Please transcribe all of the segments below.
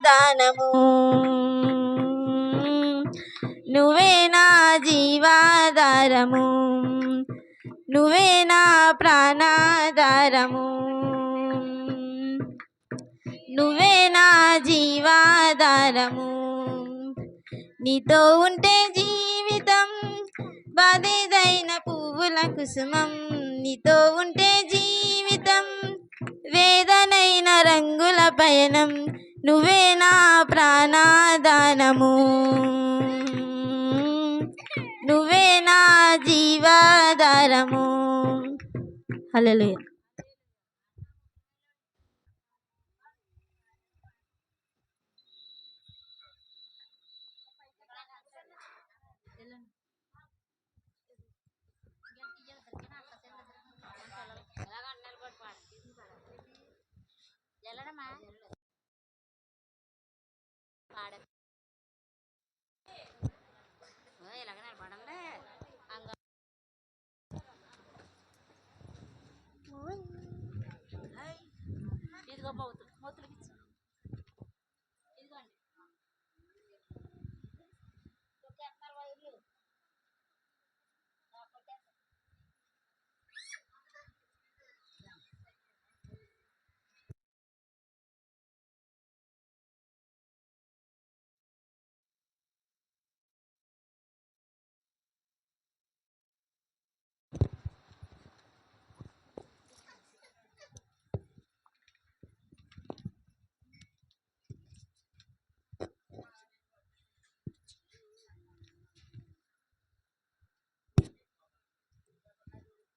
దానము నువ్వే నా జీవాధారము నువ్వే నా ప్రాణాధారము నువ్వే నా జీవాధారము నీతో ఉంటే జీవితం బాధేదైన పువ్వుల కుసుమం నీతో ఉంటే జీవితం వేదనైన రంగుల పయనం నువ్వే నా ప్రాణాదానము నువ్వే నా జీవాధారము. హల్లెలూయా.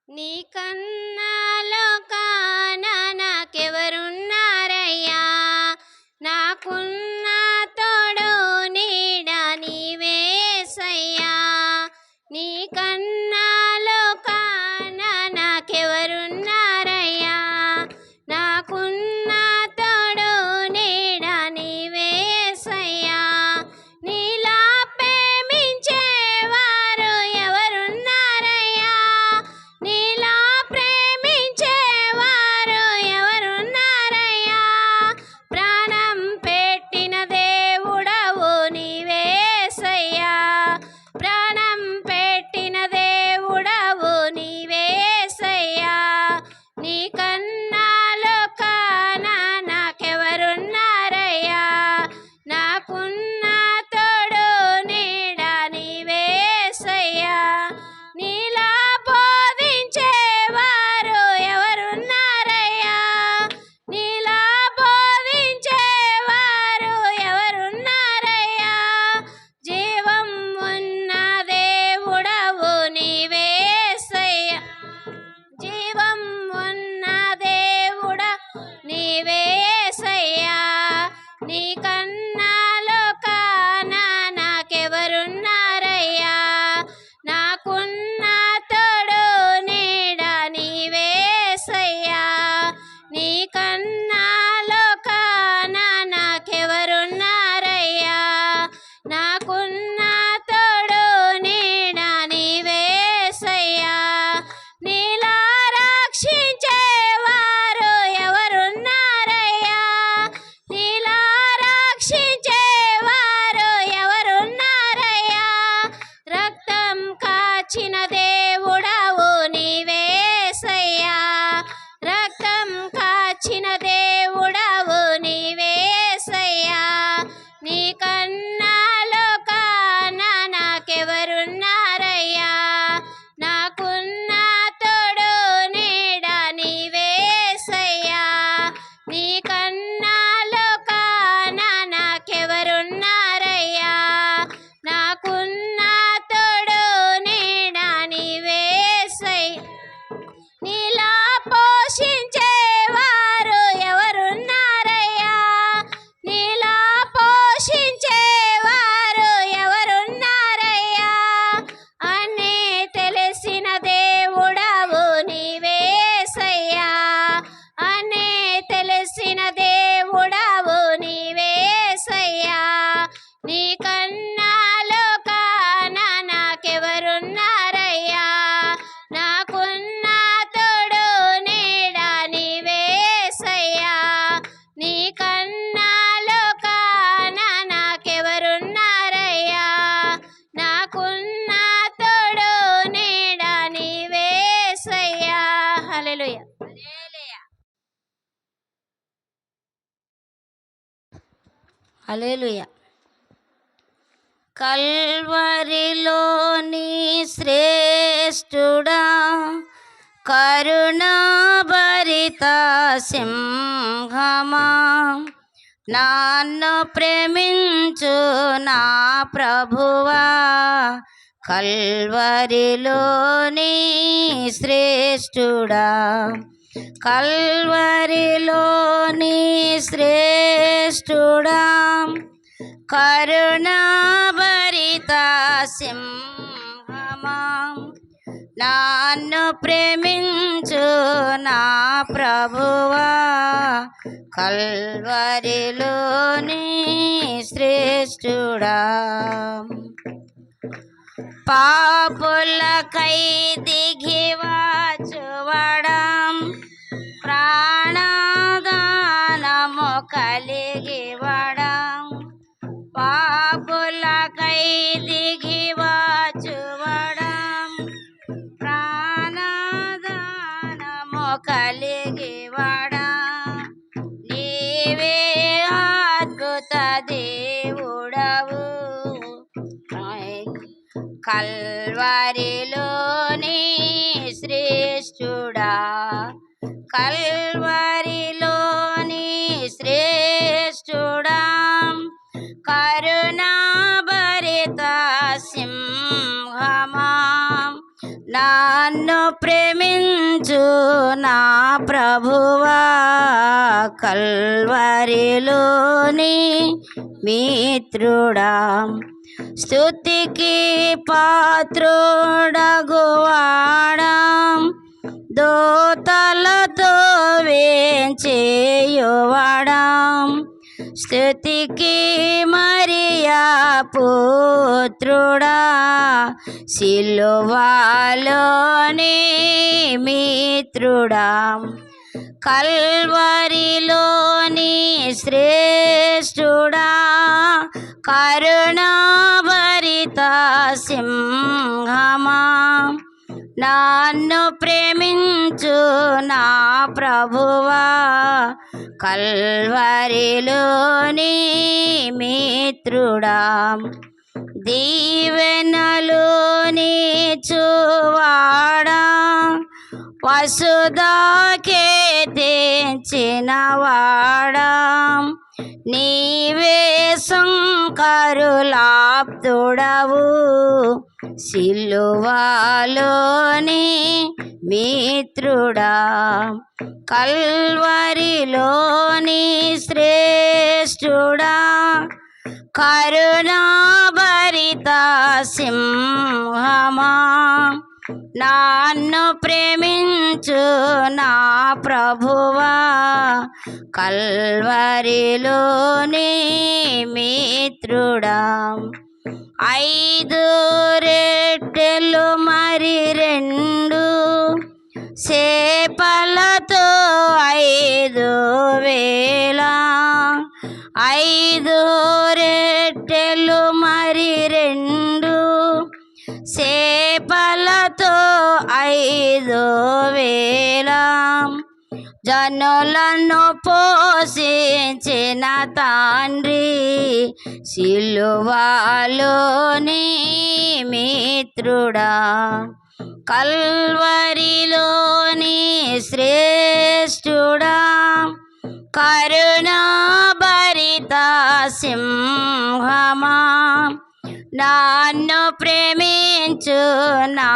నీకన్నా లోకాన నాకెవరున్నారయ్యా నాకున్న తోడు నీడ నీవేసయ్యా నీకన్నా లోకాన నాకెవరున్నారయ్యా నాకున్న తోడు నీడ నీవేసయ్యా నీలా ప్రేమించేవారు ఎవరున్నారయ్యా నీలా హల్లెలూయా. కల్వరిలోని శ్రేష్ఠుడా, కరుణాభరిత సింహమా, నన్ను ప్రేమించు నా ప్రభువా, కల్వరిలోని శ్రేష్ఠుడా, కల్వరిలోని శ్రేష్ఠుడా, కరుణాభరిత సింహమా, నన్ను ప్రేమించు నా ప్రభువా, కల్వరిలోని శ్రేష్ఠుడా. పాపులకై దిగివచ్చువాడం, ప్రాణదానము కలిగివడం, పాపులకై దిగివచ్చువాడం, ప్రాణదానము కలిగివడం, నీవే అద్భుత దేవుడవు, కల్వరిలోని శ్రేష్ఠుడా, కల్వరిలోని శ్రేష్ఠుడా, కరుణాభరిత సింహమా, నన్ను ప్రేమించు నా ప్రభువా, కల్వరిలోని మిత్రుడా, స్తుతికి పాత్రుడగువాడా, దూతలతో వేంచేయువాడా, స్తుతికి మరియా పుత్రుడా, సిలువలోని మిత్రుడా, కల్వరిలోని శ్రేష్ఠుడా, కరుణాభరిత సింహమా, నన్ను ప్రేమించు నా ప్రభువా, కల్వరిలోని మిత్రుడా, దీవెనలోని చూవాడా, వసుధాకే తెచ్చినవాడా, నీవే శంకరులాప్తుడవు, సిలువలోని మిత్రుడా, కల్వరిలోని శ్రేష్ఠుడా, కరుణాభరిత సింహమా, నన్ను ప్రేమించు నా ప్రభువా, కల్వరిలోని మిత్రుడా. 5 రొట్టెలు మరి 2 చేపలతో 5,000, 5 రొట్టెలు మరి 2 చేపలతో 5,000, జనులను పోషించిన తండ్రి, సిలువలోని మిత్రుడా, కల్వరిలోని శ్రేష్ఠుడా, కరుణాభరిత సింహమా, నన్ను ప్రేమించు నా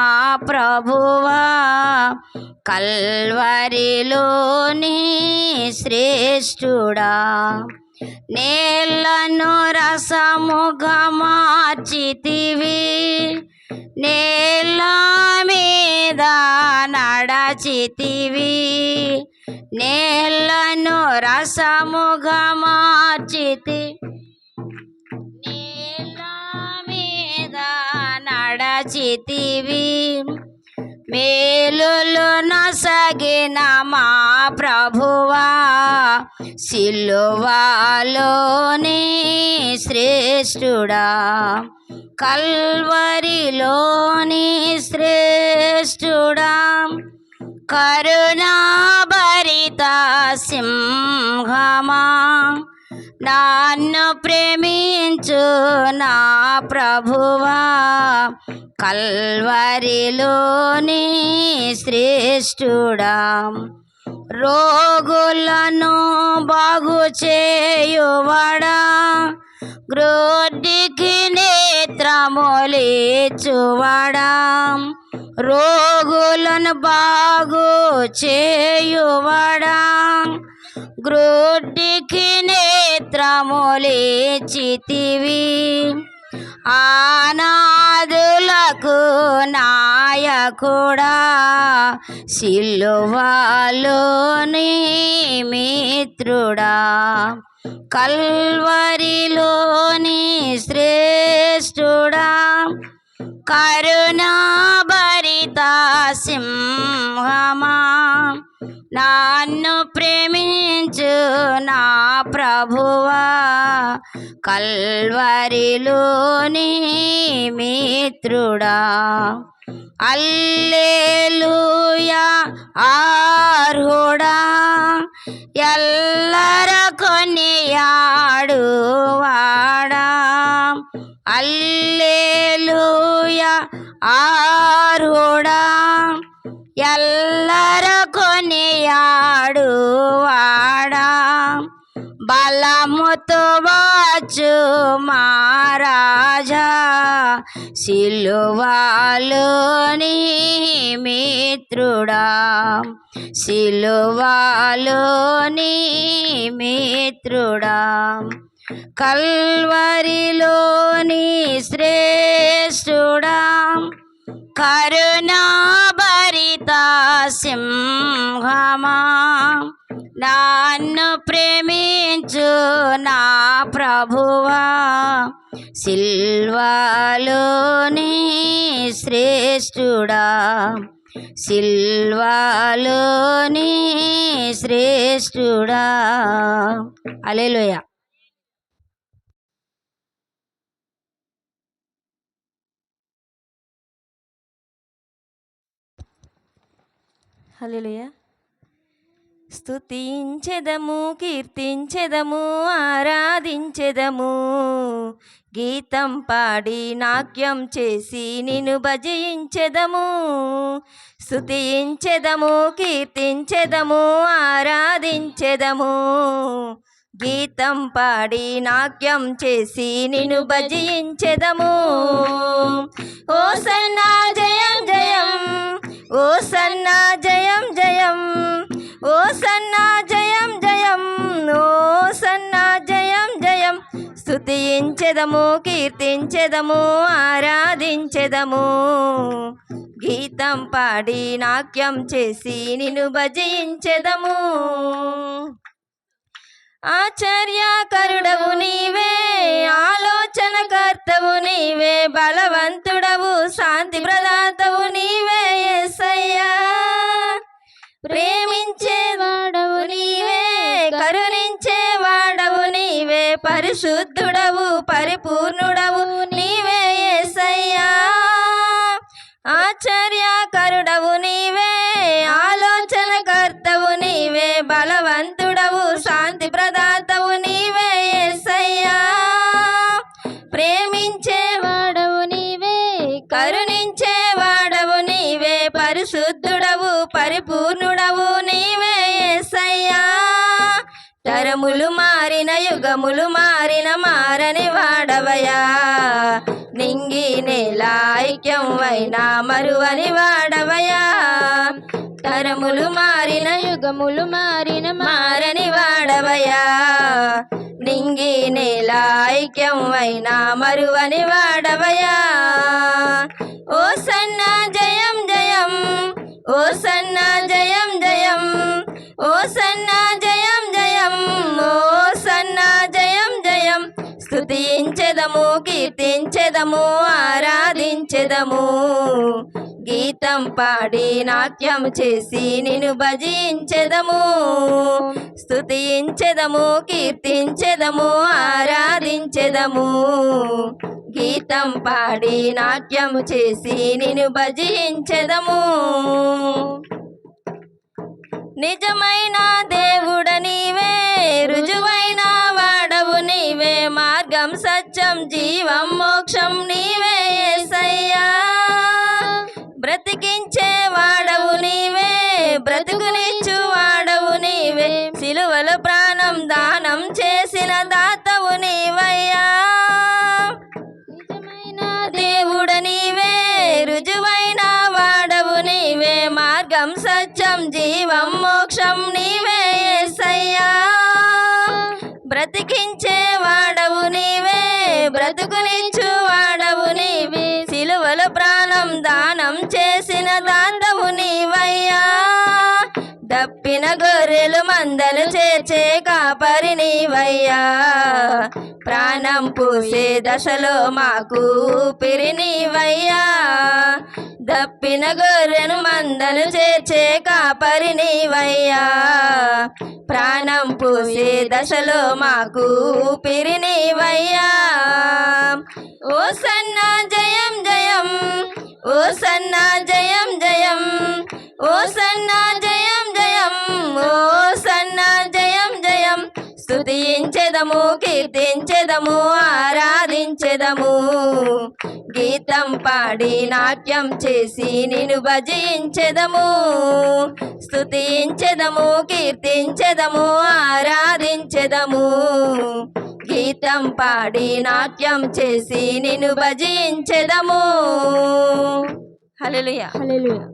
ప్రభువా, కల్వరిలోని శ్రేష్ఠుడా. నేలను రసముగా మార్చితివి, నేల మీద నడచితివి, నేలను రసముగా మార్చితి, నేల మీద నడచితివి, మేలులు నొసగిన మా ప్రభువా, సిలువలోని శ్రేష్ఠుడా, కల్వరిలోని శ్రేష్ఠుడా, కరుణాభరిత సింహమా, నన్ను ప్రేమించు నా ప్రభువా, కల్వరిలోని శ్రేష్ఠుడా. రోగులను బాగు చేయువాడా, గ్రోడ్డికి నేత్రములిచ్చువాడా. రోగులను బాగు చేయువాడా, గ్రోడ్డికి నేత్రములిచ్చితివి. అనాథులకు నాయకుడా, సిలువలోని మిత్రుడా. కల్వరిలోని శ్రేష్ఠుడా, కరుణాభరిత సింహమా. నన్ను ప్రేమించు నా ప్రభువా, కల్వరిలోని మిత్రుడా. హల్లెలూయా అర్హుడా, ఎల్లర కొనియాడువాడా. హల్లెలూయా అర్హుడా, ఎల్లర కొనియాడువాడా. బలముతో వచ్చు మహారాజా, సిలువలోని మిత్రుడా. సిలువలోని మిత్రుడా, కల్వరిలోని శ్రేష్ఠుడా. కరుణాభరిత సింహమా, నన్ను ప్రేమించు నా ప్రభువా, సిల్వలోని శ్రేష్ఠుడా. సిల్వలోని శ్రేష్ఠుడా. హల్లెలూయా. హల్లెలూయా. స్తుతించెదము, కీర్తించెదము, ఆరాధించెదము, గీతం పాడి నాట్యం చేసి నిన్ను భజించెదము. స్తుతించెదము, కీర్తించెదము, ఆరాధించెదము, గీతం పాడి నాట్యం చేసి నిన్ను భజించెదము. ఓసన్నా జయం జయం, ఓసన్నా జయం జయం, ఓసన్నా జయం జయం, ఓసన్నా జయం జయం. స్తుతించెదము, కీర్తించెదము, ఆరాధించెదము, గీతం పాడి నాట్యం చేసి నిన్ను భజించెదము. ఆశ్చర్యకరుడవు నీవే, ఆలోచనకర్తవు నీవే, బలవంతుడవు, శాంతి ప్రదాతవు నీవే యేసయ్యా. ప్రేమించేవాడవు నీవే, కరుణించేవాడవు నీవే, పరిశుద్ధుడవు, పరిపూర్ణుడవు నీవే యేసయ్యా. ఆశ్చర్యకరుడవు నీవే, ఆలోచనకర్తవు నీవే, బలవంతుడవు, శాంతి ప్రదాతవు నీవే యేసయ్యా. ప్రేమించేవాడవు నీవే, కరుణించేవాడవు నీవే, పరిశుద్ధుడవు, పరిపూర్ణుడవు నీవే యేసయ్యా. తరములు మారిన, యుగములు మారిన, మారని వాడవయా. నింగి నేల ఐక్యం అయినా మరువని వాడవయా. తరములు మారిన, యుగములు మారిన, మారని వాడవయా. నింగి నేల ఐక్యం అయినా మరువని వాడవయా. ఓసన్నా జయం జయం, ఓసన్నా జయం జయం, ఓసన్నా జయం జయం, ఓసన్నా జయం జయం. స్తుతించెదము, కీర్తించెదము, ఆరాధించెదము, గీతం పాడి నాట్యం చేసి నిన్ను భజించెదము. స్తుతించెదము, కీర్తించెదము, ఆరాధించెదము, గీతం పాడి నాట్యం చేసి నిన్ను భజించెదము. నిజమైన దేవుడ నీవే, రుజువైన వాడవు నీవే, మార్గం సత్యం జీవం మోక్షం నీవే యేసయ్యా. బ్రతికించే వాడవు నీవే, బ్రతుకునిచ్చు వాడవు నీవే, సిలువలో ప్రాణం దానం చేసిన దాతవు నీవయ్యా. నిజమైన దేవుడ నీవే, రుజువైన వాడవు నీవే, మార్గం సత్యం జీవం మోక్షం నీవే యేసయ్యా. బ్రతికించే వాడవు నీవే, బ్రతుకునిచ్చు వాడవు నీవే, సిలువలో ప్రాణం దానం చేసిన దాతవు నీవయ్యా. దప్పిన గొర్రెలు మందలు చేర్చే కాపరి నీవయ్యా. ప్రాణం పూసే దశలో మాకు ఊపిరి నీవయ్యా. దప్పిన గొర్రెను మందలు చేర్చే కాపరి నీవయ్యా. ప్రాణం పూసే దశలో మాకు ఊపిరి నీవయ్యా. ఓ సన్నా జయం జయం, ఓ సన్నా జయం జయం, ఓ సన్నా జయం జయం, ఓ సన్నా జయం జయం. స్తుతించెదము, కీర్తించెదము, ఆరాధించెదము, గీతం పాడి నాట్యం చేసి నిన్ను భజించెదము. స్తుతించెదము, కీర్తించెదము, ఆరాధించెదము, గీతం పాడి నాట్యం చేసి నిన్ను భజించెదము. హల్లెలూయా. హల్లెలూయా.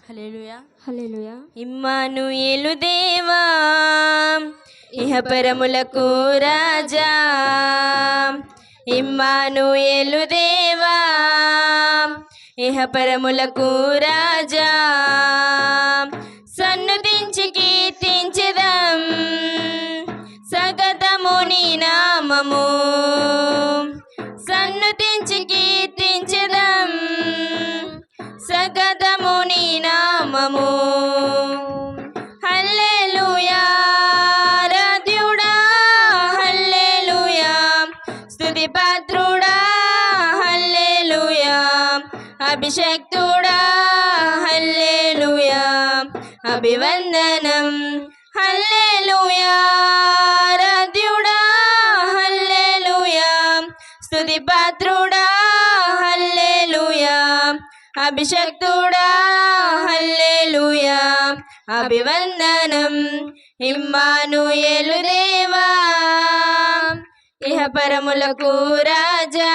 హల్లెలూయా. హల్లెలూయా. ఇమ్మానుయేలు దేవా, ఇహపరములకు రాజా. ఇమ్మానుయేలు దేవా, ఇహపరములకు రాజా. సన్నుతించి కీర్తించెదం సగతము నీ నామము. సన్నుతించి కీర్తించెదం సగతము నీ నామము. హల్లెలూయా రాధ్యుడా, హల్లెలూయా స్తుతి పాత్రుడా, హల్లెలూయా అభిషక్తుడా, హల్లెలూయా అభివందనం. హల్లెలూయా రాధ్యుడా, హల్లెలూయా స్తుతి పాత్రుడా, హల్లెలూయా అభిషక్తుడా, హల్లెలూయా అభివందనం. ఇమ్మానుయేలు దేవా, ఇహపరములకు రాజా.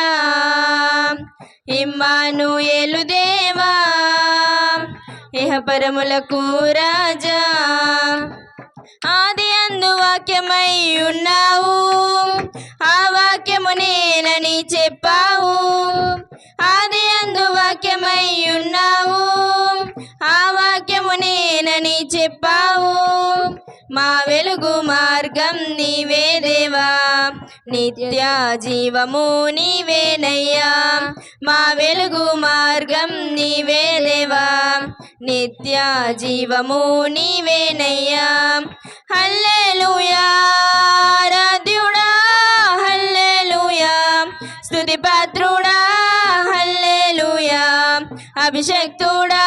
ఇమ్మానుయేలు దేవా, ఇహపరములకు రాజా. ఆది అందు వాక్యమై ఉన్నావు, ఆ వాక్యము నేనని చెప్పావు. ఆది అందు వాక్యమై ఉన్నావు, ఆ వాక్యము నేనని చెప్పావు. మా వెలుగు మార్గం నీవే దేవా, నిత్య జీవము నీవేనయ్యా. మా వెలుగు మార్గం నీవే దేవా, నిత్య జీవము నీవేనయ్యా. హల్లెలూయా రాధ్యుడా, హల్లెలూయా స్తుతి పాత్రుడా, హల్లెలూయా అభిషక్తుడా,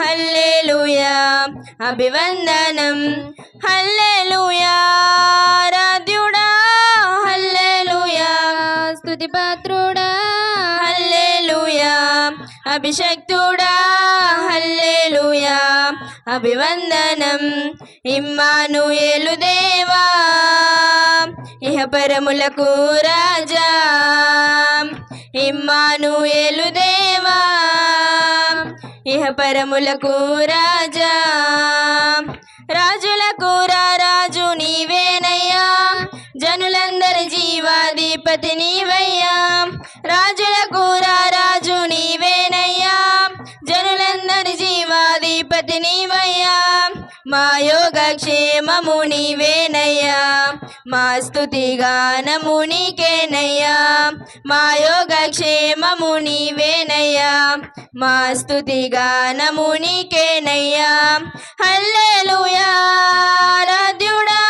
హల్లెలూయా అభివందనం. హల్లెలూయా రాధ్యుడా, హల్లెలూయా స్తుతి పాత్రుడా, హల్లెలూయా అభిషక్తుడా, హల్లెలూయా అభివందనం. ఇమ్మానుయేలు దేవా, ఇహపరములకు రాజా. ఇమ్మానుయేలు దేవా, పరములకు రాజా, రాజులకు రాజు నీవేనయ్యా, జనులందరి జీవాధిపతి నీవయ్యా. రాజులకు రాజు నీవేనయ్యా, జనులందరి జీవాధిపతి నీవయ్యా. మా యోగక్షేమము నీవేనయ్యా, మా స్తుతి గానము నీకేనయ్యా. మా యోగక్షేమము నీవేనయ్యా, మా స్తుతి గానము నీకేనయ్యా. హల్లెలూయా ఆరాధ్యుడా,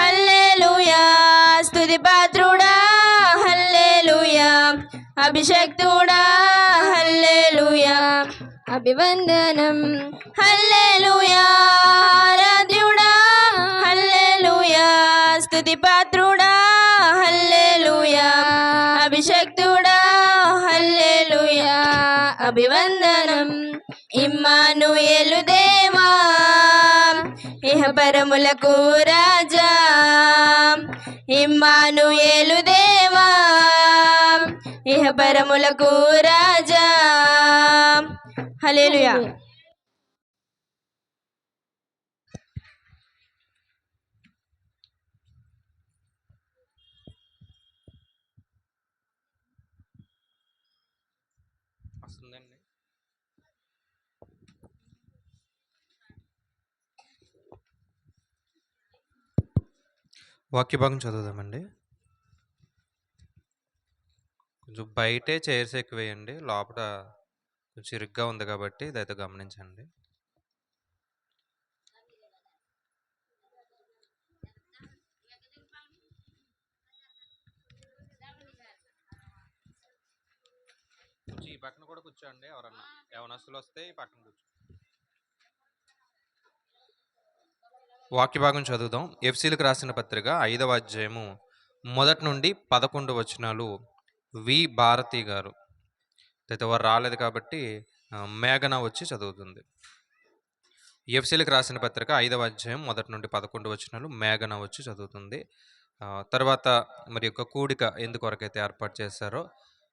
హల్లెలూయా స్తుతి పాత్రుడా, హల్లెలూయా అభిషక్తుడా, హల్లెలూయా అభివందనం. హల్లెలూయా ఆరాధ్యుడా, హల్లెలూయా స్తుతి పాత్రుడా, హల్లెలూయా అభిషక్తుడా, హల్లెలూయా అభివందనం. ఇమ్మానుయేలు దేవా, ఇహపరములకు రాజా, ఇమ్మానుయేలు దేవా, ఇహపరములకు రాజా. హల్లెలూయా. వస్తుందండి. వాక్య భాగం చదువుదామండి. కొంచెం బయటే చైర్స్ ఎక్కువేయండి, లోపల కొంచెం ఇరుగ్గా ఉంది కాబట్టి దయతో గమనించండి. కొంచెం ఈ పక్కన కూడా కూర్చోండి, ఎవరన్నా యవనస్తులు వస్తే ఈ పక్కన కూర్చో. వాక్య భాగం చదువుదాం. ఎఫ్సీలకు రాసిన పత్రిక 5వ అధ్యాయము 1 నుండి 11 వచనాలు వి భారతి గారు, అయితే వారు రాలేదు కాబట్టి మేఘన వచ్చి చదువుతుంది. ఎఫ్సీలకు రాసిన పత్రిక 5వ అధ్యాయం 1 నుండి 11 వచనాలు మేఘన వచ్చి చదువుతుంది. తర్వాత మరి యొక్క కూడిక ఎందుకొరకైతే ఏర్పాటు చేశారో,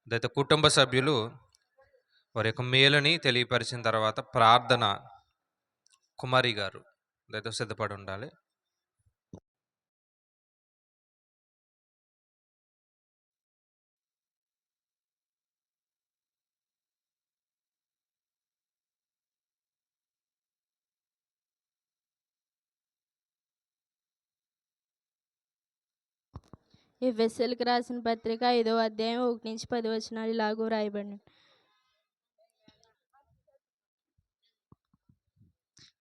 అయితే కుటుంబ సభ్యులు వారి యొక్క మేలుని తెలియపరిచిన తర్వాత ప్రార్థన కుమారి గారు దయతో సిద్ధపడి ఉండాలి. ఎఫెసీయులకు రాసిన పత్రిక 5వ అధ్యాయం 1 నుంచి 10 వచనాలు ఇలాగూ రాయబడి.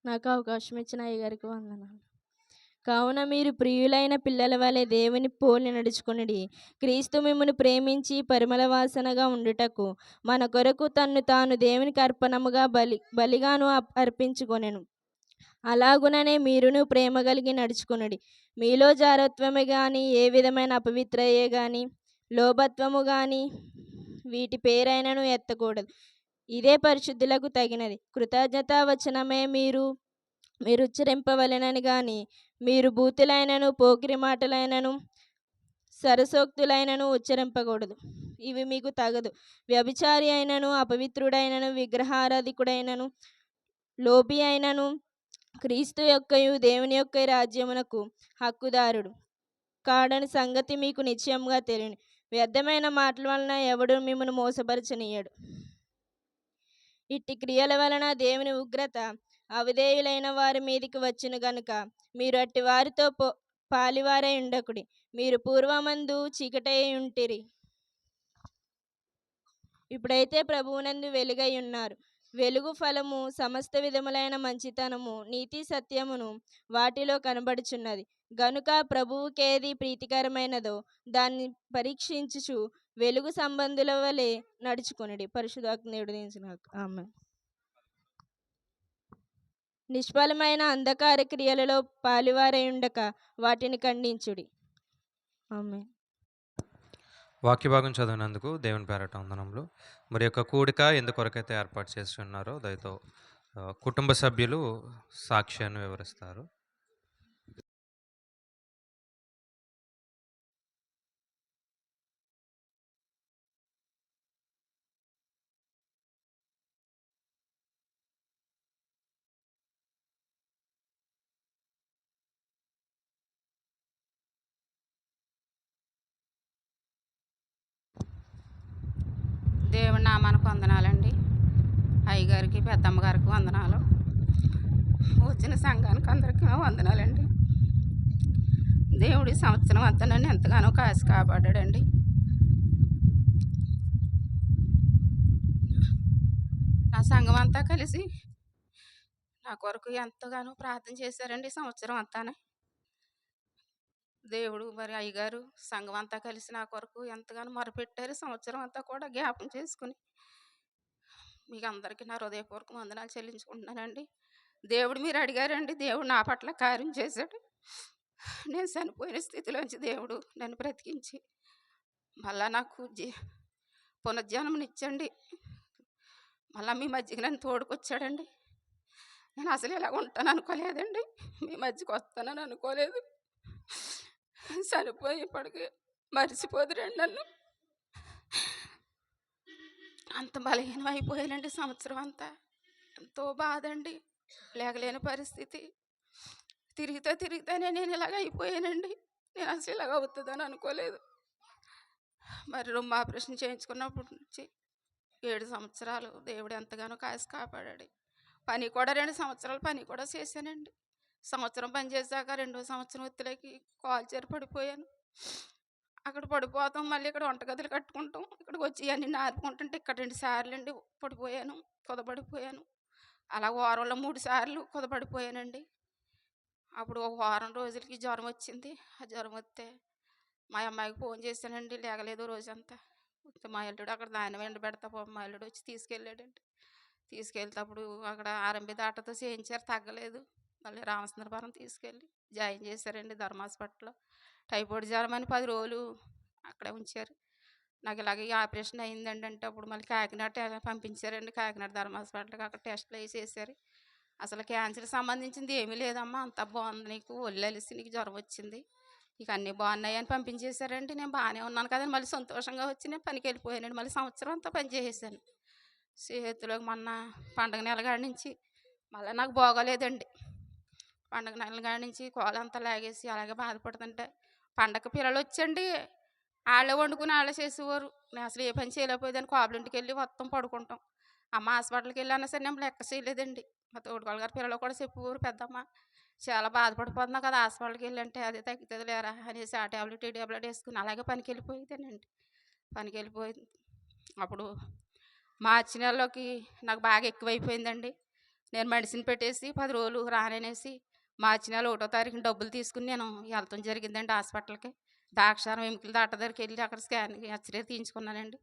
నాకు అవకాశం ఇచ్చిన అయ్యగారికి వందనాలు. కావున మీరు ప్రియులైన పిల్లల వలె దేవుని పోలి నడుచుకునిడి. క్రీస్తు మిమ్మును ప్రేమించి పరిమళ వాసనగా ఉండుటకు మన కొరకు తన్ను తాను దేవునికి అర్పణముగా బలిగాను అర్పించుకొనెను. అలాగుననే మీరును ప్రేమ కలిగి నడుచుకునుడి. మీలో జారత్వమే కానీ ఏ విధమైన అపవిత్రయే కానీ లోభత్వము కానీ వీటి పేరైనను ఎత్తకూడదు. ఇదే పరిశుద్ధులకు తగినది. కృతజ్ఞతా వచనమే మీరు ఉచ్చరింపవలెనని కానీ మీరు బూతులైనను పోకిరి మాటలైనను సరసోక్తులైనను ఉచ్చరింపకూడదు. ఇవి మీకు తగదు. వ్యభిచారి అయినను అపవిత్రుడైనను విగ్రహారాధికుడైనను లోభి అయినను క్రీస్తు యొక్కయు దేవుని యొక్క రాజ్యమునకు హక్కుదారుడు కాడని సంగతి మీకు నిశ్చయముగా తెలియను. వ్యర్థమైన మాటల వలన ఎవడు మిమ్మల్ని మోసపరచనీయడు. ఇట్టి క్రియల వలన దేవుని ఉగ్రత అవిధేయులైన వారి మీదికి వచ్చును గనుక మీరు అట్టి వారితో పాలివారై ఉండకుడి. మీరు పూర్వమందు చీకటై ఉంటిరి, ఇప్పుడైతే ప్రభువునందు వెలుగై ఉన్నారు. వెలుగు ఫలము సమస్త విధములైన మంచితనము నీతి సత్యమును వాటిలో కనబడుచున్నది. గనుక ప్రభువుకేది ప్రీతికరమైనదో దాన్ని పరీక్షించుచు వెలుగు సంబంధుల వలె నడుచుకొనుడి. పరిశుద్ధాత్ముడు దీవించుగాక. ఆమేన్. నిష్ఫలమైన అంధకార క్రియలలో పాలివారై ఉండక వాటిని ఖండించుడి. ఆమేన్. వాక్య భాగం చదివినందుకు దేవుని పేరట వందనములు. మరి యొక్క కూడిక ఎందుకొరకైతే ఏర్పాటు చేసి ఉన్నారో దయతో కుటుంబ సభ్యులు సాక్ష్యాన్ని వివరిస్తారు. దేవుడి నామానికి వందనాలండి. అయ్యగారికి పెద్దమ్మ గారికి వందనాలు. వచ్చిన సంఘానికి అందరికీ వందనాలండి. దేవుడి సంవత్సరం అంతా నన్ను ఎంతగానో కాసి కాపాడాడండి. నా సంఘం అంతా కలిసి నా కొరకు ఎంతగానో ప్రార్థన చేశారండి సంవత్సరం అంతానే. దేవుడు మరి అయ్యగారు సంఘం అంతా కలిసి నా కొరకు ఎంతగానో మొరపెట్టారు. సంవత్సరం అంతా కూడా జ్ఞాపం చేసుకుని మీకు అందరికీ నా హృదయపూర్వక వందనాలు చెల్లించుకుంటున్నానండి. దేవుడు మీరు అడిగారండి, దేవుడు నా పట్ల కార్యం చేశాడు. నేను చనిపోయిన స్థితిలోంచి దేవుడు నన్ను బ్రతికించి మళ్ళా నాకు పునర్జన్మనిచ్చండి. మళ్ళీ మీ మధ్యకి నన్ను తోడుకొచ్చాడండి. నేను అసలు ఇలా ఉంటాను అనుకోలేదండి. మీ మధ్యకి వస్తానని అనుకోలేదు. చనిపోయేప్పటికి మర్చిపోదురండి నన్ను. అంత బలహీనం అయిపోయానండి. సంవత్సరం అంతా ఎంతో బాధ అండి, లేకలేని పరిస్థితి. తిరిగితేనే నేను ఇలాగ అయిపోయానండి. నేను అసలు ఇలాగ అవుతుందని అనుకోలేదు. మరి రొమ్మ ఆపరేషన్ చేయించుకున్నప్పటి నుంచి 7 సంవత్సరాలు దేవుడు ఎంతగానో కాసి కాపాడాడు. పని కూడా 2 సంవత్సరాలు పని కూడా చేశానండి. సంవత్సరం పని చేశాక 2వ సంవత్సరం ఒత్తిడికి కాలు చేరి పడిపోయాను. అక్కడ పడిపోతాం, మళ్ళీ ఇక్కడ వంటగదులు కట్టుకుంటాం. ఇక్కడికి వచ్చి అన్నీ నారుకుంటుంటే ఇక్కడ 2 సార్లు అండి పడిపోయాను, కుదపడిపోయాను. అలా వారంలో 3 సార్లు కుదపడిపోయానండి. అప్పుడు ఒక వారం రోజులకి జ్వరం వచ్చింది. ఆ జ్వరం వస్తే మా అమ్మాయికి ఫోన్ చేశానండి, లేగలేదు రోజంతా. మా అల్లుడు అక్కడ ధాన్యం ఎండ పెడతా మా అల్లుడు వచ్చి తీసుకెళ్ళాడండి. తీసుకెళ్తేప్పుడు అక్కడ ఆర్ఎంపీ దాటతో చేయించారు, తగ్గలేదు. మళ్ళీ రామచంద్రపురం తీసుకెళ్ళి జాయిన్ చేశారండి ధర్మ హాస్పిటల్లో. టైఫాయిడ్ జ్వరం అని 10 రోజులు అక్కడే ఉంచారు. నాకు ఇలాగే ఈ ఆపరేషన్ అయిందండి అంటే అప్పుడు మళ్ళీ కాకినాడ పంపించారండి. కాకినాడ ధర్మ హాస్పిటల్కి అక్కడ టెస్టులు అవి చేశారు. అసలు క్యాన్సర్ సంబంధించింది ఏమీ లేదమ్మా, అంతా బాగుంది, నీకు ఒళ్ళు అలిసి నీకు జ్వరం వచ్చింది, నీకు అన్నీ బాగున్నాయి అని పంపించేశారండి. నేను బాగానే ఉన్నాను కదండి. మళ్ళీ సంతోషంగా వచ్చి నేను పనికి వెళ్ళిపోయానండి. మళ్ళీ సంవత్సరం అంతా పని చేసేసాను. చేతిలోకి మొన్న పండగ నెల కాడి నుంచి మళ్ళీ నాకు బాగోలేదండి. పండగ నెల కాడి నుంచి కోలంతా లాగేసి అలాగే బాధపడుతుంటే పండగ పిల్లలు వచ్చండి, వాళ్ళే వండుకుని వాళ్ళే చేసేవారు. నేను అసలు ఏ పని చేయలేకపోయేదాన్ని. కోపలింటికి వెళ్ళి మొత్తం పడుకుంటాం. అమ్మ హాస్పిటల్కి వెళ్ళానా సరే నేను లెక్క చేయలేదండి. మా తోడుకోళ్ళ గారు పిల్లలు కూడా చెప్పేవారు, పెద్దమ్మ చాలా బాధపడిపోతున్నావు కదా హాస్పిటల్కి వెళ్ళంటే, అదే తగ్గుతుంది లేరా అనేసి ఆ ట్యాబ్లెట్ ఈ ట్యాబ్లెట్ వేసుకుని అలాగే పనికి వెళ్ళిపోయేదానండి. పనికి వెళ్ళిపోయింది. అప్పుడు మార్చి నెలలోకి నాకు బాగా ఎక్కువైపోయిందండి. నేను మెడిసిన్ పెట్టేసి 10 రోజులు రాననేసి మార్చి నెల 1వ తారీఖున డబ్బులు తీసుకుని నేను వెళ్తాం జరిగిందండి హాస్పిటల్కి. ద్రాక్షారం ఎముకల డాక్టర్ దగ్గరికి వెళ్ళి అక్కడ స్కాన్ ఎక్స్రే తీయించుకున్నానండి.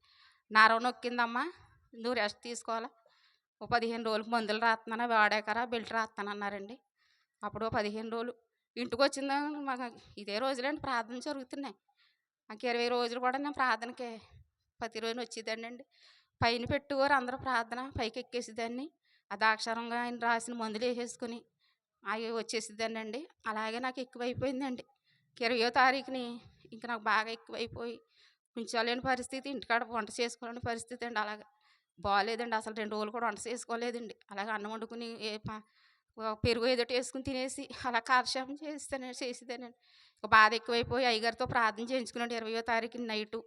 నరం నొక్కిందమ్మా, నువ్వు రెస్ట్ తీసుకోవాలా, ఓ 15 రోజులకు మందులు రాస్తున్నాను, వాడాకరా బెల్ట్ రాస్తానన్నారండి. అప్పుడు 15 రోజులు ఇంటికి వచ్చిందా మాకు ఇదే రోజులండి ప్రార్థన జరుగుతున్నాయి. నాకు 20 రోజులు కూడా నేను ప్రార్థనకే ప్రతిరోజు వచ్చేదాన్ని. పైన పెట్టేవారు అందరూ ప్రార్థన, పైకి ఎక్కేసేదాన్ని. ఆ ద్రాక్షారంగా ఆయన రాసిన మందులు వేసేసుకుని అవి వచ్చేసేదానండి. అలాగే నాకు ఎక్కువైపోయిందండి. 20వ తారీఖుని ఇంకా నాకు బాగా ఎక్కువైపోయి ఉంచలేని పరిస్థితి, ఇంటికాడ వంట చేసుకోలేని పరిస్థితి అండి. అలాగే బాగాలేదండి. అసలు 2 రోజులు కూడా వంట చేసుకోలేదండి. అలాగే అన్నం వండుకుని పెరుగు ఏదోటి వేసుకుని తినేసి అలా కాలక్షేపం చేసేదానండి. బాధ ఎక్కువైపోయి అయ్యగారితో ప్రార్థన చేయించుకున్నాడు. 20వ తారీఖున నైటు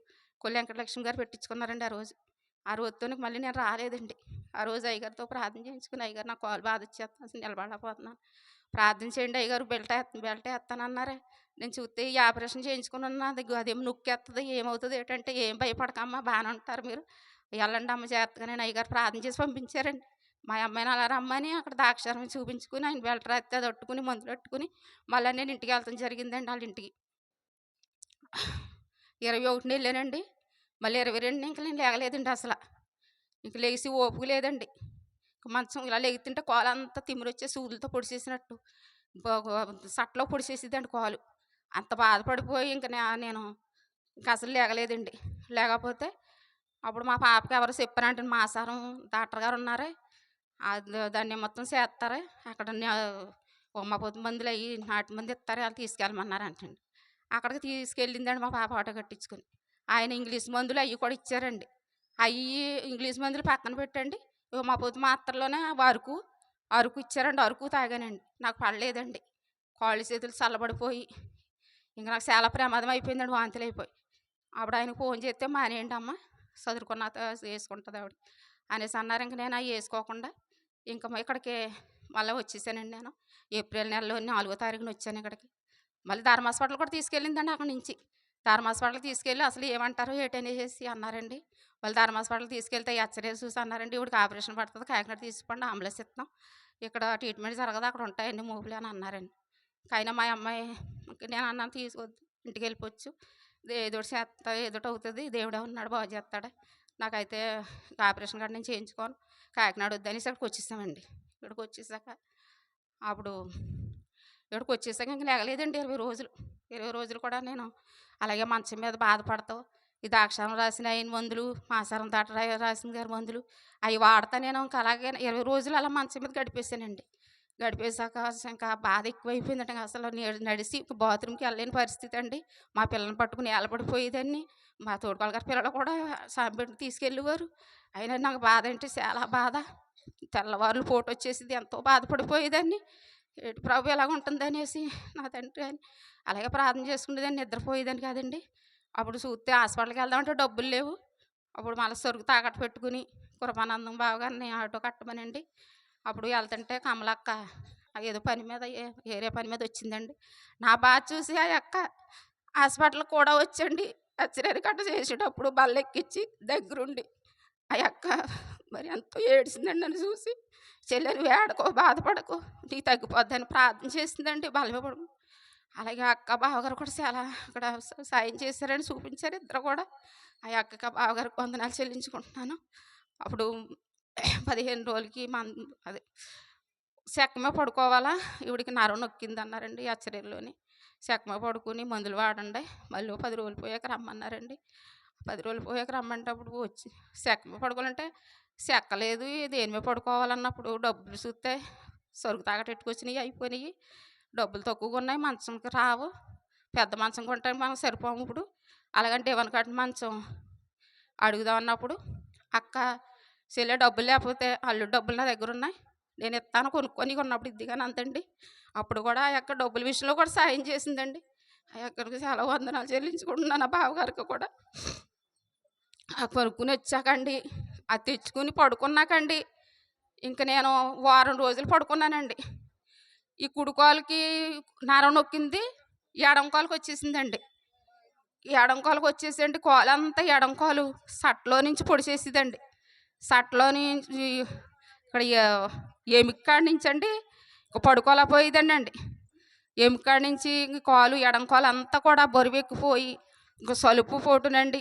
కొల్లి వెంకటలక్ష్మి గారు పెట్టించుకున్నారండి. ఆ రోజుతో మళ్ళీ నేను రాలేదండి. ఆ రోజు అయ్యగారితో ప్రార్థన చేయించుకుని, అయ్యగారు నాకు కాలు బాధ వచ్చేస్తాను, అసలు నిలబడలేకపోతున్నాను, ప్రార్థన చేయండి అయ్యగారు, బెల్ట్ వేస్తానన్నారే. నేను చూస్తే ఈ ఆపరేషన్ చేయించుకుని అదేమో నొక్కేస్తుంది, ఏమవుతుంది ఏంటంటే, ఏం భయపడకమ్మా బాగానే ఉంటారు మీరు, వెళ్ళండి అమ్మ జాగ్రత్తగా. నేను అయ్యగారు ప్రార్థన చేసి పంపించారండి. మా అమ్మాయిని అలా రమ్మని అక్కడ ద్రాక్షారం చూపించుకుని ఆయన బెల్ట్ రాస్తే అది అట్టుకుని మందులు అట్టుకుని మళ్ళీ నేను ఇంటికి వెళ్తాం జరిగిందండి. వాళ్ళ ఇంటికి 21న వెళ్ళానండి. మళ్ళీ 22న ఇంకా నేను లేగలేదండి. అసలు ఇంక లేచి ఓపిక లేదండి. మంచం ఇలా లేగుతుంటే కాలు అంతా తిమ్మిరి వచ్చే సూదులతో పొడిచేసినట్టు సట్లో పొడిచేసిద్దండి కాలు. అంత బాధపడిపోయి ఇంక నేను ఇంకా అసలు లేగలేదండి. లేకపోతే అప్పుడు మా పాపకి ఎవరో చెప్పారంటే, మాసారం డాక్టర్ గారు ఉన్నారే, దాన్ని మొత్తం చేస్తారే, అక్కడ ఉమ్మ పొద్దు మందులు అవి నాటి మంది ఇస్తారు, వాళ్ళు తీసుకెళ్ళమన్నారు అంటండి. అక్కడికి తీసుకెళ్ళిందండి మా పాప ఆటో కట్టించుకొని. ఆయన ఇంగ్లీష్ మందులు అవి కూడా ఇచ్చారండి. అవి ఇంగ్లీష్ మందులు పక్కన పెట్టండి, మా పొద్దు మాత్రలోనే అరుకు ఇచ్చారండి. అరుకు తాగానండి. నాకు పడలేదండి. కాళ్ళు చేతులు చల్లబడిపోయి ఇంకా నాకు చాలా ప్రమాదం అయిపోయిందండి, వాంతులు అయిపోయి. అప్పుడు ఆయనకు ఫోన్ చేస్తే, మానేయండి అమ్మ, చదువుకున్న వేసుకుంటుంది ఆవిడ అనేసి అన్నారు. ఇంక నేను అవి వేసుకోకుండా ఇంకా ఇక్కడికి మళ్ళీ వచ్చేసానండి. నేను ఏప్రిల్ నెలలో 4వ తారీఖున వచ్చాను ఇక్కడికి. మళ్ళీ ధర్మ హాస్పిటల్ కూడా తీసుకెళ్ళిందండి. అక్కడి నుంచి ధర్మ హాస్పిటల్ తీసుకెళ్ళి అసలు ఏమంటారో ఏటనేసి అన్నారండి. వాళ్ళు ధర్మ హాస్పిటల్ తీసుకెళ్తే ఎక్స్రే చూసి అన్నారండి, ఇవిడికి ఆపరేషన్ పడుతుంది, కాకినాడ తీసుకుపోండి, అంబులెన్స్ ఇస్తాం, ఇక్కడ ట్రీట్మెంట్ జరగదు, అక్కడ ఉంటాయండి మూపులు అని అన్నారండి. అయినా మా అమ్మాయి నేను అన్నాను తీసుకోవద్దు, ఇంటికి వెళ్ళిపోవచ్చు, ఏదోటి చేస్తా ఏదోటి అవుతుంది, దేవుడే ఉన్నాడు బాగు చేస్తాడు, నాకైతే ఆపరేషన్ కాడ నేను చేయించుకోను, కాకినాడ వద్దనేసి ఇక్కడికి వచ్చేసామండి. ఇక్కడికి వచ్చేసాక అప్పుడు ఇక్కడికి వచ్చేసాక ఇంక లేగలేదండి 20 రోజులు కూడా నేను అలాగే మంచం మీద బాధపడతావు. ఈ దాక్షారం రాసిన ఆయన మందులు, మాసారం దాట రాసిన గారి మందులు అవి వాడతా నేను ఇంకా అలాగే 20 రోజులు అలా మంచం మీద గడిపేసానండి. గడిపేశాక ఇంకా బాధ ఎక్కువైపోయిందంటే అసలు నడిచి బాత్రూమ్కి వెళ్ళలేని పరిస్థితి అండి. మా పిల్లల్ని పట్టుకుని ఏలపడిపోయేదాన్ని. మా తోడుకోళ్ళ గారి పిల్లలు కూడా సాంబెట్టి తీసుకెళ్ళేవారు. అయినా నాకు బాధ అంటే చాలా బాధ. తెల్లవారులు పూట వచ్చేసింది, ఎంతో బాధపడిపోయేదాన్ని. ఏటి ప్రభు ఎలాగ ఉంటుంది అనేసి నా తండ్రి అని అలాగే ప్రార్థన చేసుకునేదాన్ని, నిద్రపోయేదాన్ని కాదండి. అప్పుడు చూస్తే హాస్పిటల్కి వెళ్దామంటే డబ్బులు లేవు. అప్పుడు మళ్ళీ సరుకు తాకట్టు పెట్టుకుని కృపానందం బావగారిని ఆటో కట్టమనండి. అప్పుడు వెళ్తుంటే కమలక్క ఏదో పని మీద వేరే పని మీద వచ్చిందండి. నా బాధ చూసి ఆ అక్క హాస్పిటల్ కూడా వచ్చండి, ఎక్స్రే కట్ట చేసేటప్పుడు బల్లెక్కిచ్చి దగ్గరుండి ఆ అక్క మరి ఎంతో ఏడ్చిందండి నన్ను చూసి. చెల్లెలు ఏడకో బాధపడకు నీకు తగ్గిపోద్దని ప్రార్థన చేసిందండి, బలపడకు. అలాగే అక్క బావగారు కూడా చాలా అక్కడ సాయం చేశారని చూపించారు ఇద్దరు కూడా. ఆ అక్క బావగారికి వందనాలు చెల్లించుకుంటున్నాను. అప్పుడు 15 రోజులకి అదే చెక్కమే పడుకోవాలా, ఇవిడికి నరం నొక్కింది అన్నారండి ఎక్స్రేలోని. చెక్కమే పడుకుని మందులు వాడండి, మళ్ళీ 10 రోజులు పోయాక రమ్మన్నారండి. 10 రోజులు పోయాక రమ్మంటే అప్పుడు వచ్చి చెక్కమే పడుకోవాలంటే చెక్కలేదు, దేని మీద పడుకోవాలన్నప్పుడు డబ్బులు చూస్తే సరుకు తాగటెట్టుకొచ్చినాయి, అయిపోయినాయి, డబ్బులు తక్కువగా ఉన్నాయి, మంచంకి రావు, పెద్ద మంచం కొంటే మనం సరిపోము. ఇప్పుడు అలాగంటే ఇవ్వని కట్టిన మంచం అడుగుదాం అన్నప్పుడు అక్క చెల్లె డబ్బులు లేకపోతే అల్లుడు డబ్బులు నా దగ్గర ఉన్నాయి, నేను ఇస్తాను కొనుక్కొని ఉన్నప్పుడు ఇద్దిగాని అంతండి. అప్పుడు కూడా ఆ యొక్క డబ్బుల విషయంలో కూడా సాయం చేసిందండి. ఆ యొక్కడికి చాలా వందనాలు చెల్లించుకుంటున్నాను. ఆ బావగారికి కూడా ఆ కొనుక్కుని వచ్చాకండి, అది తెచ్చుకుని పడుకున్నాకండి ఇంక నేను వారం రోజులు పడుకున్నానండి. ఈ కుడికాలుకి నరం నొక్కింది, ఎడంకాలుకి వచ్చేసిందండి. ఎడంకాలుకి వచ్చేసండి కాలు అంతా ఎడంకాలు సట్లో నుంచి పొడిచేసేదండి. సట్లో నుంచి ఇక్కడ ఎముకాడి నుంచి అండి పడుకోలేకపోయేదండి అండి. ఎముకాడి నుంచి కాలు ఎడంకాలు అంతా కూడా బరువెక్కిపోయి ఇంక సలుపు పోటునండి.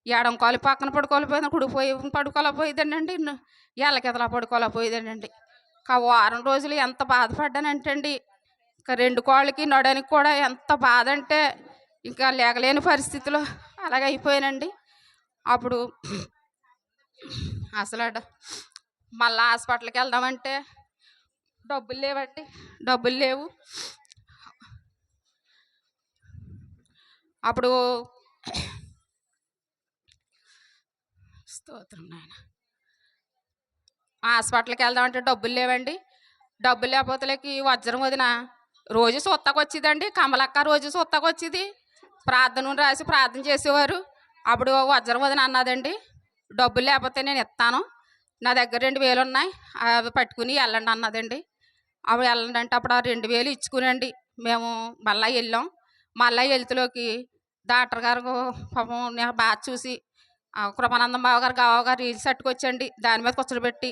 ఎడంకాలు పక్కన పడుకోలేకపోయింది, కుడిపోయి పడుకోలేకపోయేదండి అండి, ఎల్లకెదలా పడుకోలేకపోయేదండి అండి. ఇంకా వారం రోజులు ఎంత బాధపడ్డానంటే అండి, ఇంకా 2 కాళ్ళకి నడడానికి కూడా ఎంత బాధ అంటే ఇంకా లేగలేని పరిస్థితిలో అలాగే అయిపోయానండి. అప్పుడు అసలు మళ్ళీ హాస్పిటల్కి వెళ్దామంటే డబ్బులు లేవండి, డబ్బులు లేవు. అప్పుడు స్తోత్రం నాయన, హాస్పిటల్కి వెళ్దామంటే డబ్బులు లేవండి. డబ్బులు లేకపోతేకి వజ్రం వదిన రోజు సొత్తకు వచ్చిందండి, కమలక్క రోజు సొత్తకు వచ్చేది, ప్రార్థన రాసి ప్రార్థన చేసేవారు. అప్పుడు వజ్రం వదిన అన్నదండి, డబ్బులు లేకపోతే నేను ఇస్తాను, నా దగ్గర 2000 ఉన్నాయి, అవి పట్టుకుని వెళ్ళండి అన్నదండి. అప్పుడు వెళ్ళండి అంటే అప్పుడు ఆ 2000 ఇచ్చుకునండి మేము మళ్ళీ వెళ్ళాం. మళ్ళీ వెళ్తులోకి డాక్టర్ గారు పాపం నేను బాగా చూసి కృపానందం బావగారు గావగా రీల్స్ అట్టుకొచ్చండి, దాని మీద కూర్చోబెట్టి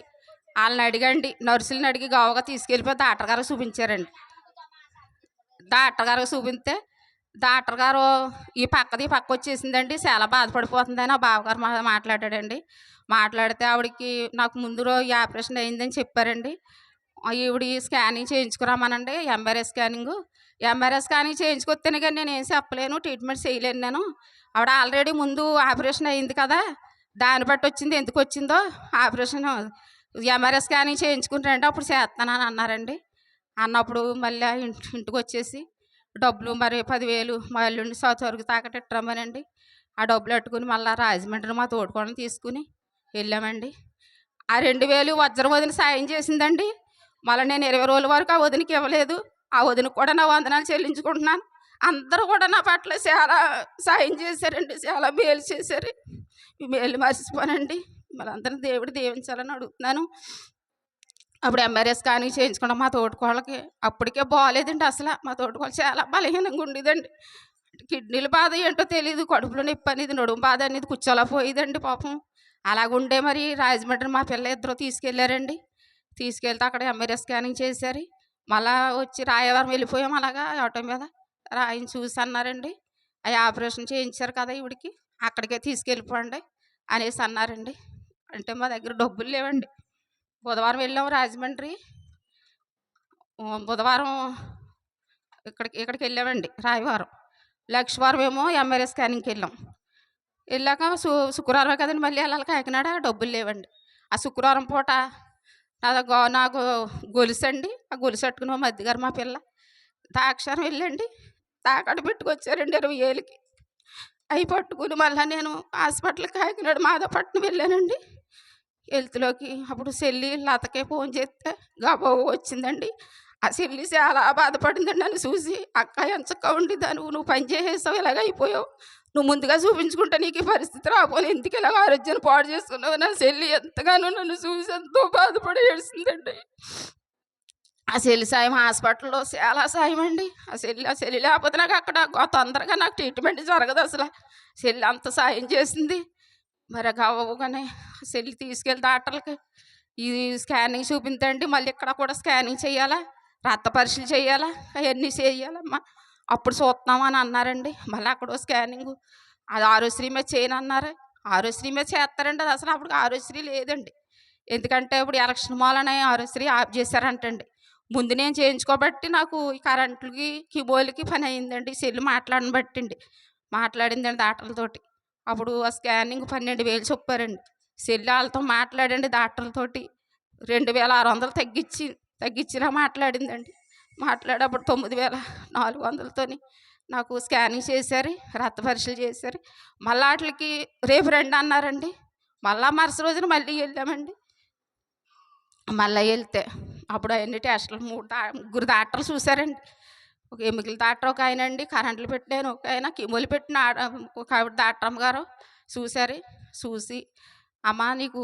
వాళ్ళని అడిగండి, నర్సులను అడిగి గావగా తీసుకెళ్ళిపోయి డాక్టర్ గారు చూపించారండి. డాక్టర్ గారు చూపిస్తే డాక్టర్ గారు ఈ పక్క వచ్చేసిందండి, చాలా బాధపడిపోతుందని ఆ బావగారు మాట్లాడాడండి. మాట్లాడితే ఆవిడకి నాకు ముందు ఈ ఆపరేషన్ అయిందని చెప్పారండి. ఈవిడ స్కానింగ్ చేయించుకురామనండి, ఎంఆర్ఐ స్కానింగ్ చేయించుకొస్తేనే కానీ నేను ఏం చెప్పలేను, ట్రీట్మెంట్ చేయలేను నేను, ఆవిడ ఆల్రెడీ ముందు ఆపరేషన్ అయింది కదా, దాన్ని బట్టి వచ్చింది, ఎందుకు వచ్చిందో ఆపరేషన్ ఎంఆర్ఐ స్కానింగ్ చేయించుకుంటారంటే అప్పుడు చేస్తానని అన్నారండి. అన్నప్పుడు మళ్ళీ ఇంటికి వచ్చేసి డబ్బులు మరి 10,000 మళ్ళీ సరుకు తాకటెట్టరమ్మనండి. ఆ డబ్బులు పెట్టుకుని మళ్ళీ రాజమండ్రి మా తోడుకోవడం తీసుకుని వెళ్ళామండి. ఆ 2,000 వజ్రం వదిన సాయం చేసిందండి. మళ్ళీ నేను 20 రోజుల వరకు ఆ వదినకి ఇవ్వలేదు, ఆ వదినకి కూడా నా వందనాలు చెల్లించుకుంటున్నాను. అందరూ కూడా నా పట్ల చాలా సాయం చేశారండి, చాలా మేలు చేశారు. ఈ మేలు మర్చిపోనండి. మనందరం దేవుడు దీవించాలని అడుగుతున్నాను. అప్పుడు ఎంఆర్ఎస్ కానీ చేయించుకున్నాం మా తోటికోళ్ళకి. అప్పటికే బాగాలేదండి అసలు. మా తోటికోళ్ళు చాలా బలహీనంగా ఉండేదండి. కిడ్నీల బాధ ఏంటో తెలియదు, కడుపులో నొప్పి అనేది, నడుము బాధ అనేది, కూర్చోలా పోయేదండి పాపం. అలాగుండే మరి రాజమండ్రి మా పిల్ల ఇద్దరు తీసుకెళ్ళారండి. తీసుకెళ్తే అక్కడ ఎంఆర్ఐ స్కానింగ్ చేశారు. మళ్ళా వచ్చి రాయవరం వెళ్ళిపోయాం అలాగా ఆటో మీద. ఆయన చూసి అన్నారండి, అవి ఆపరేషన్ చేయించారు కదా ఈవిడికి, అక్కడికే తీసుకెళ్ళిపోండి అనేసి అన్నారండి. అంటే మా దగ్గర డబ్బులు లేవండి. బుధవారం వెళ్ళాం రాజమండ్రి. బుధవారం ఇక్కడికి వెళ్ళామండి రాయవారం. లక్షవారం ఏమో ఎంఆర్ఐ స్కానింగ్కి వెళ్ళాం. వెళ్ళాక శుక్రవారం కదండి మళ్ళీ వెళ్ళాలి కాకినాడ. డబ్బులు లేవండి. ఆ శుక్రవారం పూట నాకు గొలుసు అండి, ఆ గొలుసు కట్టుకుని మధ్యగారు మా పిల్ల దాక్షారం వెళ్ళండి తాకట్టు పెట్టుకొచ్చారండి 20,000కి. అవి పట్టుకుని మళ్ళీ నేను హాస్పిటల్కి కాకినాడ మాధవపట్నం వెళ్ళానండి. హెల్త్లోకి అప్పుడు చెల్లి లతకే ఫోన్ చేస్తే గబాబు వచ్చిందండి. ఆ చెల్లి చాలా బాధపడిందండి నన్ను చూసి. అక్క ఎంచక్క ఉండిద్దా, నువ్వు పని చేసేసావు, ఇలాగ అయిపోయావు, నువ్వు ముందుగా చూపించుకుంటే నీకు ఈ పరిస్థితి రాకపోతే ఎందుకు ఇలాగ ఆరోగ్యాన్ని పాడు చేసుకున్నావు. నా చెల్లి ఎంతగానో నన్ను చూసి ఎంతో బాధపడి ఏడుస్తుందండి. ఆ చెల్లి సాయం హాస్పిటల్లో చాలా సాయం అండి. ఆ చెల్లి లేకపోతే నాకు అక్కడ తొందరగా నాకు ట్రీట్మెంట్ జరగదు అసలు. చెల్లి అంత సాయం చేసింది. మరి కావగానే చెల్లి తీసుకెళ్ళి డాక్టర్లకి ఈ స్కానింగ్ చూపించండి, మళ్ళీ ఇక్కడ కూడా స్కానింగ్ చేయాలా, రక్త పరీక్షలు చేయాలా, అవన్నీ చేయాలమ్మా, అప్పుడు చూస్తున్నామని అన్నారండి. మళ్ళీ అక్కడ స్కానింగ్ అది ఆరోశ్రీ మీద చేయను అన్నారు. ఆరోశ్రీ మీద చేస్తారండి. అది అసలు అప్పుడు ఆరోశ్రీ లేదండి. ఎందుకంటే ఇప్పుడు ఎలక్షన్ మూలనే ఆరోశ్రీ ఆఫ్ చేశారంటండి. ముందు నేను చేయించుకోబట్టి నాకు ఈ కరెంట్లకి కిబోలకి పని అయిందండి. సెల్లు మాట్లాడిన బట్టిండి మాట్లాడిందండి డాక్టర్లతోటి. అప్పుడు ఆ స్కానింగ్ 12,000 చెప్పారండి. సెల్లు వాళ్ళతో మాట్లాడండి డాక్టర్లతోటి 2,600 తగ్గించినా మాట్లాడిందండి. మాట్లాడేప్పుడు 9,400తో నాకు స్కానింగ్ చేశారు, రక్త పరీక్షలు చేశారు. మళ్ళీ వాటికి రేపు రండి అన్నారండి. మళ్ళీ మరుసటి రోజున మళ్ళీ వెళ్ళామండి. మళ్ళీ వెళ్తే అప్పుడు అవన్నీ టెస్టులు 3 డాక్టర్లు చూశారండి. ఒక ఎముకల డాక్టర్ ఒక ఆయన అండి, కరెంట్లు పెట్టాను ఒక ఆయన, కిమోలు పెట్టిన ఒక ఆవిడ డాక్టర్ అమ్మగారు చూశారు. చూసి అమ్మ నీకు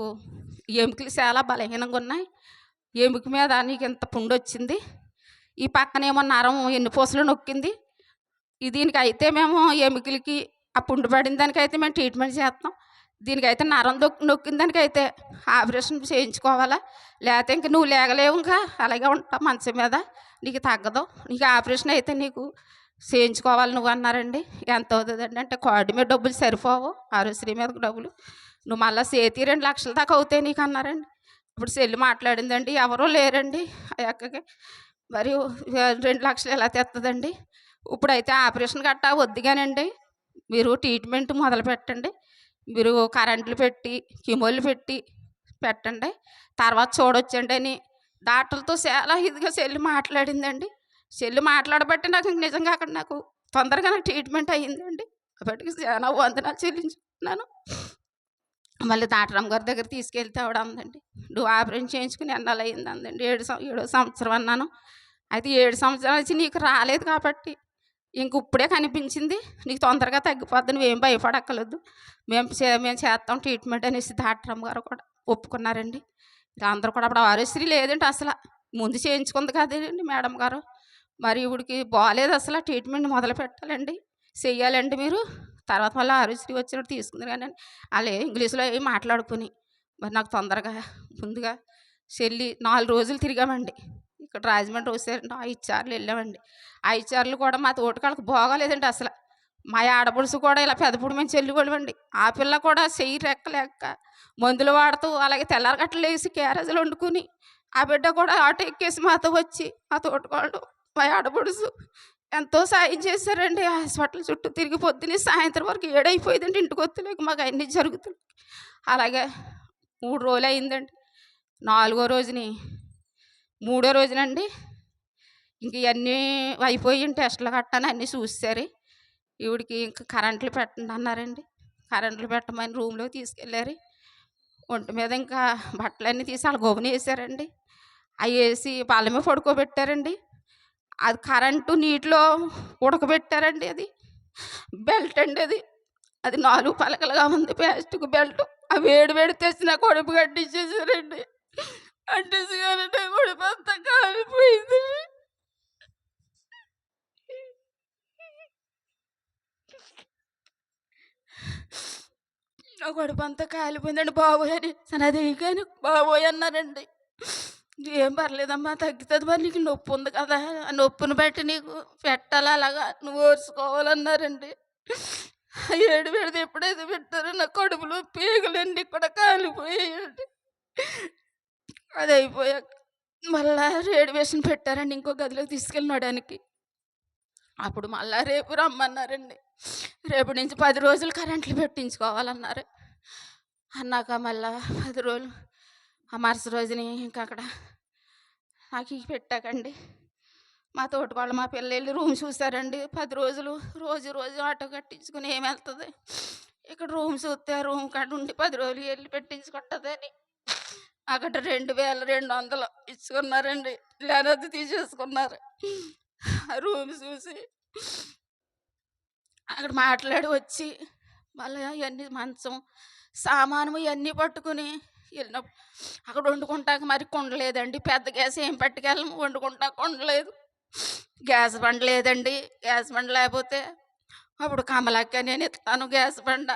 ఎముకలు చాలా బలహీనంగా ఉన్నాయి, ఎముక మీద నీకు ఇంత పుండు వచ్చింది, ఈ పక్కనేమో నరం ఎన్ని పూసలు నొక్కింది, దీనికి అయితే మేము ఎముకలకి ఆ పుండు పడిన దానికైతే మేము ట్రీట్మెంట్ చేస్తాం, దీనికైతే నరం నొక్కిన దానికైతే ఆపరేషన్ చేయించుకోవాలా, లేకపోతే ఇంక నువ్వు లేగలేవు, ఇంకా అలాగే ఉంటావు మంచం మీద, నీకు తగ్గదు, నీకు ఆపరేషన్ అయితే నీకు చేయించుకోవాలి నువ్వు అన్నారండి. ఎంత అవుతుందండి అంటే కార్డు మీద డబ్బులు సరిపోవు, ఆరోశ్రీ మీద డబ్బులు, నువ్వు మళ్ళీ చేతి 2 లక్షల దాకా అవుతాయి నీకు అన్నారండి. ఇప్పుడు చెల్లి మాట్లాడిందండి, ఎవరూ లేరండి ఆ అక్కకి, మరి 2 లక్షలు ఎలా తెస్తుందండి, ఇప్పుడైతే ఆపరేషన్ గట్టా వద్దుగానండి, మీరు ట్రీట్మెంట్ మొదలు పెట్టండి, మీరు కరెంట్లు పెట్టి కిమోలు పెట్టండి, తర్వాత చూడొచ్చండి అని డాక్టర్లతో చాలా ఇదిగా చెల్లి మాట్లాడిందండి. చెల్లి మాట్లాడబట్టి నాకు ఇంక నిజంగా అక్కడ నాకు తొందరగా నాకు ట్రీట్మెంట్ అయ్యిందండి. అప్పటికి చాలా వందనాలు చెల్లించుకున్నాను. మళ్ళీ డాక్టర్ అమ్మగారి దగ్గర తీసుకెళ్తే ఆవిడ అందండి, నువ్వు ఆపరేషన్ చేయించుకుని ఎన్నాళ్ళు అయింది అందండి. 7వ సంవత్సరం అన్నాను. అయితే 7 సంవత్సరాలు వచ్చి నీకు రాలేదు కాబట్టి ఇంక ఇప్పుడే కనిపించింది, నీకు తొందరగా తగ్గిపోద్ది, నువ్వేం భయపడక్కర్లేదు, మేము చేస్తాం ట్రీట్మెంట్ అనేసి డాక్టర్ అమ్మగారు కూడా ఒప్పుకున్నారండి. అందరూ కూడా అప్పుడు ఆరోశ్రీ లేదండి అసలు, ముందు చేయించుకుంది కదండి మేడం గారు, మరి ఇవిడికి బాగాలేదు అసలు, ట్రీట్మెంట్ మొదలు పెట్టాలండి, చెయ్యాలండి మీరు, తర్వాత మళ్ళీ ఆరోశ్రీ వచ్చినప్పుడు తీసుకుంది కానీ వాళ్ళు ఇంగ్లీష్లో ఏమి మాట్లాడుకుని మరి నాకు తొందరగా ముందుగా చెల్లి 4 రోజులు తిరిగామండి. ఇక్కడ రాజమండ్రి వచ్చారండి, 5 సార్లు వెళ్ళామండి. 5 సార్లు కూడా మా తోటికాళ్ళకి బాగోలేదండి అసలు. మా ఆడపడుచు కూడా ఇలా పెదపుడు మేము చెల్లిగొడవండి, ఆ పిల్ల కూడా చెయ్యి రెక్కలేక మందులు వాడుతూ అలాగే తెల్లారగట్లు వేసి క్యారేజీలు వండుకుని ఆ బిడ్డ కూడా ఆటో ఎక్కేసి మాతో వచ్చి మా తోటికోళ్ళు మా ఆడపడుచు ఎంతో సాయం చేశారండి. హాస్పిటల్ చుట్టూ తిరిగి పొద్దున్నే సాయంత్రం వరకు 7 అయిపోయిందండి ఇంటికి వస్తలేక మాకు అన్నీ జరుగుతుంది. అలాగే 3 రోజులు అయిందండి. 4వ రోజుని 3వ రోజునండి ఇంక ఇవన్నీ అయిపోయి టెస్టులు కట్టాను అన్నీ చూసారు. ఈవిడికి ఇంక కరెంట్లు పెట్టండి అన్నారండి. కరెంట్లు పెట్టమని రూమ్లో తీసుకెళ్ళారు. ఒంటి మీద ఇంకా బట్టలన్నీ తీసి వాళ్ళ గోబున వేసారండి. అవి వేసి బల్ల మీద పడుకోబెట్టారండి. అది కరెంటు నీటిలో ఉడకబెట్టారండి. అది బెల్ట్ అండి. అది అది 4 పలకలుగా ఉంది ప్లాస్టిక్ బెల్ట్. ఆ వేడి వేడి తెచ్చి నా కడుపు కట్టించేసారండి. అంటేసారంటే కడుపు అంతా కాలిపోయింది. నా కడుపు అంతా కాలిపోయిందండి. బాబోయ్ అని అది కానీ బాబోయ్ అన్నారండి. ఏం పర్లేదమ్మా, తగ్గుతుంది, మరి నీకు నొప్పి ఉంది కదా, ఆ నొప్పిని బట్టి నీకు పెట్టాలి, అలాగా నువ్వు ఓర్చుకోవాలన్నారండి. ఏడు పెడితే ఎప్పుడైతే పెట్టారో నా కడుపులో పేగులండి కూడా కాలిపోయాయండి. అది అయిపోయాక మళ్ళా రేడియేషన్ పెట్టారండి ఇంకో గదిలోకి తీసుకెళ్ళడానికి. అప్పుడు మళ్ళా రేపు రమ్మన్నారండి. రేపు నుంచి 10 రోజులు కరెంట్లు పెట్టించుకోవాలన్నారు. అన్నాక మళ్ళా 10 రోజులు ఆ మరుసటి రోజుని ఇంకా అక్కడ నాకు పెట్టాకండి. మా తోటికోళ్ళు మా పిల్లలు రూమ్ చూసారండి. 10 రోజులు రోజు రోజు ఆటో కట్టించుకుని ఏమి వెళ్తుంది, ఇక్కడ రూమ్ చూస్తే ఆ రూమ్ కాడ ఉండి 10 రోజులు వెళ్ళి పెట్టించుకుంటుందని అక్కడ 2200 ఇచ్చుకున్నారండి. లేనది తీసేసుకున్నారు. ఆ రూమ్ చూసి అక్కడ మాట్లాడి వచ్చి మళ్ళీ ఇవన్నీ మంచం సామాను ఇవన్నీ పట్టుకుని వెళ్ళినప్పుడు అక్కడ వండుకుంటాక మరి కొండలేదండి. పెద్ద గ్యాస్ ఏం పట్టుకెళ్ళము, వండుకుంటా కొండలేదు. గ్యాస్ బండ లేదండి. గ్యాస్ బండ లేకపోతే అప్పుడు కమలక్క నేను ఇస్తాను గ్యాస్ బండ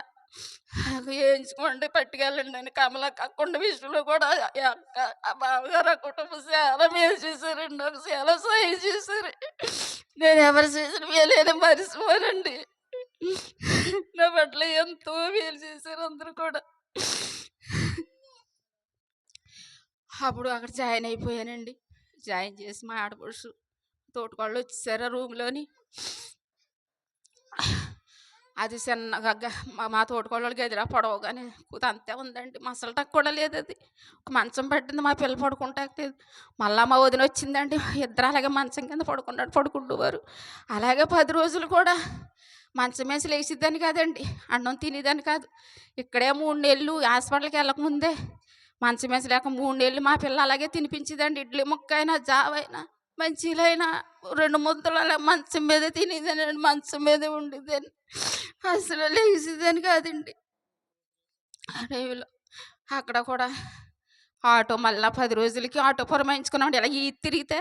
వేయించుకోండి పట్టుకెళ్ళండి అని కమలక్క కొండ విషయంలో కూడా ఆ బావగారు ఆ కుటుంబం చాలా మేలు చేశారండి. నాకు చాలా సహాయం చేశారు. నేను ఎవరు చేసిన మేలైనా మరిచిపోనండి. నా పట్ల ఎంతో మేలు చేశారు అందరూ కూడా. అప్పుడు అక్కడ జాయిన్ అయిపోయానండి. జాయిన్ చేసి మా ఆడపడుచు తోటకోళ్ళు వచ్చేసారు ఆ రూమ్లోని. అది చిన్నగా మా తోటకోళ్ళకి గదిలా పొడవగానే అంతే ఉందండి. మసలు టక్ కూడా లేదు. అది ఒక మంచం పట్టింది, మా పిల్ల పడుకుంటాక మళ్ళా మా వదిన వచ్చిందండి. ఇద్దరు అలాగే మంచం కింద పడుకుంటేవారు. అలాగే 10 రోజులు కూడా మంచం వేసి లేచిద్దని కాదండి, అన్నం తినేదాన్ని కాదు. ఇక్కడే 3 నెలలు హాస్పిటల్కి వెళ్ళకముందే మంచం వేసి లేక 3 నెలలు మా పిల్ల అలాగే తినిపించేదండి. ఇడ్లీ ముక్కైనా జావైనా మంచిలైనా 2 ముద్దలు అలా మంచం మీద తినేదానండి. మంచం మీదే ఉండేదాన్ని, అసలు లేచేదాన్ని కాదండి. రేవులో అక్కడ కూడా ఆటో మళ్ళీ 10 రోజులకి ఆటో పురమాయించుకున్నామండి. ఇలా ఈ తిరిగితే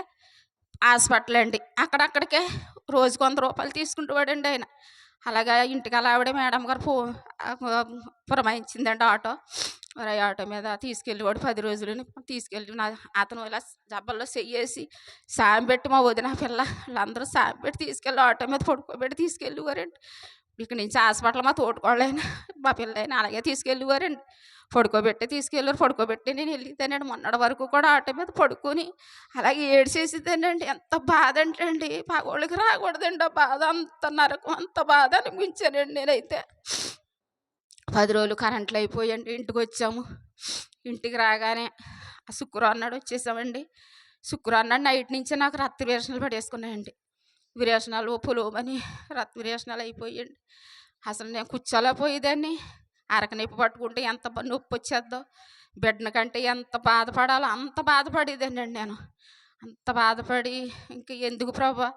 హాస్పిటల్ అండి. అక్కడక్కడికే రోజుకు 100 రూపాయలు తీసుకుంటూ ఆయన. అలాగా ఇంటికి అలా ఆవిడ మేడం గారు పురమాయించిందండి ఆటో. మరి ఆటో మీద తీసుకెళ్ళేవాడు 10 రోజులని తీసుకెళ్ళి అతను ఇలా జబ్బల్లో చెయ్యేసి సాయం పెట్టి మా వదిన పిల్ల వాళ్ళందరూ సాయం పెట్టి తీసుకెళ్ళి ఆటో మీద పడుకోబెట్టి తీసుకెళ్ళేవారండి. ఇక్కడ నుంచి హాస్పిటల్ మా తోటకోళ్ళైనా మా పిల్లైనా అలాగే తీసుకెళ్ళేవారండి. పడుకోబెట్టి నేను వెళ్ళిద్దానండి. మొన్నటి వరకు కూడా ఆటో మీద పడుకొని అలాగే ఏడ్చేసిద్దానండి. ఎంత బాధ అంటే అండి, పగోళ్ళకి రాకూడదండి ఆ బాధ. అంత నరకం, అంత బాధ అనిపించానండి నేనైతే. 10 రోజులు కరెంట్లు అయిపోయండి. ఇంటికి వచ్చాము. ఇంటికి రాగానే శుక్రవారం నాడు వచ్చేసామండి. శుక్రవారం నాడు నైట్ నుంచే నాకు రక్త విరేచనాలు పడేసుకున్నాయండి. విరేచనాలు పొలోమని రక్త విరేచనాలు అయిపోయండి. అసలు నేను కూర్చోలేకపోయేదాన్ని. అరక నొప్పి పట్టుకుంటే ఎంత నొప్పి వచ్చేద్దో, బిడ్డ కంటే ఎంత బాధపడాలో అంత బాధపడేదాన్ని అండి నేను. అంత బాధపడి ఇంక ఎందుకు ప్రభా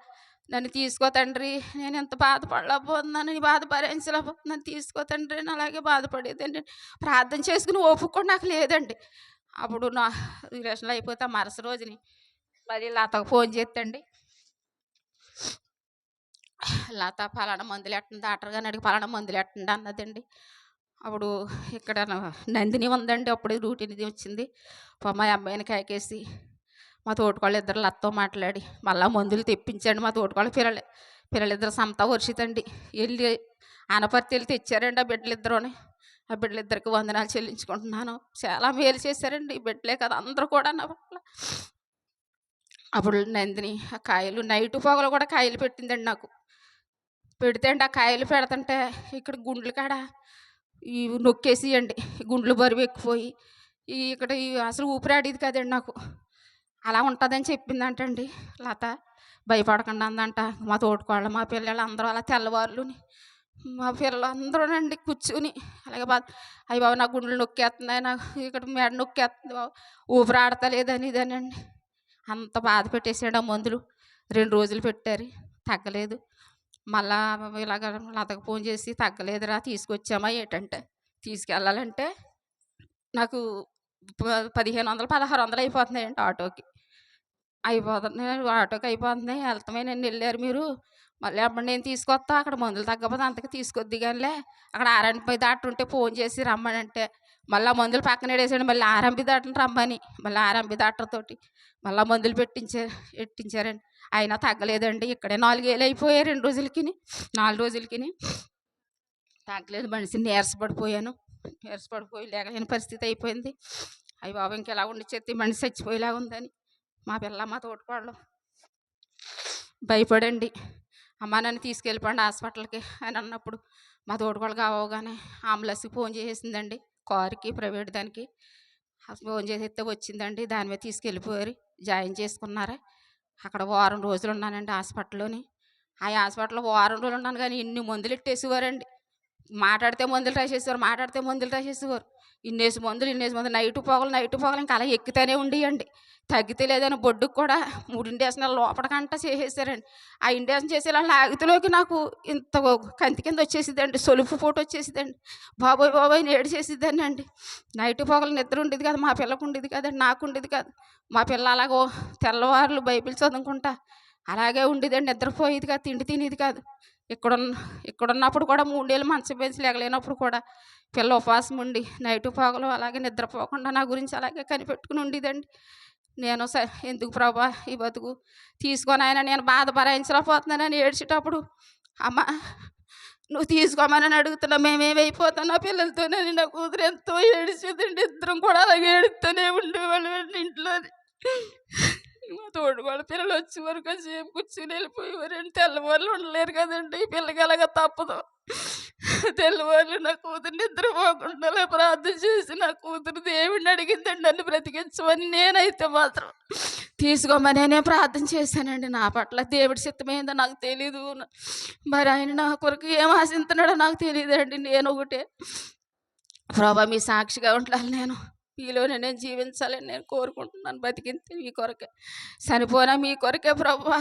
నన్ను తీసుకో తండ్రి, నేను ఎంత బాధపడలేకపోతున్నాను, నీ బాధ భరించలేకపోతున్నాను, తీసుకో తండ్రి అని అలాగే బాధపడేదండి. ప్రార్థన చేసుకుని ఓపిక కూడా నాకు లేదండి. అప్పుడు నా విరేచనాలు అయిపోతే మరుసటి రోజుని మరి లతకు ఫోన్ చేస్తండి. లత పలానా మందులు ఎట్టండి, డాక్టర్ గారిని అడిగి పలానా మందులు ఎట్టండి అన్నదండి. అప్పుడు ఇక్కడ నందిని ఉందండి, అప్పుడు రూటీన్ వచ్చింది. మా అమ్మాయిని కాకేసి మా తోటకోళ్ళు ఇద్దరు లతతో మాట్లాడి మళ్ళీ మందులు తెప్పించండి. మా తోటకోళ్ళ పిల్లలిద్దరు సమతా వర్షితండి వెళ్ళి ఆనపర్తి వెళ్ళి తెచ్చారండి ఆ బిడ్డలిద్దరుని. ఆ బిడ్డలిద్దరికి వందనాలు చెల్లించుకుంటున్నాను. చాలా మేలు చేశారండి. ఈ బిడ్డలే కదా అందరూ కూడా నా పట్ల. అప్పుడు నందిని ఆ కాయలు నైటు పొగలు కూడా కాయలు పెట్టిందండి నాకు. పెడితే అండి ఆ కాయలు పెడుతుంటే ఇక్కడ గుండ్లు కాడ ఈ నొక్కేసియండి, గుండ్లు బరువు ఎక్కిపోయి ఇక్కడ అసలు ఊపిరాడేది కదండి నాకు. అలా ఉంటుందని చెప్పిందంటండి లత. భయపడకుండా అందంట. మా తోటకోళ్ళు మా పిల్లలు అందరూ అలా తెల్లవారులుని మా పిల్లలు అందరూనండి కూర్చుని అలాగే అయ్యి బాబు నా గుండెలు నొక్కేస్తున్నాయి, నాకు ఇక్కడ మెడ నొక్కేస్తుంది బాబు, ఊపిరాడతలేదని ఇదేనండి. అంత బాధ పెట్టేసాడు ఆ మందులు. 2 రోజులు పెట్టారు, తగ్గలేదు. మళ్ళా ఇలాగ లతకు ఫోన్ చేసి, "తగ్గలేదురా, తీసుకొచ్చామా ఏటంటే." తీసుకెళ్ళాలంటే నాకు 1500, 1600 అయిపోతున్నాయండి ఆటోకి. ఆటోకి అయిపోతున్నాయి. వెళ్తామేనండి, "వెళ్ళారు మీరు, మళ్ళీ అప్పుడు నేను తీసుకొస్తా, అక్కడ మందులు తగ్గకపోతే అంతకి తీసుకొద్ది గానిలే, అక్కడ ఆర్ఎంపీ డాక్టర్ ఉంటే ఫోన్ చేసి రమ్మనంటే." మళ్ళీ మందులు పక్కన ఎడేసాడు, మళ్ళీ ఆర్ఎంపీ డాక్టర్ని రమ్మని, మళ్ళీ ఆర్ఎంపీ డాక్టర్ తోటి మళ్ళీ మందులు ఎట్టించారండి. అయినా తగ్గలేదండి. ఇక్కడే 4 ఏళ్ళు అయిపోయాయి 2 రోజులకిని, 4 రోజులకిని తగ్గలేదు. మనిషి నీరసపడిపోయాను. నీరసపడిపోయి లేగలేని పరిస్థితి అయిపోయింది. అయ్య బాబోయ్, ఇంకెలా ఉండి చెత్తి మనిషి చచ్చిపోయేలాగా ఉందని మా పిల్ల, మా తోటికోడలు భయపడండి, "అమ్మ నన్ను తీసుకెళ్ళిపోండి హాస్పిటల్కి" అని అన్నప్పుడు మా తోటికోడలు కావగానే అంబులెన్స్కి ఫోన్ చేసేసిందండి. కారుకి, ప్రైవేట్ దానికి ఫోన్ చేసేస్తే వచ్చిందండి. దాని మీద తీసుకెళ్ళిపోయారు, జాయిన్ చేసుకున్నారు. అక్కడ వారం రోజులు ఉన్నానండి హాస్పిటల్లోని. ఆ హాస్పిటల్లో వారం రోజులు ఉన్నాను, కానీ ఇన్ని మందులు ఎట్టేసేవారండి. మాట్లాడితే మందులు రాసేసేవారు, మాట్లాడితే మందులు రాసేసేవారు. ఇన్నేసి మందులు నైటు పొగలు ఇంకా అలా ఎక్కుతూనే ఉండేయండి. తగ్గితే లేదని బొడ్డుకు కూడా 3 ఇంజక్షన్లు లోపలికంట చేసేసారండి. ఆ ఇంజక్షన్ చేసేలా లాగితేలోకి నాకు ఇంత కంతి కింద వచ్చేసిద్దండి, సొలుపు పోటు వచ్చేసిద్దండి. బాబోయ్ బాబోయ్ అని ఏడ్చేసిద్దాన్ని అండి. నైటు పొగలు నిద్ర ఉండేది కాదు, మా పిల్లకు ఉండేది కాదండి, నాకు ఉండేది కాదు. మా పిల్ల అలాగో తెల్లవారులు బైబిల్ చదువుకుంటా అలాగే ఉండేదండి, నిద్రపోయేది కాదు, తిండి తినేది కాదు. ఇక్కడున్నప్పుడు కూడా 3 ఏళ్ళు మంచం వేసి లేగలేనప్పుడు కూడా పిల్ల ఉపవాసం ఉండి నైటు పొగలు అలాగే నిద్రపోకుండా నా గురించి అలాగే కనిపెట్టుకుని ఉండేదండి. నేను "ఎందుకు ప్రభా ఈ బతుకు, తీసుకొని ఆయన, నేను బాధ భరాయించలేకపోతున్నానని" ఏడ్చేటప్పుడు, "అమ్మ నువ్వు తీసుకోమని అడుగుతున్నా, మేమేమైపోతాం నా పిల్లలతోనని." నా కూతురు ఎంతో ఏడిచేదండి. ఇద్దరం కూడా అలాగే ఏడుస్తూనే ఉండేవాళ్ళం ఇంట్లోని. మా తోడుకోళ్ళ పిల్లలు వచ్చే వరకు సేపు కూర్చుని వెళ్ళిపోయేవారండి. తెల్లవారులు ఉండలేరు కదండి, ఈ పిల్లకి అలాగ తప్పదు. తెల్లవారులు నా కూతురు నిద్రపోకుండా ప్రార్థన చేసి నా కూతురు దేవుడిని అడిగిందండి నన్ను బ్రతికించమని. నేనైతే మాత్రం తీసుకోమనే ప్రార్థన చేశానండి. నా పట్ల దేవుడి చిత్తమేందో నాకు తెలీదు, మరి ఆయన నా కొరకు ఏం ఆశిస్తున్నాడో నాకు తెలియదండి. నేను ఒకటే, ప్రభా మీ సాక్షిగా ఉండాలి, నేను మీలోనే నేను జీవించాలని నేను కోరుకుంటున్నాను. బతికింతే మీ కొరకే, చనిపోయినా మీ కొరకే ప్రభా.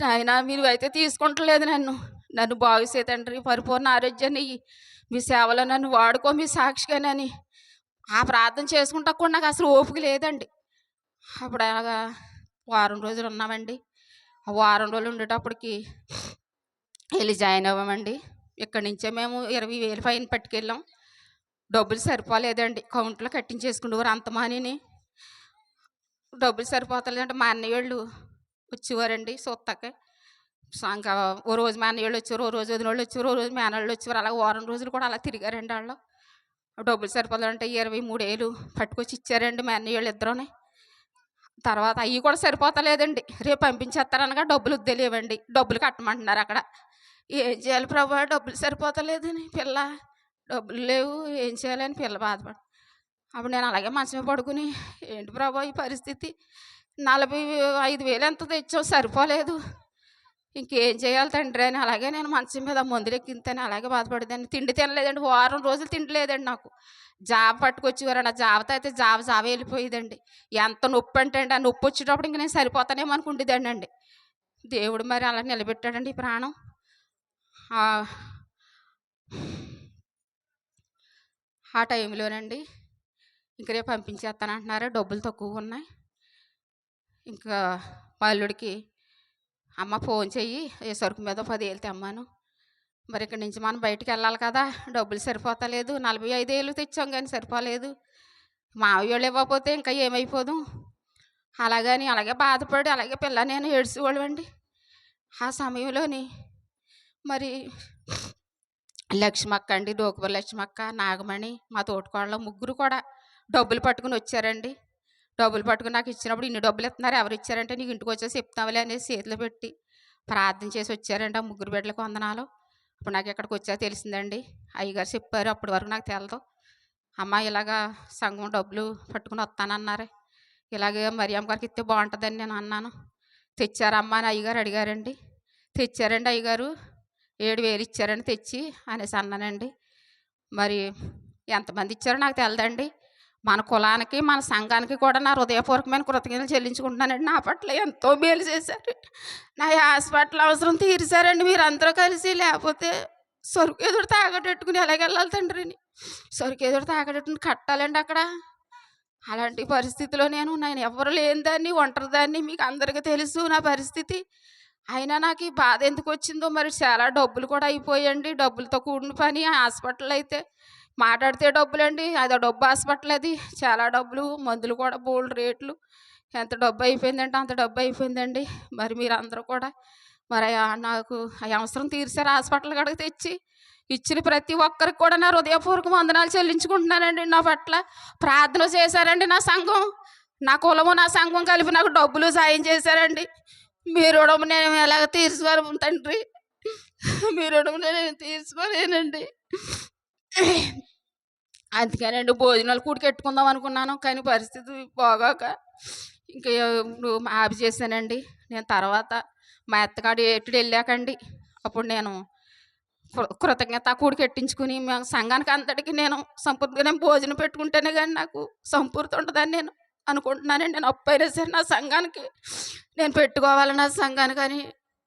ఆయన మీరు అయితే తీసుకుంటలేదు నన్ను బాగు చేయ తండ్రి, పరిపూర్ణ ఆరోగ్యాన్ని ఇయ్యి, మీ సేవలో నన్ను వాడుకో మీ సాక్షిగానని ఆ ప్రార్థన చేసుకుంటా కూడా నాకు అసలు ఓపిక లేదండి. అప్పుడు అలాగా వారం రోజులు ఉన్నామండి. ఆ వారం రోజులు ఉండేటప్పటికి వెళ్ళి జాయిన్ అవ్వమండి. ఇక్కడి నుంచే మేము 20,000 ఫైన్ పట్టుకెళ్ళాం. డబ్బులు సరిపోలేదండి, కౌంట్లో కట్టించేసుకునేవారు అంతమానిని. డబ్బులు సరిపోతలేదంటే మా అన్నయ్య వాళ్ళు వచ్చేవారండి చూస్తాకే. ఇంకా ఓ రోజు మా అన్నయ్య వాళ్ళు వచ్చేవారు, ఓ రోజు వదిన వాళ్ళు వచ్చేవారు, ఓ రోజు మేనళ్ళు వచ్చేవారు. అలాగే వారం రోజులు కూడా అలా తిరిగారండి వాళ్ళు. డబ్బులు సరిపోతాయంటే 23,000 పట్టుకొచ్చి ఇచ్చారండి మా అన్నయ్య వాళ్ళు ఇద్దరుని. తర్వాత అవి కూడా సరిపోతలేదండి, రేపు పంపించేస్తారనగా డబ్బులు వద్దేలేవండి, డబ్బులు కట్టమంటున్నారు అక్కడ. ఏం చేయాలి ప్రభా, డబ్బులు సరిపోతలేదని, పిల్ల డబ్బులు లేవు, ఏం చేయాలని పిల్ల బాధపడి, అప్పుడు నేను అలాగే మంచం పడుకుని, ఏంటి ప్రభా ఈ పరిస్థితి, 45,000 ఎంత తెచ్చావు సరిపోలేదు, ఇంకేం చేయాలి తండ్రి అని అలాగే నేను మంచం మీద మందులు ఎక్కింతని అలాగే బాధపడేదాన్ని. తిండి తినలేదండి, వారం రోజులు తిండి లేదండి నాకు. జావ పట్టుకొచ్చేవారండి, ఆ జావతో అయితే జావ వెళ్ళిపోయేదండి. ఎంత నొప్పి అంటే అండి, ఆ నొప్పి వచ్చేటప్పుడు ఇంక నేను సరిపోతానేమో అనుకుంటేదండి అండి. దేవుడు మరి అలా నిలబెట్టాడండి ఈ ప్రాణం. ఆ టైంలోనండి ఇంక రేపు పంపించేస్తానంటున్నారు, డబ్బులు తక్కువగా ఉన్నాయి. ఇంకా మా అల్లుడికి, అమ్మ ఫోన్ చెయ్యి, ఏ సరుకు మీద 10,000 తెమ్మాను, మరి ఇక్కడి నుంచి మనం బయటికి వెళ్ళాలి కదా, డబ్బులు సరిపోతలేదు, 45,000 తెచ్చాం కానీ సరిపోలేదు, మావయ్య వాళ్ళు ఇవ్వకపోతే ఇంకా ఏమైపోదు అలాగని అలాగే బాధపడి అలాగే పిల్ల నేను ఏడ్చేవాళ్ళు అండి. ఆ సమయంలోని మరి లక్ష్మక్క అండి, డోకుబర్ లక్ష్మక్క, నాగమణి, మా తోటికోళ్ళ ముగ్గురు కూడా డబ్బులు పట్టుకుని వచ్చారండి. డబ్బులు పట్టుకుని నాకు ఇచ్చినప్పుడు, "ఇన్ని డబ్బులు ఇస్తున్నారు, ఎవరు ఇచ్చారంటే నీకు ఇంటికి వచ్చేసి చెప్తావులే" అనేసి చేతిలో పెట్టి ప్రార్థన చేసి వచ్చారండి ఆ ముగ్గురు బిడ్డలకు వందనాలు. అప్పుడు నాకు ఇక్కడికి వచ్చా తెలిసిందండి, అయ్యగారు చెప్పారు, అప్పటి వరకు నాకు తెలదు. "అమ్మ ఇలాగా సంఘం డబ్బులు పట్టుకుని వస్తానన్నారు, ఇలాగే మరియమ్మ గారికి ఇస్తే బాగుంటుందని నేను అన్నాను." "తెచ్చారమ్మా" అని అయ్యగారు అడిగారండి. "తెచ్చారండి అయ్యగారు, 7,000 ఇచ్చారని తెచ్చి" అనేసి అన్నానండి. మరి ఎంతమంది ఇచ్చారో నాకు తెలదండి. మన కులానికి మన సంఘానికి కూడా నా హృదయపూర్వకమైన కృతజ్ఞతలు చెల్లించుకుంటున్నానండి. నా పట్ల ఎంతో మేలు చేశారు. నా హాస్పిటల్ అవసరం తీర్చారండి మీరు అందరూ కలిసి. లేకపోతే సరుకు ఎదురు తాగటెట్టుకుని ఎలాగెళ్ళాలి తండ్రిని, సరుకు ఎదురు తాగటెట్టుకుని కట్టాలండి అక్కడ. అలాంటి పరిస్థితిలో నేను ఎవరు లేని దాన్ని, ఒంటరి దాన్ని. మీకు అందరికీ తెలుసు నా పరిస్థితి. అయినా నాకు ఈ బాధ ఎందుకు వచ్చిందో మరి. చాలా డబ్బులు కూడా అయిపోయాయండి. డబ్బులతో కూడిన పని. హాస్పిటల్ అయితే మాట్లాడితే డబ్బులండి. అదో డబ్బు హాస్పిటల్ అది. చాలా డబ్బులు, మందులు కూడా బోల్డ్ రేట్లు. ఎంత డబ్బు అయిపోయిందంటే అంత డబ్బు అయిపోయిందండి. మరి మీరు అందరూ కూడా మరి నాకు ఆ అవసరం తీర్చారు హాస్పిటల్ కాడికి తెచ్చి. ఇచ్చిన ప్రతి ఒక్కరికి కూడా నా హృదయపూర్వక వందనాలు చెల్లించుకుంటున్నానండి. నా పట్ల ప్రార్థన చేశారండి నా సంఘం, నా కులము నా సంఘం కలిపి నాకు డబ్బులు సాయం చేశారండి. మీ రుణము నేను ఎలాగ తీర్చుకోను తండ్రి, మీ రుణము నేను తీర్చుకోలేనండి. అందుకేనండి భోజనాలు కూడి కట్టుకుందాం అనుకున్నాను, కానీ పరిస్థితి బాగాక ఇంకా ఇప్పుడు ఆపి చేశానండి. నేను తర్వాత మా అత్తగాడు ఎటు వెళ్ళాకండి అప్పుడు నేను కృతజ్ఞత కూడి కట్టించుకుని మేము సంఘానికి అంతటికి నేను సంపూర్తిగా భోజనం పెట్టుకుంటేనే కానీ నాకు సంపూర్తి ఉంటుందని నేను అనుకుంటున్నానండి. నేను అప్పు అయినా సరే నా సంఘానికి నేను పెట్టుకోవాలని, నా సంఘానికి అని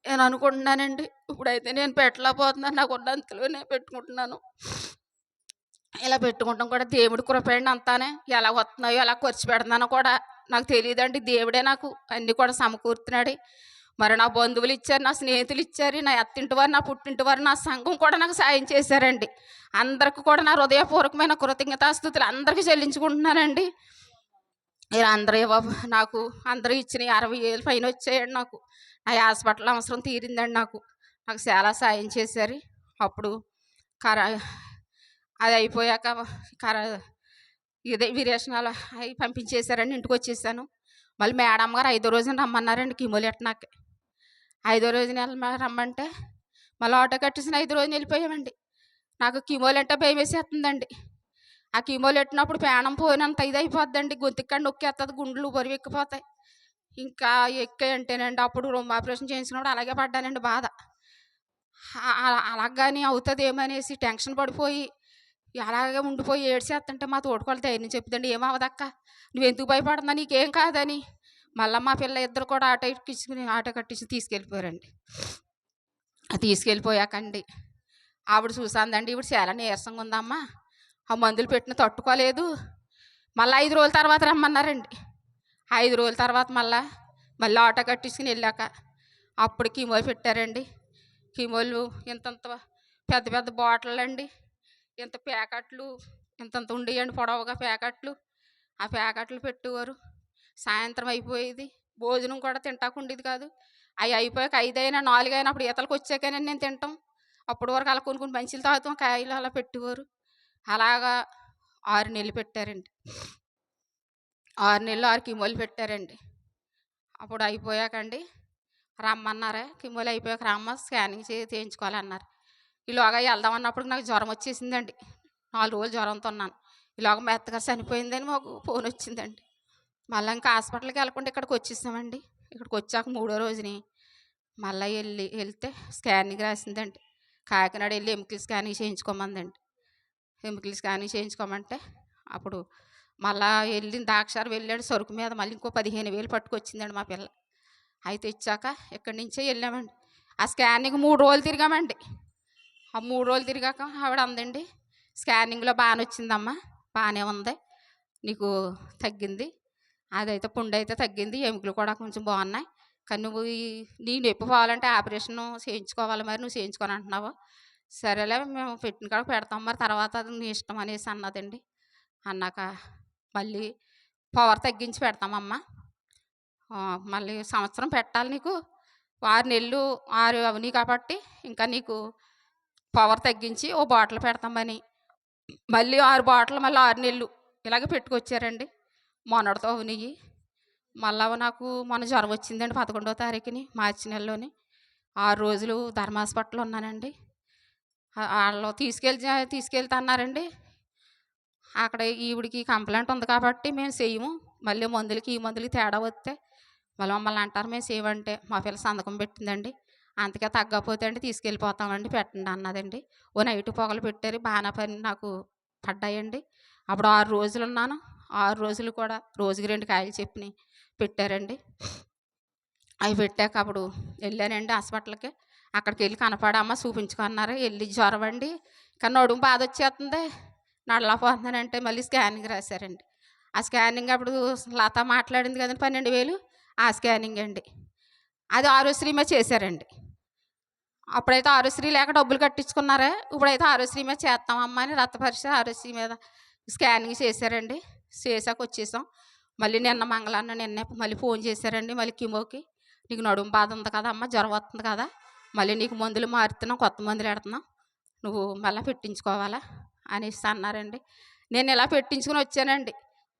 నేను అనుకుంటున్నానండి. ఇప్పుడైతే నేను పెట్టలేకపోతున్నాను, నాకు ఉన్నంతలో నేను పెట్టుకుంటున్నాను. ఇలా పెట్టుకుంటాం కూడా దేవుడి కృపండి అంతానే. ఎలా వస్తున్నాయో ఎలా ఖర్చు పెడుతున్నానో కూడా నాకు తెలియదండి. దేవుడే నాకు అన్నీ కూడా సమకూరుతున్నాడు. మరి నా బంధువులు ఇచ్చారు, నా స్నేహితులు ఇచ్చారు, నా అత్తింటి వారు, నా పుట్టింటి వారు, నా సంఘం కూడా నాకు సాయం చేశారండి. అందరికీ కూడా నా హృదయపూర్వకమైన కృతజ్ఞతాస్తుతులు అందరికీ చెల్లించుకుంటున్నానండి. మీరు అందరూ నాకు అందరూ ఇచ్చిన 60,000 పైన వచ్చాయండి. నాకు నా హాస్పిటల్ అవసరం తీరిందండి. నాకు చాలా సాయం చేశారు. అప్పుడు అది అయిపోయాక ఇదే విరేచనాలు అవి పంపించేశారండి. ఇంటికి వచ్చేసాను. మళ్ళీ మేడం గారు 5వ రోజున రమ్మన్నారండి కీమోలెట్టనాకి. 5వ రోజున రమ్మంటే మళ్ళీ ఆటో కట్టేసిన 5 రోజున వెళ్ళిపోయామండి. నాకు కీమోలంటే భయం వేసేస్తుందండి. ఆ కీమోలెట్టినప్పుడు ప్రాణం పోయినంత ఇది అయిపోద్దండి. గొంతుక్కడి నొక్కేస్తుంది, గుండెలు బరువు ఎక్కిపోతాయి. ఇంకా ఎక్కాయంటేనండి అప్పుడు ఆపరేషన్ చేయించినప్పుడు అలాగే పడ్డానండి. బాధ అలాగని అవుతుంది ఏమనేసి టెన్షన్ పడిపోయి అలాగే ఉండిపోయి ఏడ్చేస్తుంటే మా తోడుకోళ్ళు ధైర్యం చెప్తుందండి, ఏమవదక్క, నువ్వు ఎందుకు భయపడుతున్నా, నీకేం కాదని. మళ్ళీ మా పిల్ల ఇద్దరు కూడా ఆటో కట్టించి తీసుకెళ్ళిపోయారండి. తీసుకెళ్ళిపోయాకండి ఆవిడ చూసాందండి, ఇవిడ చాలా నీరసంగా ఉందమ్మా, ఆ మందులు పెట్టిన తట్టుకోలేదు. మళ్ళీ 5 రోజుల తర్వాత రమ్మన్నారండి. 5 రోజుల తర్వాత మళ్ళీ ఆటో కట్టించుకుని వెళ్ళాక అప్పుడు కీమోలు పెట్టారండి. కీమోలు ఇంతంత పెద్ద పెద్ద బాటిల్ అండి, ఇంత ప్యాకెట్లు ఇంతంత ఉండేయండి పొడవుగా ప్యాకెట్లు. ఆ ప్యాకెట్లు పెట్టేవారు. సాయంత్రం అయిపోయేది, భోజనం కూడా తింటాకుండేది కాదు. అవి అయిపోయాక 5 అయినా 4 అయినా అప్పుడు ఈతలకు వచ్చాకనే నేను తింటాం. అప్పటి వరకు అలా కొన్ని మంచిలు తాగుతాం, కాయలు అలా పెట్టేవారు. అలాగా 6 నెలలు పెట్టారండి. 6 నెలలు 6 కీమోలు పెట్టారండి. అప్పుడు అయిపోయాకండి రమ్మన్నారా, కీమోలు అయిపోయాక రమ్మ స్కానింగ్ చేయించుకోవాలన్నారు. ఈలోగా వెళ్దాం అన్నప్పుడు నాకు జ్వరం వచ్చేసిందండి. 4 రోజులు జ్వరంతో ఉన్నాను. ఈలోగా మెత్తగా చనిపోయిందని మాకు ఫోన్ వచ్చిందండి. మళ్ళీ ఇంకా హాస్పిటల్కి వెళ్ళకుండా ఇక్కడికి వచ్చేసామండి. ఇక్కడికి వచ్చాక 3వ రోజుని మళ్ళీ వెళ్తే స్కానింగ్ రాసిందండి. కాకినాడ వెళ్ళి ఎముకలు స్కానింగ్ చేయించుకోమందండి. ఎముకలు స్కానింగ్ చేయించుకోమంటే అప్పుడు మళ్ళీ వెళ్ళిన దాక్షారు వెళ్ళాడు సరుకు మీద మళ్ళీ ఇంకో 15,000 పట్టుకొచ్చిందండి మా పిల్ల. అయితే ఇచ్చాక ఇక్కడి నుంచే వెళ్ళామండి. ఆ స్కానింగ్ 3 రోజులు తిరిగామండి. ఆ 3 రోజులు తిరిగాక ఆవిడ అందండి, స్కానింగ్లో బాగానే వచ్చిందమ్మా, బాగానే ఉంది, నీకు తగ్గింది, అదైతే పుండు అయితే తగ్గింది, ఎముకలు కూడా కొంచెం బాగున్నాయి, కానీ నువ్వు నీ నొప్పి పోవాలంటే ఆపరేషన్ చేయించుకోవాలి, మరి నువ్వు చేయించుకొని అంటున్నావు, సరేలే మేము పెట్టిన కాడ పెడతాం, మరి తర్వాత అది నీ ఇష్టం అనేసి అన్నదండి. అన్నాక మళ్ళీ పవర్ తగ్గించి పెడతామమ్మా, మళ్ళీ సంవత్సరం పెట్టాలి, నీకు 6 నెలలు 6 అవని కాబట్టి ఇంకా నీకు పవర్ తగ్గించి ఓ బాటిల్ పెడతామని మళ్ళీ 6 బాటిల్ మళ్ళీ 6 నెలలు ఇలాగే పెట్టుకొచ్చారండి. మొన్నటితో అవనివి మళ్ళా నాకు మొన్న జ్వరం వచ్చిందండి 11వ తారీఖుని మార్చి నెలలోని. 6 రోజులు ధర్మ హాస్పిటల్లో ఉన్నానండి. వాళ్ళు తీసుకెళ్తున్నారండి. అక్కడ ఈవిడికి కంప్లైంట్ ఉంది కాబట్టి మేము చేయము, మళ్ళీ మందులకి ఈ మందులకి తేడా వస్తే మళ్ళీ మమ్మల్ని అంటారు మేము చేయమంటే. మా పిల్ల సంతకం పెట్టిందండి, అంతకే తగ్గకపోతే అండి తీసుకెళ్ళిపోతామండి, పెట్టండి అన్నదండి. ఓ నైట్ పొగలు పెట్టారు, బాగానే పని నాకు పడ్డాయండి. అప్పుడు 6 రోజులు ఉన్నాను. 6 రోజులు కూడా రోజుకి 2 కాయలు చొప్పున పెట్టారండి. అవి పెట్టాక అప్పుడు వెళ్ళానండి హాస్పిటల్‌కి. అక్కడికెళ్ళి కనపడమ్మా చూపించుకో అన్నారు. ఎళ్లి జ్వరం అండి. కానీ నడుము బాధ వచ్చేస్తుంది. నడవలేకపోతున్నానంటే మళ్ళీ స్కానింగ్ రాశారండి. ఆ స్కానింగ్ అప్పుడు లత మాట్లాడింది కదండీ 12,000 ఆ స్కానింగ్ అండి. అది ఆరోశ్రీ మీద చేశారండి. అప్పుడైతే ఆరోశ్రీ లేక డబ్బులు కట్టించుకున్నారా, ఇప్పుడైతే ఆరోశ్రీ మీద చేస్తామమ్మా అని రక్త పరీక్ష ఆరోశ్రీ మీద స్కానింగ్ చేశారండి. చేశాక వచ్చేసాం. మళ్ళీ నిన్నే మళ్ళీ ఫోన్ చేశారండి మళ్ళీ కీమోకి. నీకు నడుము బాధ ఉంది కదమ్మా, జ్వరం వస్తుంది కదా, మళ్ళీ నీకు మందులు మారుతున్నాం, కొత్త మందులు ఎడుతున్నాం, నువ్వు మళ్ళీ పెట్టించుకోవాలా అనేసి అన్నారండి. నేను ఇలా పెట్టించుకుని వచ్చానండి.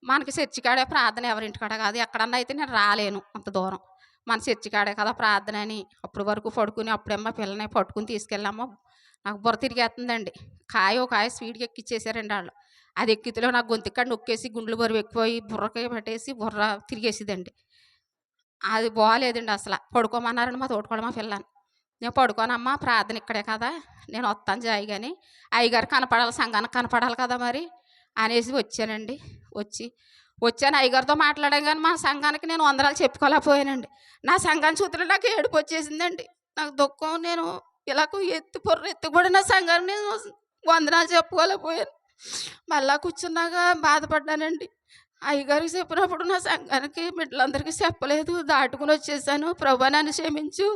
మనకి చర్చి కాడే ప్రార్థన ఎవరింటికాడ కాదు, ఎక్కడన్నా అయితే నేను రాలేను అంత దూరం. మన చర్చి కాడే కదా ప్రార్థన అని అప్పటి వరకు పడుకుని అప్పుడేమో పిల్లని పట్టుకుని తీసుకెళ్ళామో నాకు బుర్ర తిరిగేస్తుందండి. ఓ కాయ స్వీట్గా ఎక్కిచ్చేసారండి వాళ్ళు. అది ఎక్కితిలో నాకు గొంతుకాడ నొక్కేసి గుండెలు బరువు ఎక్కువయి బుర్రకి పెట్టేసి బుర్ర తిరిగేసిదండి. అది బాగాలేదండి అసలు. పడుకోమన్నారండి మా తోడుకోవడం మా పిల్లని. నేను పడుకోనమ్మా ప్రార్థన ఇక్కడే కదా, నేను వస్తాను జాయిగాని, అయ్యగారు కనపడాలి, సంఘానికి కనపడాలి కదా మరి అనేసి వచ్చానండి. వచ్చాను అయ్యగారితో మాట్లాడాను కానీ మా సంఘానికి నేను వందనాలు చెప్పుకోలేకపోయానండి. నా సంఘాన్ని చూతులు నాకు ఏడుపు వచ్చేసిందండి. నాకు దుఃఖం, నేను ఇలాగ ఎత్తుపడి నా సంఘాన్ని నేను వందనాలు చెప్పుకోలేకపోయాను. మళ్ళా కూర్చున్నాక బాధపడ్డానండి. అయ్యగారికి చెప్పినప్పుడు నా సంఘానికి బిడ్డలందరికీ చెప్పలేదు, దాటుకుని వచ్చేసాను. ప్రభా నన్ను క్షమించు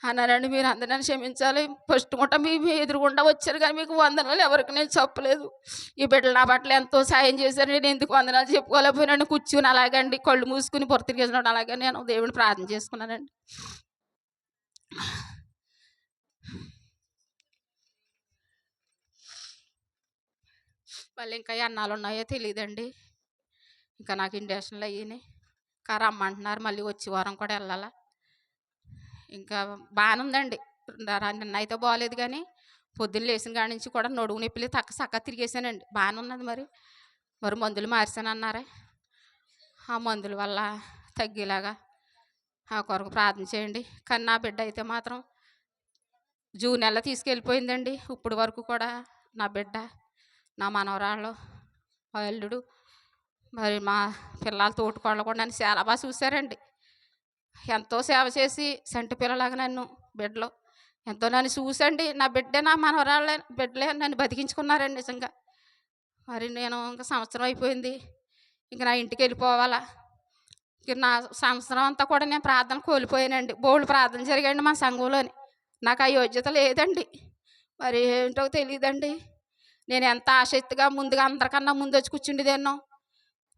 అన్నారండి. మీరు అందరూ నన్ను క్షమించాలి. ఫస్ట్ గుంట మీ ఎదురుగుండా వచ్చారు కానీ మీకు వందనాలు ఎవరికి నేను చెప్పలేదు. ఈ బిడ్డలు నా బట్టలు ఎంతో సాయం చేశారు, నేను ఎందుకు వందనాలు చెప్పుకోలేకపోయినాను. కూర్చుని అలాగండి కళ్ళు మూసుకుని బుర్ర తిరిగేసినాడు. అలాగే నేను దేవుని ప్రార్థన చేసుకున్నానండి. మళ్ళీ ఇంకా ఎన్నాళ్ళు ఉన్నాయో తెలియదండి. ఇంకా నాకు ఇండక్షన్లు అయ్యినాయి. ఇంకా రమ్మంటున్నారు, మళ్ళీ వచ్చే వారం కూడా వెళ్ళాలా. ఇంకా బాగానే ఉందండి. నిన్న అయితే బాగోలేదు కానీ పొద్దున్న లేచిన కాడి నుంచి కూడా నడుము నొప్పులు చక్కగా తిరిగేసానండి. బాగానే ఉన్నది. మరి మందులు మార్చానన్నారే, ఆ మందుల వల్ల తగ్గేలాగా ఆ కొరకు ప్రార్థన చేయండి. కానీ నా బిడ్డ అయితే మాత్రం జూన్ నెల తీసుకెళ్ళిపోయిందండి. ఇప్పుడు వరకు కూడా నా బిడ్డ, నా మనవరాళ్ళు, మా అల్లుడు, మరి మా పిల్లల తోటికోళ్ళు కూడా నన్ను చాలా బాగా చూశారండి. ఎంతో సేవ చేసి సంటి పిల్లలాగా నన్ను బిడ్డలు ఎంతో నన్ను చూసండి. నా బిడ్డే నా మనవరాళ్ళే బిడ్డలే నన్ను బతికించుకున్నారండి నిజంగా. మరి నేను ఇంకా సంవత్సరం అయిపోయింది, ఇంక నా ఇంటికి వెళ్ళిపోవాలా. ఇంక నా సంవత్సరం అంతా కూడా నేను ప్రార్థన కోల్పోయానండి. బోల్డు ప్రార్థన జరిగాయండి మా సంఘంలోని. నాకు ఆ యోగ్యత లేదండి. మరి ఏంటో తెలియదండి. నేను ఎంత ఆసక్తిగా ముందుగా అందరికన్నా ముందు వచ్చి కూర్చుండేదేనో,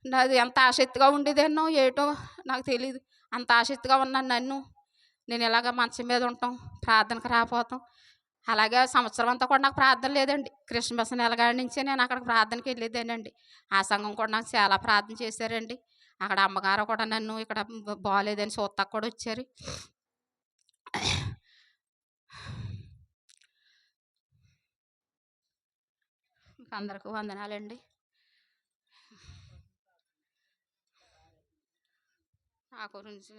నాది ఎంత ఆసక్తిగా ఉండేదేనో ఏటో నాకు తెలియదు. అంత ఆసక్తిగా ఉన్నాను నన్ను. నేను ఇలాగ మంచం మీద ఉంటాం, ప్రార్థనకు రాకపోతాం. అలాగే సంవత్సరం అంతా కూడా నాకు ప్రార్థన లేదండి. క్రిస్మస్ నెలగాడి నుంచే నేను అక్కడికి ప్రార్థనకి వెళ్ళేదానండి. ఆ సంఘం కూడా నాకు చాలా ప్రార్థన చేశారండి. అక్కడ అమ్మగారు కూడా నన్ను ఇక్కడ బాగోలేదని చూస్తాక కూడా వచ్చారు. అందరికీ వందనాలండి. నా గురించి,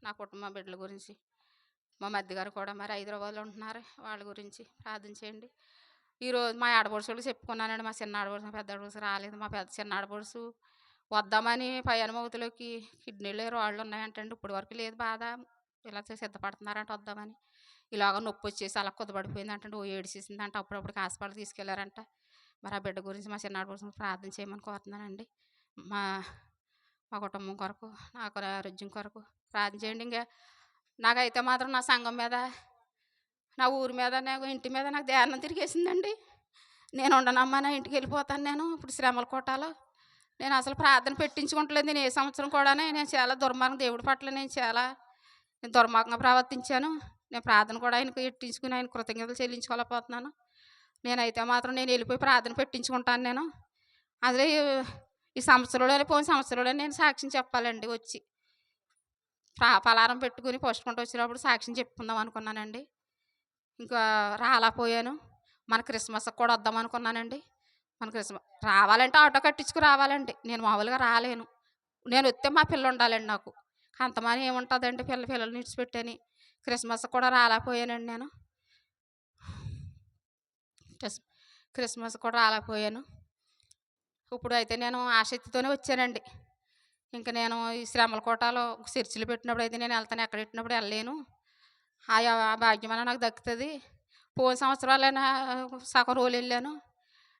నా కుటుంబ బిడ్డల గురించి, మా మధ్యగారు కూడా మరి హైదరాబాద్లో ఉంటున్నారు, వాళ్ళ గురించి ప్రార్థన చేయండి. ఈరోజు మా ఆడపడుచులకు చెప్పుకున్నానండి. మా చిన్న ఆడపడుచు, మా పెద్ద ఆడపడుచు రాలేదు. మా చిన్న ఆడపడుచు వద్దామని పయనమవుతులోకి కిడ్నీలో రాళ్ళు ఉన్నాయంటండి. ఇప్పుడు వరకు లేదు బాధ, ఇలా సిద్ధపడుతున్నారంట వద్దామని. ఇలాగ నొప్పి వచ్చేసి అలా కుదపడిపోయింది అంటండి. ఓ ఏడిచేసిందంట. అప్పుడప్పుడు హాస్పిటల్ తీసుకెళ్లారంట. మరి ఆ బిడ్డ గురించి మా చిన్న ఆడపడుచు ప్రార్థన చేయమని కోరుతున్నానండి. మా మా కుటుంబం కొరకు, నాకు ఆరోగ్యం కొరకు ప్రార్థన చేయండి. ఇంకా నాకైతే మాత్రం నా సంఘం మీద, నా ఊరి మీద, నాకు ఇంటి మీద నాకు ధ్యానం తిరిగేసిందండి. నేను ఉండనమ్మా, నా ఇంటికి వెళ్ళిపోతాను. నేను ఇప్పుడు శ్రమల కోటాలో నేను అసలు ప్రార్థన పెట్టించుకుంటలేదు. నేను ఏ సంవత్సరం కూడా నేను చాలా దుర్మార్గం, దేవుడి పట్ల నేను దుర్మార్గంగా ప్రవర్తించాను. నేను ప్రార్థన కూడా ఆయనకు పెట్టించుకుని ఆయన కృతజ్ఞతలు చెల్లించుకోలేకపోతున్నాను. నేనైతే మాత్రం నేను వెళ్ళిపోయి ప్రార్థన పెట్టించుకుంటాను. నేను అదే ఈ సంవత్సరంలోనే, పోయిన సంవత్సరంలో నేను సాక్ష్యం చెప్పాలండి. వచ్చి పలారం పెట్టుకుని ఫస్ట్ పంట వచ్చినప్పుడు సాక్ష్యం చెప్పుకుందాం అనుకున్నానండి. ఇంకా రాలేకపోయాను. మన క్రిస్మస్కి కూడా వద్దాం అనుకున్నానండి. మన క్రిస్మస్ రావాలంటే ఆటో కట్టించుకు రావాలండి. నేను మామూలుగా రాలేను. నేను వస్తే మా పిల్ల ఉండాలండి నాకు. అంతమని ఏముంటుందండి, పిల్లల్ని విడిచిపెట్టని. క్రిస్మస్ కూడా రాలేకపోయానండి. నేను క్రిస్మస్ కూడా రాలేకపోయాను. ఇప్పుడు అయితే నేను ఆసక్తితోనే వచ్చానండి. ఇంక నేను ఈ శ్రమల కోటాలో చర్చిలు పెట్టినప్పుడు అయితే నేను వెళ్తాను, ఎక్కడ పెట్టినప్పుడు వెళ్ళలేను. ఆ భాగ్యమన్నా నాకు దక్కుతుంది. పోయిన సంవత్సరాలైనా సగం రోజులు వెళ్ళాను.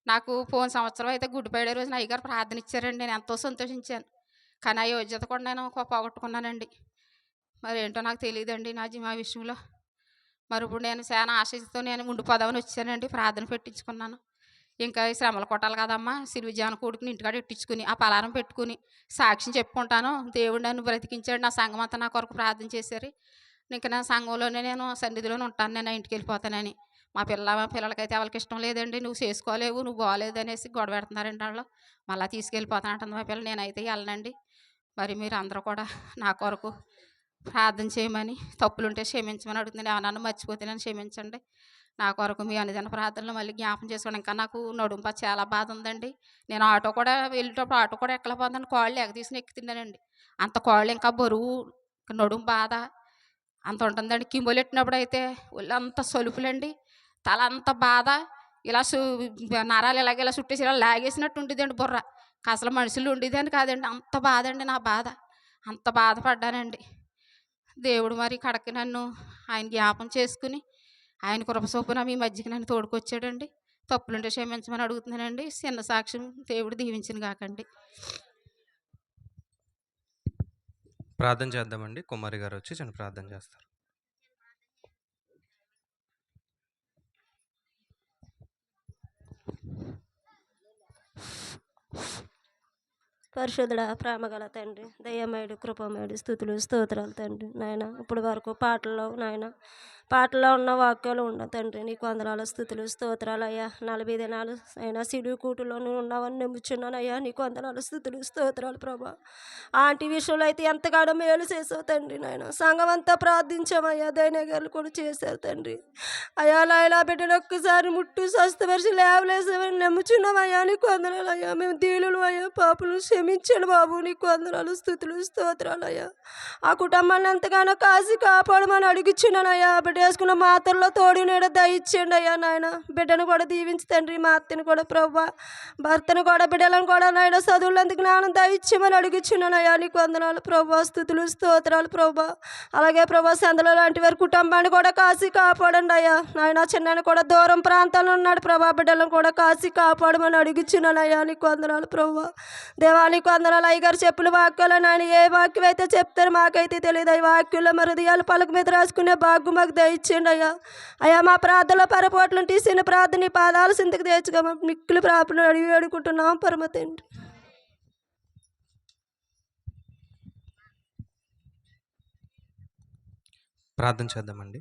నాకు పోయిన సంవత్సరం అయితే గుడ్ ఫ్రైడే రోజున అయ్యగారు ప్రార్థన ఇచ్చారండి. నేను ఎంతో సంతోషించాను. కానీ ఆ యోగ్యత కూడా నేను పోగొట్టుకున్నానండి. మరి ఏంటో నాకు తెలియదండి మా విషయంలో. మరి ఇప్పుడు నేను చాలా ఆశతో నేను ఉండిపోదామని వచ్చానండి. ప్రార్థన పెట్టించుకున్నాను. ఇంకా ఈ శ్రమలు కొట్టాలి కదమ్మా, సిరివిజాన కొడుకుని ఇంటికాడ ఎట్టించుకుని ఆ పలారం పెట్టుకుని సాక్ష్యం చెప్పుకుంటాను. దేవుడు నన్ను బ్రతికించాడు, నా సంఘం అంతా నా కొరకు ప్రార్థన చేశారు. ఇంకా నా సంఘంలోనే నేను సన్నిధిలోనే ఉంటాను, నేను ఇంటికి వెళ్ళిపోతానని. మా పిల్లలకైతే ఎవరికి ఇష్టం లేదండి. నువ్వు చేసుకోలేవు, నువ్వు బాగోలేదు అనేసి గొడవ పెడుతున్నారండి వాళ్ళు. మళ్ళీ తీసుకెళ్ళిపోతానంటుంది మా పిల్లలు. నేనైతే వెళ్ళనండి. మరి మీరు అందరూ కూడా నా కొరకు ప్రార్థన చేయమని, తప్పులుంటే క్షమించమని అడుగుతున్నాను. ఏమన్నా మర్చిపోతే నన్ను క్షమించండి. నా కొరకు మీ అనుదిన ప్రార్థనలు మళ్ళీ జ్ఞాపం చేసుకోండి. ఇంకా నాకు నడుంప చాలా బాధ ఉందండి. నేను ఆటో కూడా వెళ్ళేటప్పుడు ఆటో కూడా ఎక్కలేకపోతున్నాను. కాళ్ళు ఎగదీసిన ఎక్కుతున్నానండి. అంత కాళ్ళు ఇంకా బరువు, నడుము బాధ అంత ఉంటుందండి. కింబోలెట్టినప్పుడు అయితే ఒళ్ళంత సలుపులండి, తల అంత బాధ, ఇలా నరాలు ఇలా చుట్టేసి ఇలా లాగేసినట్టు ఉండేదండి బుర్ర. అసలు మనుషులు ఉండేదని కాదండి, అంత బాధ అండి నా బాధ. అంత బాధపడ్డానండి. దేవుడు మరి కడకి నన్ను ఆయన జ్ఞాపం చేసుకుని ఆయన కృప చొప్పున మీ మధ్యకి నన్ను తోడుకొచ్చాడండి. తప్పులుంటే క్షమించమని అడుగుతున్నానండి. చిన్న సాక్ష్యం దేవుడు దీవించిన కాకండి. ప్రార్థన చేద్దామండి. కుమారి గారు వచ్చి చిన్న ప్రార్థన చేస్తారు. పరిశుద్ధుడా, ప్రేమగల తండ్రి, దయ్యమయుడు, కృపమయుడు, స్తుతులు స్తోత్రాలు తండ్రి. నాయన ఇప్పుడు వరకు పాటల్లో ఉన్న వాక్యాలు ఉన్న తండ్రి, నీకు వందనాలు, స్తుతులు స్తోత్రాలు అయ్యా. 40 దినాలు అయినా సిడి కూటులో నువ్వు ఉన్నావని నమ్ముచున్నాను అయ్యా. నీకు వందనాలు, స్తుతులు స్తోత్రాలు ప్రభా. ఆంటీ విషయంలో అయితే ఎంతగానో మేలు చేసావు తండ్రి. నాయన సంఘం అంతా ప్రార్థించామయ్యా, దైనగారు కూడా చేశారు తండ్రి. అయ్యా నాయన బిడ్డను ఒక్కసారి ముట్టు స్వస్థపరిచి లేవలేసామని నమ్ముచున్నామయ్యా. నీకు వందనాలు అయ్యా. మేము దీనులు అయ్యా, పాపులు క్షమించండి బాబు. నీకు వందనాలు, స్తుతులు స్తోత్రాలు అయ్యా. ఆ కుటుంబాన్ని ఎంతగానో కాసి కాపాడమని అడుగుచున్నానయ్యా. బిడ్డ వేసుకున్న మాత్రలో తోడు నీడ దయచేయండి అయ్యా. నాయన బిడ్డను కూడా దీవించి తండ్రి, మా అత్తని కూడా ప్రభా, భర్తను కూడా బిడ్డలను కూడా నాయన చదువులందుకు జ్ఞానం దయచేయమని అడుగుచున్నానయ్యా. నీకు వందనాలు ప్రభా, స్తుతులు స్తోత్రాలు ప్రభా. అలాగే ప్రభా, సందలో లాంటి వారి కుటుంబాన్ని కూడా కాసి కాపాడండి అయ్యా. నాయన చిన్న కూడా దూరం ప్రాంతాల్లో ఉన్నాడు ప్రభా, బిడ్డలను కూడా కాసి కాపాడమని అడుగుచున్నానయ్యా. నీకు వందనాలు ప్రభా. దేవానికి వందనాలు. అయ్యగారు చెప్పిన వాక్యాలు నాయన ఏ వాక్యం అయితే చెప్తారో మాకైతే తెలియదు. ఈ వాక్యంలో మరి హృదయాలు పలక మీద రాసుకునే భాగ్యం మాకు దయచేయండి అయ్యా. అయ్యా మా ప్రార్థనలో పొరపాట్లు తీసిన ప్రార్థన పాదాలు సింతకు తెచ్చుగా మిక్కులు ప్రార్థన అడిగి వేడుకుంటున్నాం పరమ తండ్రి. ప్రార్థన చేద్దామండి.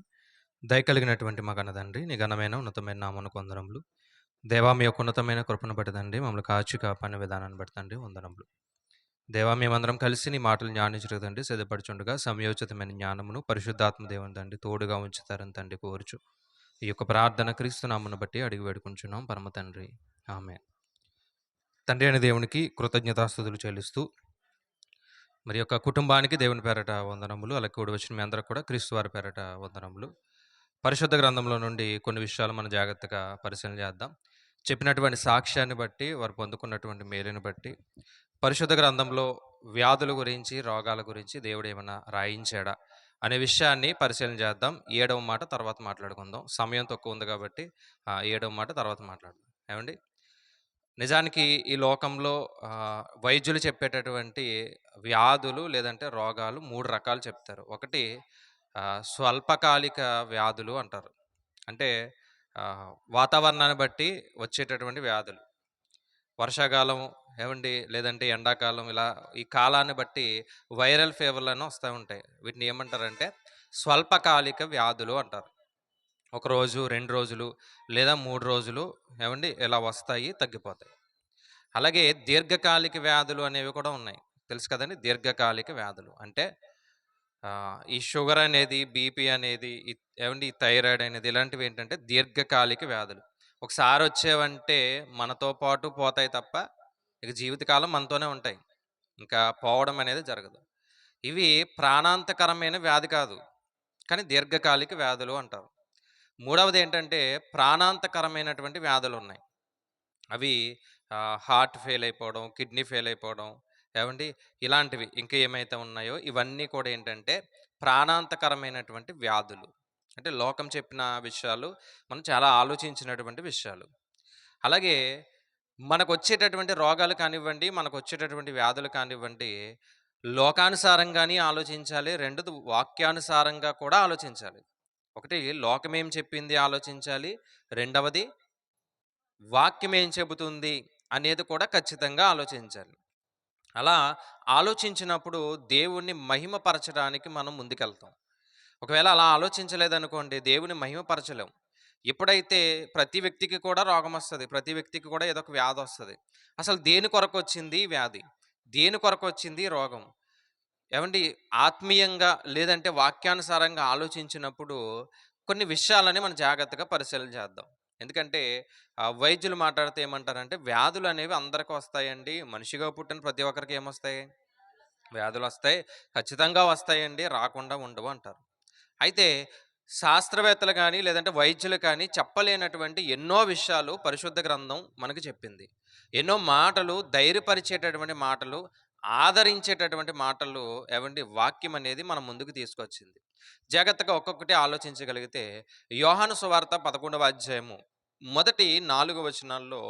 దయ కలిగినటువంటి మా తండ్రి, నీ ఘనమైన ఉన్నతమైన నామమునకు వందనములు. దేవా, మీ యొక్క ఉన్నతమైన కృపను బట్టి తండ్రి మమ్మల్ని కాచి కాపాడిన విధానాన్ని బట్టి తండ్రి వందనములు. దేవా, మేమందరం కలిసి నీ మాటలు జ్ఞానించదండి సిద్ధపడుచుండగా సమయోచితమైన జ్ఞానమును పరిశుద్ధాత్మ దేవుని తండ్రి తోడుగా ఉంచుతారని తండ్రి కోరుచు ఈ యొక్క ప్రార్థన క్రీస్తు నామమును బట్టి అడిగి వేడుకుంటున్నాం పరమ తండ్రి, ఆమేన్. తండ్రి అయిన దేవునికి కృతజ్ఞతాస్తుతులు చెల్లిస్తూ మరి యొక్క కుటుంబానికి దేవుని పేరట వందనములు, అలాగే కూడి వచ్చిన మీ అందరికి కూడా క్రీస్తు వారి పేరట వందనములు. పరిశుద్ధ గ్రంథంలో నుండి కొన్ని విషయాలు మనం జాగ్రత్తగా పరిశీలన చేద్దాం. చెప్పినటువంటి సాక్ష్యాన్ని బట్టి, వారు పొందుకున్నటువంటి మేలుని బట్టి, పరిశుద్ధ గ్రంథంలో వ్యాధుల గురించి, రోగాల గురించి దేవుడు ఏమైనా రాయించాడా అనే విషయాన్ని పరిశీలన చేద్దాం. 7వ మాట తర్వాత మాట్లాడుకుందాం. సమయం తక్కువ ఉంది కాబట్టి 7వ మాట తర్వాత మాట్లాడదాం. ఏమండి, నిజానికి ఈ లోకంలో వైద్యులు చెప్పేటటువంటి వ్యాధులు లేదంటే రోగాలు 3 రకాలు చెప్తారు. ఒకటి స్వల్పకాలిక వ్యాధులు అంటారు. అంటే వాతావరణాన్ని బట్టి వచ్చేటటువంటి వ్యాధులు. వర్షాకాలం ఏమండి, లేదంటే ఎండాకాలం, ఇలా ఈ కాలాన్ని బట్టి వైరల్ ఫీవర్లను వస్తూ ఉంటాయి. వీటిని ఏమంటారంటే స్వల్పకాలిక వ్యాధులు అంటారు. 1 రోజు, 2 రోజులు లేదా 3 రోజులు ఏమండి ఇలా వస్తాయి, తగ్గిపోతాయి. అలాగే దీర్ఘకాలిక వ్యాధులు అనేవి కూడా ఉన్నాయి, తెలుసు కదండి. దీర్ఘకాలిక వ్యాధులు అంటే ఈ షుగర్ అనేది, బీపీ అనేది, ఏమండి ఈ థైరాయిడ్ అనేది, ఇలాంటివి ఏంటంటే దీర్ఘకాలిక వ్యాధులు. ఒకసారి వచ్చేవంటే మనతో పాటు పోతాయి తప్ప ఇక జీవితకాలం మనతోనే ఉంటాయి, ఇంకా పోవడం అనేది జరగదు. ఇవి ప్రాణాంతకరమైన వ్యాధి కాదు, కానీ దీర్ఘకాలిక వ్యాధులు అంటారు. మూడవది ఏంటంటే ప్రాణాంతకరమైనటువంటి వ్యాధులు ఉన్నాయి. అవి హార్ట్ ఫెయిల్ అయిపోవడం, కిడ్నీ ఫెయిల్ అయిపోవడం, ఏవండి ఇలాంటివి ఇంకా ఏమైతే ఉన్నాయో ఇవన్నీ కూడా ఏంటంటే ప్రాణాంతకరమైనటువంటి వ్యాధులు. అంటే లోకం చెప్పిన విషయాలు మనం చాలా ఆలోచించినటువంటి విషయాలు. అలాగే మనకొచ్చేటటువంటి రోగాలు కానివ్వండి, మనకొచ్చేటటువంటి వ్యాధులు కానివ్వండి, లోకానుసారంగాని ఆలోచించాలి. రెండోది వాక్యానుసారంగా కూడా ఆలోచించాలి. ఒకటి లోకం ఏం చెప్పింది ఆలోచించాలి. రెండవది వాక్యం ఏం చెబుతుంది అనేది కూడా ఖచ్చితంగా ఆలోచించాలి. అలా ఆలోచించినప్పుడు దేవుణ్ణి మహిమపరచడానికి మనం ముందుకెళ్తాం. ఒకవేళ అలా ఆలోచించలేదనుకోండి దేవుని మహిమపరచలేం. ఎప్పుడైతే ప్రతి వ్యక్తికి కూడా రోగం వస్తది. ప్రతి వ్యక్తికి కూడా ఏదో ఒక వ్యాధి వస్తది. అసలు దేని కొరకొచ్చింది ఈ వ్యాధి? దేని కొరకొచ్చింది ఈ రోగం? ఏవండి ఆత్మీయంగా లేదంటే వాక్యానుసారంగా ఆలోచించినప్పుడు కొన్ని విషయాలని మనం జాగ్రత్తగా పరిశీలన చేద్దాం. ఎందుకంటే వైద్యులు మాట్లాడితే ఏమంటారంటే వ్యాధులు అనేవి అందరికి వస్తాయండి. మనిషిగా పుట్టిన ప్రతి ఒక్కరికి ఏమొస్తాయి? వ్యాధులు వస్తాయి. ఖచ్చితంగా వస్తాయండి. రాకుండా ఉండవు అంటారు. అయితే శాస్త్రవేత్తలు కానీ లేదంటే వైద్యులు కానీ చెప్పలేనటువంటి ఎన్నో విషయాలు పరిశుద్ధ గ్రంథం మనకు చెప్పింది. ఎన్నో మాటలు ధైర్యపరిచేటటువంటి మాటలు, ఆదరించేటటువంటి మాటలు ఏవండి వాక్యం అనేది మన ముందుకు తీసుకొచ్చింది. జాగ్రత్తగా ఒక్కొక్కటి ఆలోచించగలిగితే యోహాను సువార్త 11వ అధ్యాయము మొదటి 4 వచనాల్లో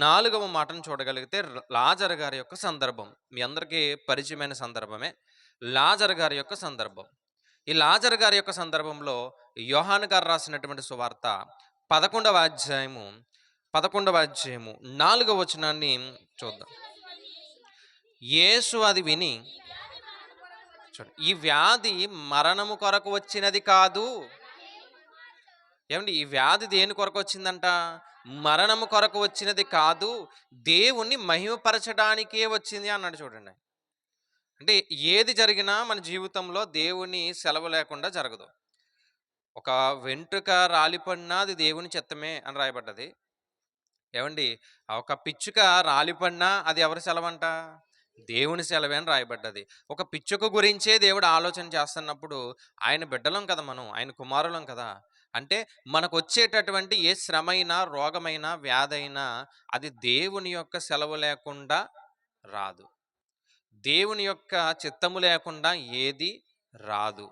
4వ మాటను చూడగలిగితే లాజరు గారి యొక్క సందర్భం. మీ అందరికీ పరిచయమైన సందర్భమే. లాజరు గారి యొక్క సందర్భం. ఈ లాజరు గారి యొక్క సందర్భంలో యోహాను గారు రాసినటువంటి సువార్త 11వ అధ్యాయము 4వ వచనాన్ని చూద్దాం. యేసు అది విని చూడండి, ఈ వ్యాధి మరణము కొరకు వచ్చినది కాదు. ఏమండి ఈ వ్యాధి దేని కొరకు వచ్చిందంట? మరణము కొరకు వచ్చినది కాదు, దేవుణ్ణి మహిమపరచడానికే వచ్చింది అన్నాడు. చూడండి, అంటే ఏది జరిగినా మన జీవితంలో దేవుని సెలవు లేకుండా జరగదు. ఒక వెంట్రుక రాలిపడినా అది దేవుని చిత్తమే అని రాయబడ్డది. ఏమండి ఒక పిచ్చుక రాలిపడినా అది ఎవరి సెలవంట? దేవుని సెలవే అని రాయబడ్డది. ఒక పిచ్చుక గురించే దేవుడు ఆలోచన చేస్తున్నప్పుడు ఆయన బిడ్డలం కదా, మనం ఆయన కుమారులం కదా. అంటే మనకు వచ్చేటటువంటి ఏ శ్రమైనా, రోగమైనా, వ్యాధైనా అది దేవుని యొక్క సెలవు లేకుండా రాదు. దేవుని యొక్క చిత్తము లేకుండా ఏది రాదు.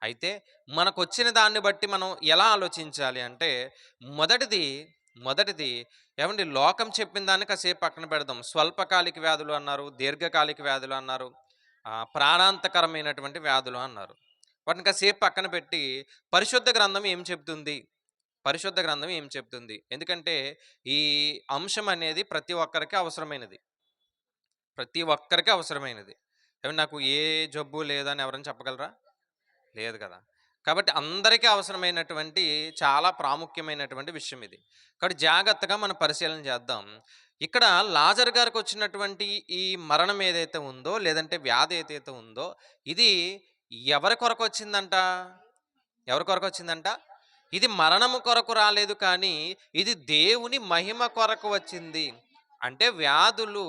అయితే మనకొచ్చిన దాన్ని బట్టి మనం ఎలా ఆలోచించాలి అంటే మొదటిది ఏమండి లోకం చెప్పిన దాన్ని కాసేపు పక్కన పెడదాం. స్వల్పకాలిక వ్యాధులు అన్నారు, దీర్ఘకాలిక వ్యాధులు అన్నారు, ప్రాణాంతకరమైనటువంటి వ్యాధులు అన్నారు. వాటిని కాసేపు పక్కన పెట్టి పరిశుద్ధ గ్రంథం ఏం చెప్తుంది? పరిశుద్ధ గ్రంథం ఏం చెప్తుంది? ఎందుకంటే ఈ అంశం అనేది ప్రతి ఒక్కరికి అవసరమైనది. ప్రతి ఒక్కరికి అవసరమైనది. ఏమంటే నాకు ఏ జబ్బు లేదని ఎవరైనా చెప్పగలరా? లేదు కదా. కాబట్టి అందరికీ అవసరమైనటువంటి చాలా ప్రాముఖ్యమైనటువంటి విషయం ఇది. కాబట్టి జాగ్రత్తగా మనం పరిశీలన చేద్దాం. ఇక్కడ లాజరు గారికి వచ్చినటువంటి ఈ మరణం ఏదైతే ఉందో లేదంటే వ్యాధి ఏదైతే ఉందో ఇది ఎవరి కొరకు వచ్చిందంట? ఎవరి కొరకు వచ్చిందంట? ఇది మరణము కొరకు రాలేదు, కానీ ఇది దేవుని మహిమ కొరకు వచ్చింది. అంటే వ్యాధులు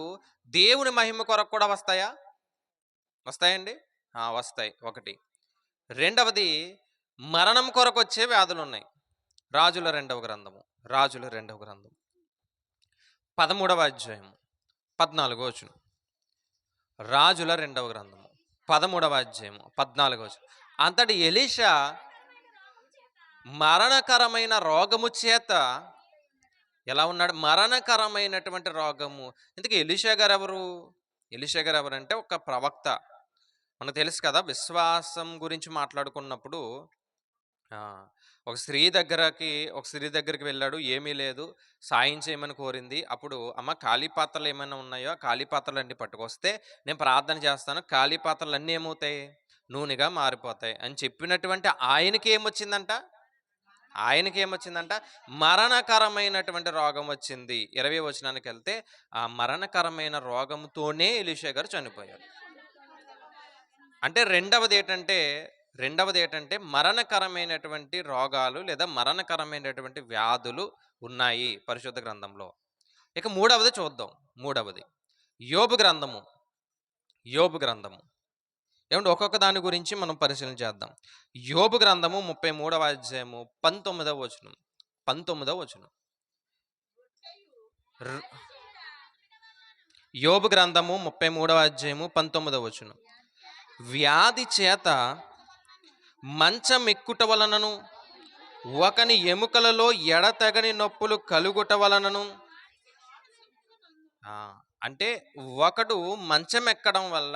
దేవుని మహిమ కొరకు కూడా వస్తాయా? వస్తాయండి, వస్తాయి. ఒకటి. రెండవది మరణం కొరకు వచ్చే వ్యాధులు ఉన్నాయి. రాజుల రెండవ గ్రంథము 13వ అధ్యాయము 14వ వచనం. రాజుల రెండవ గ్రంథము 13వ అధ్యాయము 14వ వచనం. అంతటి ఎలీషా మరణకరమైన రోగము చేత ఎలా ఉన్నాడు? మరణకరమైనటువంటి రోగము. ఇందుకు ఎలీషా గారు ఎవరు? ఎలీషా గారు ఎవరంటే ఒక ప్రవక్త. మనకు తెలుసు కదా, విశ్వాసం గురించి మాట్లాడుకున్నప్పుడు ఒక స్త్రీ దగ్గరికి వెళ్ళాడు. ఏమీ లేదు, సాయం చేయమని కోరింది. అప్పుడు అమ్మ ఖాళీ పాత్రలు ఏమైనా ఉన్నాయో ఖాళీ పాత్రలు అన్నీ పట్టుకొస్తే నేను ప్రార్థన చేస్తాను, ఖాళీ పాత్రలు అన్నీ ఏమవుతాయి? నూనెగా మారిపోతాయి అని చెప్పినటువంటి ఆయనకి ఏమొచ్చిందంట? మరణకరమైనటువంటి రోగం వచ్చింది. 20వ వచనానికి వెళ్తే ఆ మరణకరమైన రోగంతోనే ఎలీషా గారు చనిపోయారు. అంటే రెండవది ఏంటంటే మరణకరమైనటువంటి రోగాలు లేదా మరణకరమైనటువంటి వ్యాధులు ఉన్నాయి పరిశుద్ధ గ్రంథంలో. ఇక మూడవది చూద్దాం. యోబు గ్రంథము. ఏమంటే ఒక్కొక్క దాని గురించి మనం పరిశీలన చేద్దాం. యోబు గ్రంథము 33వ అధ్యాయము 19వ వచనం. యోబు గ్రంథము 33వ అధ్యాయము 19వ వచనం. వ్యాధి చేత మంచం ఎక్కుట వలనను ఒకని ఎముకలలో ఎడతెగని నొప్పులు కలుగుట వలనను. అంటే ఒకడు మంచం ఎక్కడం వల్ల,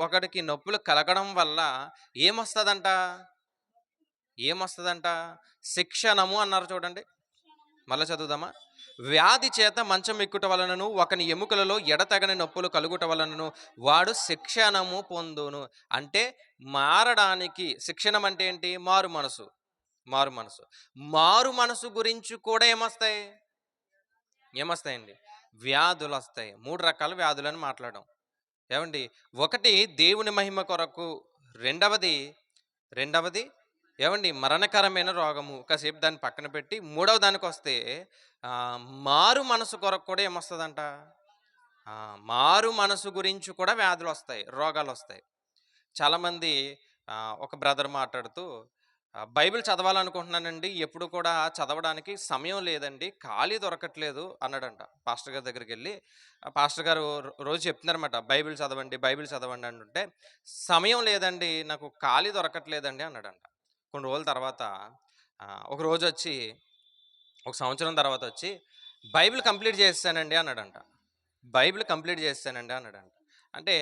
ఒకడికి నొప్పులు కలగడం వల్ల ఏమొస్తుందంట? శిక్షణము అన్నారు చూడండి. మళ్ళీ చదువుదామా? వ్యాధి చేత మంచం ఎక్కుట వలనను ఒకని ఎముకలలో ఎడతెగని నొప్పులు కలుగుట వలనను వాడు శిక్షణము పొందును. అంటే మారడానికి శిక్షణం అంటే ఏంటి? మారు మనసు గురించి కూడా ఏమొస్తాయండి? వ్యాధులు వస్తాయి. 3 రకాల వ్యాధులని మాట్లాడడం. ఏమండి? ఒకటి దేవుని మహిమ కొరకు, రెండవది ఏమండి మరణకరమైన రోగము. కాసేపు దాన్ని పక్కన పెట్టి మూడవ దానికి వస్తే మారు మనసు కొరకు కూడా ఏమొస్తుందంట? మారు మనసు గురించి కూడా వ్యాధులు వస్తాయి, రోగాలు వస్తాయి. చాలామంది ఒక బ్రదర్ మాట్లాడుతూ బైబిల్ చదవాలనుకుంటున్నానండి, ఎప్పుడు కూడా చదవడానికి సమయం లేదండి, ఖాళీ దొరకట్లేదు అన్నాడంట. పాస్టర్ గారి దగ్గరికి వెళ్ళి పాస్టర్ గారు రోజు చెప్తున్నారన్నమాట, బైబిల్ చదవండి అంటుంటే, సమయం లేదండి, నాకు ఖాళీ దొరకట్లేదండి అన్నాడంట. కొన్ని రోజుల తర్వాత ఒక రోజు వచ్చి, ఒక సంవత్సరం తర్వాత వచ్చి బైబిల్ కంప్లీట్ చేస్తానండి అన్నాడంట. అంటే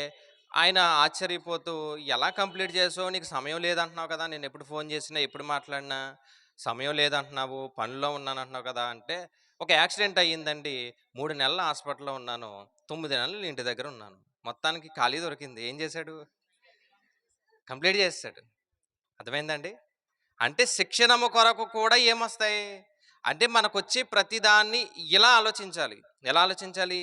ఆయన ఆశ్చర్యపోతూ, ఎలా కంప్లీట్ చేసావు? నీకు సమయం లేదంటున్నావు కదా, నేను ఎప్పుడు ఫోన్ చేసినా ఎప్పుడు మాట్లాడినా సమయం లేదంటున్నావు, పనిలో ఉన్నానంటున్నావు కదా అంటే, ఒక యాక్సిడెంట్ అయ్యిందండి, 3 నెలలు హాస్పిటల్లో ఉన్నాను, 9 నెలలు ఇంటి దగ్గర ఉన్నాను, మొత్తానికి ఖాళీ దొరికింది. ఏం చేశాడు? కంప్లీట్ చేస్తాడు. అర్థమైందండి? అంటే శిక్షణము కొరకు కూడా ఏమొస్తాయి అంటే, మనకొచ్చే ప్రతిదాన్ని ఇలా ఆలోచించాలి. ఎలా ఆలోచించాలి?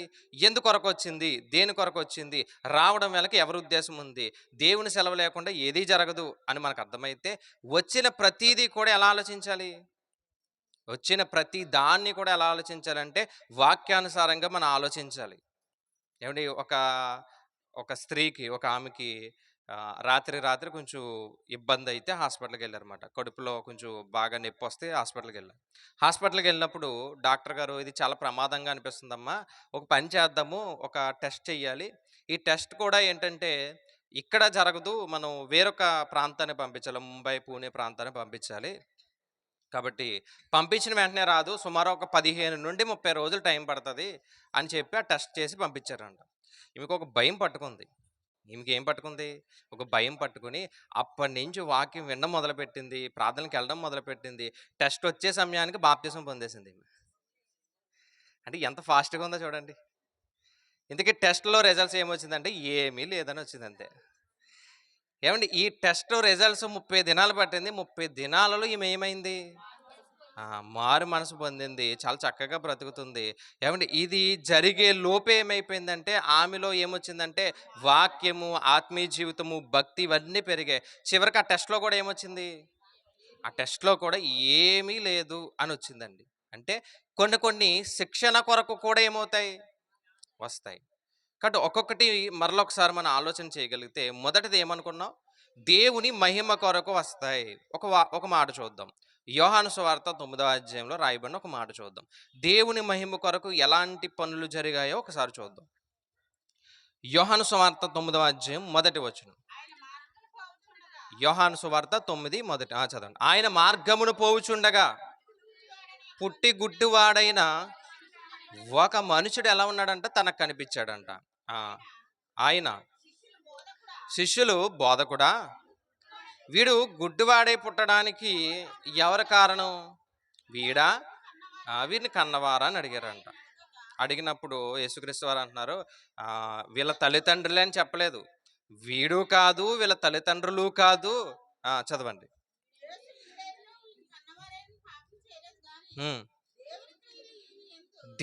ఎందుకొరకు వచ్చింది, దేని కొరకు వచ్చింది, రావడం వెనక ఎవరి ఉద్దేశం ఉంది, దేవుని సెలవు లేకుండా ఏదీ జరగదు అని మనకు అర్థమైతే, వచ్చిన ప్రతిదీ కూడా ఎలా ఆలోచించాలి? ఎలా ఆలోచించాలంటే వాక్యానుసారంగా మనం ఆలోచించాలి. ఏమండి? ఒక స్త్రీకి, ఒక ఆమెకి రాత్రి కొంచెం ఇబ్బంది అయితే హాస్పిటల్కి వెళ్ళారన్నమాట. కడుపులో కొంచెం బాగా నొప్పి వస్తే హాస్పిటల్కి వెళ్ళినప్పుడు డాక్టర్ గారు, ఇది చాలా ప్రమాదంగా అనిపిస్తుందమ్మా, ఒక పని చేద్దాము, ఒక టెస్ట్ చెయ్యాలి, ఈ టెస్ట్ కూడా ఏంటంటే ఇక్కడ జరగదు, మనం వేరొక ప్రాంతాన్ని పంపించాలి, ముంబై పూణే ప్రాంతాన్ని పంపించాలి, కాబట్టి పంపించిన వెంటనే రాదు, సుమారు ఒక 15 నుండి 30 రోజులు టైం పడుతుంది అని చెప్పి ఆ టెస్ట్ చేసి పంపించారంట. ఈమెకు ఒక భయం పట్టుకుంది. ఒక భయం పట్టుకుని అప్పటి నుంచి వాక్యం వినడం మొదలుపెట్టింది, ప్రార్థనకి వెళ్ళడం మొదలుపెట్టింది. టెస్ట్ వచ్చే సమయానికి బాప్తిసం పొందేసింది. అంటే ఎంత ఫాస్ట్గా ఉందో చూడండి. ఇందుకే టెస్ట్లో రిజల్ట్స్ ఏమొచ్చిందంటే ఏమీ లేదని వచ్చింది అంతే. ఏమండి? ఈ టెస్ట్ రిజల్ట్స్ 30 దినాలు పట్టింది. 30 దినాలలో ఈమె ఏమైంది? మారు మనసు పొందింది, చాలా చక్కగా బ్రతుకుతుంది. ఏమండి? ఇది జరిగే లోపే ఏమైపోయిందంటే ఆమెలో ఏమొచ్చిందంటే వాక్యము, ఆత్మీయ జీవితము, భక్తి ఇవన్నీ పెరిగాయి. చివరికి ఆ టెస్ట్లో కూడా ఏమొచ్చింది? ఆ టెస్ట్లో కూడా ఏమీ లేదు అని వచ్చిందండి. అంటే కొన్ని శిక్షణ కొరకు కూడా ఏమవుతాయి? వస్తాయి. కాబట్టి ఒక్కొక్కటి మరొకసారి మనం ఆలోచన చేయగలిగితే, మొదటిది ఏమనుకున్నాం? దేవుని మహిమ కొరకు వస్తాయి. ఒక మాట చూద్దాం. యోహాను సువార్త 9వ అధ్యాయంలో రాయబడిన ఒక మాట చూద్దాం. దేవుని మహిమ కొరకు ఎలాంటి పనులు జరిగాయో ఒకసారి చూద్దాం. యోహాను సువార్త 9వ అధ్యాయం 1వ వచనం. యోహాను సువార్త 9 చదవండి. ఆయన మార్గమును పోవుచుండగా పుట్టి గుడ్డివాడైన ఒక మనుషుడు ఎలా ఉన్నాడంట? తనకు కనిపించాడంట. ఆయన శిష్యులు, బోధకుడా, వీడు గుడ్డివాడై పుట్టడానికి ఎవరు కారణం? వీడా, వీరిని కన్నవారా అని అడిగారంట. అడిగినప్పుడు యేసుక్రీస్తు వారు అంటున్నారు, వీళ్ళ తల్లిదండ్రులే అని చెప్పలేదు, వీడు కాదు, వీళ్ళ తల్లిదండ్రులు కాదు. చదవండి.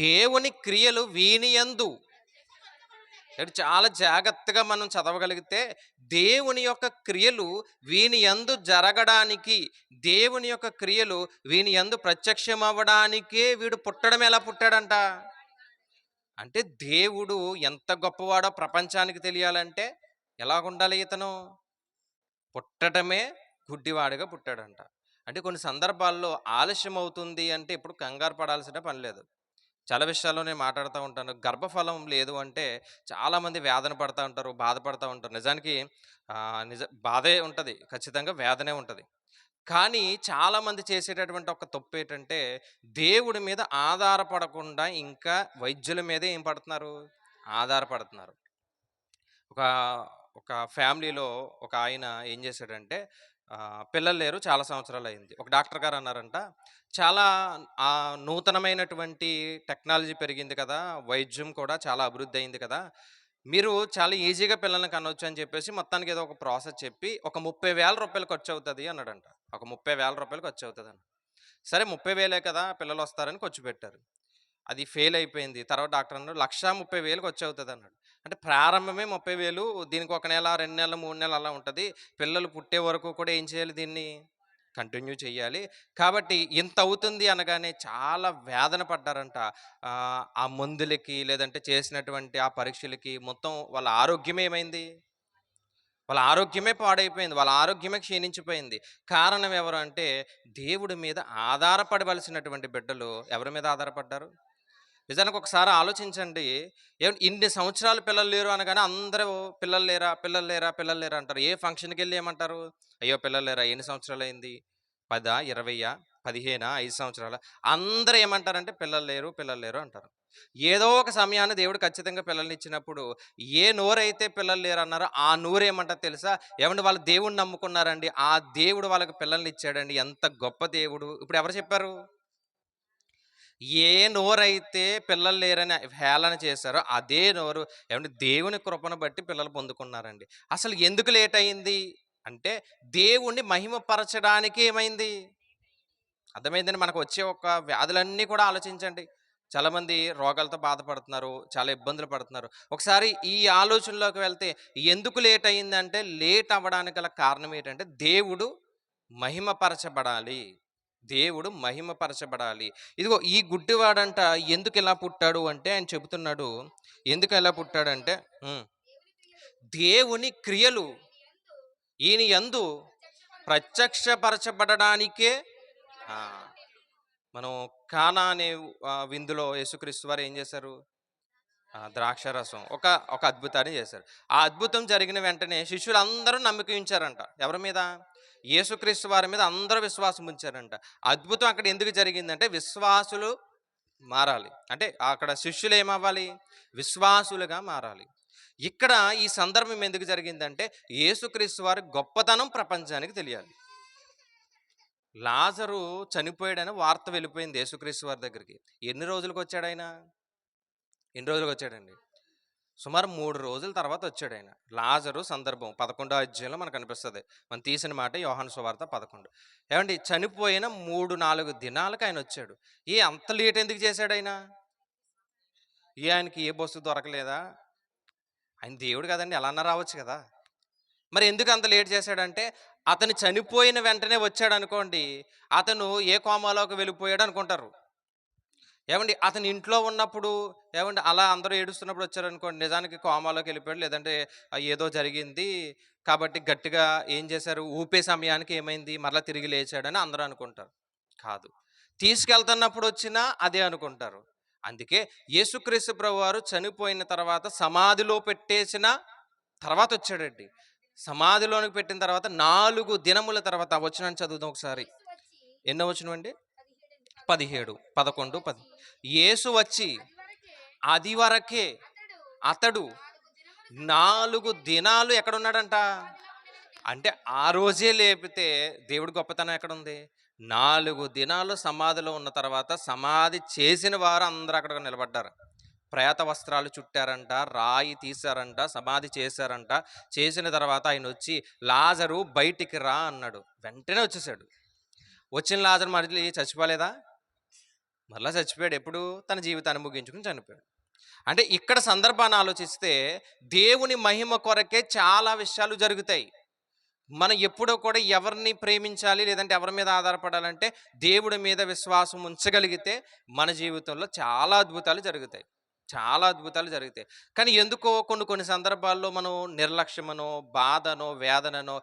దేవుని క్రియలు వీనియందు. చాలా జాగ్రత్తగా మనం చదవగలిగితే, దేవుని యొక్క క్రియలు వీనియందు జరగడానికి, దేవుని యొక్క క్రియలు వీనియందు ప్రత్యక్షం అవ్వడానికే వీడు పుట్టడం. ఎలా పుట్టాడంట అంటే, దేవుడు ఎంత గొప్పవాడో ప్రపంచానికి తెలియాలంటే ఎలాగుండాలి? ఇతను పుట్టడమే గుడ్డివాడిగా పుట్టాడంట. అంటే కొన్ని సందర్భాల్లో ఆలస్యం అవుతుంది అంటే ఇప్పుడు కంగారు పడాల్సిన పని లేదు. చాలా విషయాల్లో నేను మాట్లాడుతూ ఉంటాను. గర్భఫలం లేదు అంటే చాలామంది వేదన పడతా ఉంటారు, బాధపడతా ఉంటారు. నిజానికి బాధే ఉంటది. ఖచ్చితంగా వేదనే ఉంటది. కానీ చాలామంది చేసేటటువంటి ఒక తప్పేంటంటే, దేవుడి మీద ఆధారపడకుండా ఇంకా వైద్యుల మీదే ఏం పడుతున్నారు? ఆధారపడుతున్నారు. ఒక ఒక ఫ్యామిలీలో ఒక ఆయన ఏం చేశాడంటే, పిల్లలు లేరు, చాలా సంవత్సరాలయింది. ఒక డాక్టర్ గారు అన్నారంట, చాలా నూతనమైనటువంటి టెక్నాలజీ పెరిగింది కదా! వైద్యం కూడా చాలా అభివృద్ధి అయింది కదా! మీరు చాలా ఈజీగా పిల్లల్ని కనొచ్చు అని చెప్పేసి మొత్తానికి ఏదో ఒక ప్రాసెస్ చెప్పి, ఒక రూ. 30,000 ఖర్చవుతది అన్నాడంట. ఒక రూ. 30,000 ఖర్చవుతదని. సరే 30,000 కదా! పిల్లలొస్తారని ఖర్చు పెట్టారు. అది ఫెయిల్ అయిపోయింది. తర్వాత డాక్టర్ అన్నాడు 1,30,000 ఖర్చవుతదన్నాడు. అంటే ప్రారంభమే 30,000, దీనికి ఒక నెల, 2 నెలలు, 3 నెలలు అలా ఉంటది. పిల్లలు పుట్టే వరకు కూడా ఏం చేయాలి దీన్ని? కంటిన్యూ చేయాలి. కాబట్టి ఇంత అవుతుంది అనగానే చాలా వేదన పడ్డారంట. ఆ మందులకి లేదంటే చేసినటువంటి ఆ పరీక్షలకి మొత్తం వాళ్ళ ఆరోగ్యమే ఏమైంది? వాళ్ళ ఆరోగ్యమే పాడైపోయింది. వాళ్ళ ఆరోగ్యమే క్షీణించిపోయింది. కారణం ఎవరు అంటే, దేవుడి మీద ఆధారపడవలసినటువంటి బిడ్డలు ఎవరి మీద ఆధారపడ్డారు? నిజానికి ఒకసారి ఆలోచించండి. ఏవండీ ఇన్ని సంవత్సరాలు పిల్లలు లేరు అనగానే అందరూ పిల్లలు లేరా? పిల్లలు లేరా? పిల్లలు లేరా? అంటారు. ఏ ఫంక్షన్‌కెళ్ళి ఏమంటారు? అయ్యో! పిల్లలు లేరా? ఎన్ని సంవత్సరాలయింది? 10, 20, 15, 5 సంవత్సరాలా? అందరూ ఏమంటారంటే పిల్లలు లేరు, పిల్లలు లేరు అంటారు. ఏదో ఒక సమయాన దేవుడు ఖచ్చితంగా పిల్లల్నిచ్చినప్పుడు ఏ నోరైతే పిల్లలు లేరన్నారో ఆ నోరేమంటదో తెలుసా? ఏవండీ వాళ్ళు దేవుడిని నమ్ముకున్నారండి. ఆ దేవుడు వాళ్ళకి పిల్లల్నిచ్చాడండి. ఎంత గొప్ప దేవుడు. ఇప్పుడు ఎవరు చెప్పారు? ఏ నోరైతే పిల్లలు లేరని హేళన చేశారో అదే నోరు ఏమంటే దేవుని కృపను బట్టి పిల్లలు పొందుకున్నారండి. అసలు ఎందుకు లేట్ అయింది అంటే దేవుణ్ణి మహిమపరచడానికి ఏమైంది? అర్థమైందండి? మనకు వచ్చే ఒక వ్యాధులన్నీ కూడా ఆలోచించండి. చాలామంది రోగాలతో బాధపడుతున్నారు. చాలా ఇబ్బందులు పడుతున్నారు. ఒకసారి ఈ ఆలోచనలోకి వెళ్తే ఎందుకు లేట్ అయిందంటే లేట్ అవ్వడానికి గల కారణం ఏంటంటే దేవుడు మహిమపరచబడాలి. దేవుడు మహిమపరచబడాలి. ఇదిగో ఈ గుడ్డివాడంట ఎందుకు ఇలా పుట్టాడు అంటే ఆయన చెబుతున్నాడు. ఎందుకు ఎలా పుట్టాడంటే హ్మ్. దేవుని క్రియలు ఈయన యందు ప్రత్యక్షపరచబడడానికే ఆ! మనం కానా అనే విందులో యేసుక్రీస్తు వారు ఏం చేశారు? ద్రాక్షారసం ఒక ఒక అద్భుతాన్ని చేశారు. ఆ అద్భుతం జరిగిన వెంటనే శిష్యులందరూ నమ్మకం ఉంచారంట. ఎవరి మీద? యేసుక్రీస్తు వారి మీద అందరూ విశ్వాసం ఉంచారంట. అద్భుతం అక్కడ ఎందుకు జరిగిందంటే విశ్వాసులు మారాలి. అంటే అక్కడ శిష్యులు ఏమవ్వాలి? విశ్వాసులుగా మారాలి. ఇక్కడ ఈ సందర్భం ఎందుకు జరిగిందంటే యేసుక్రీస్తు వారి గొప్పతనం ప్రపంచానికి తెలియాలి. లాజరు చనిపోయాడని వార్త వెళ్ళిపోయింది యేసుక్రీస్తు వారి దగ్గరికి. ఎన్ని రోజులకు వచ్చాడాయన? ఎన్ని రోజులకు వచ్చాడండి? సుమారు 3 రోజుల తర్వాత వచ్చాడాయన. లాజరు సందర్భం 11వ అధ్యాయంలో మనకు కనిపిస్తది. మనం తీసిన మాట యోహాను సువార్త 11. ఏవండీ చనిపోయిన 3, 4 దినాలకు ఆయన వచ్చాడు. అంత లేట్ ఎందుకు చేశాడాయన? ఆయనకి ఏ బస్సు దొరకలేదా? ఆయన దేవుడు కదండీ! ఎలా అన్నా రావచ్చు కదా! మరి ఎందుకు అంత లేట్ చేశాడంటే అతను చనిపోయిన వెంటనే వచ్చాడనుకోండి, అతను ఏ కోమాలోకి వెళ్ళిపోయాడు అనుకుంటారు. ఏవండీ అతను ఇంట్లో ఉన్నప్పుడు ఏవండీ అలా అందరూ ఏడుస్తున్నప్పుడు వచ్చారనుకోండి, నిజానికి కోమాలోకి వెళ్ళిపోయాడు. లేదంటే ఏదో జరిగింది కాబట్టి గట్టిగా ఏం చేశారు? ఊపే సమయానికి ఏమైంది? మరలా తిరిగి లేచాడని అందరూ అనుకుంటారు. కాదు. తీసుకెళ్తున్నప్పుడు వచ్చినా అదే అనుకుంటారు. అందుకే యేసుక్రీస్తు ప్రభువారు చనిపోయిన తర్వాత సమాధిలో పెట్టేసిన తర్వాత వచ్చాడండి. సమాధిలోనికి పెట్టిన తర్వాత 4 దినముల తర్వాత ఆ వచనాన్ని చదువుదాం ఒకసారి. ఎన్నో వచనం అండి? 17, 11, 10. యేసు వచ్చి అది వరకే అతడు 4 దినాలు ఎక్కడున్నాడంట? అంటే ఆ రోజే లేపితే దేవుడి గొప్పతనం ఎక్కడుంది? 4 దినాలు సమాధిలో ఉన్న తర్వాత సమాధి చేసిన వారు అందరూ అక్కడ నిలబడ్డారు. ప్రేత వస్త్రాలు చుట్టారంట, రాయి తీశారంట, సమాధి చేశారంట. చేసిన తర్వాత ఆయన వచ్చి లాజరు బయటికి రా అన్నాడు. వెంటనే వచ్చేసాడు. వచ్చిన లాజరు మళ్ళీ చచ్చిపోలేదా? మరలా చచ్చిపోయాడు. ఎప్పుడు? తన జీవితాన్ని ముగించుకుని చనిపోయాడు. అంటే ఇక్కడ సందర్భాన్ని ఆలోచిస్తే దేవుని మహిమ కొరకే చాలా విషయాలు జరుగుతాయి. మనం ఎప్పుడో కూడా ఎవరిని ప్రేమించాలి లేదంటే ఎవరి మీద ఆధారపడాలంటే దేవుడి మీద విశ్వాసం ఉంచగలిగితే మన జీవితంలో చాలా అద్భుతాలు జరుగుతాయి. చాలా అద్భుతాలు జరుగుతాయి. కానీ ఎందుకో కొన్ని సందర్భాల్లో మనం నిర్లక్ష్యమనో, బాధనో, వేదననో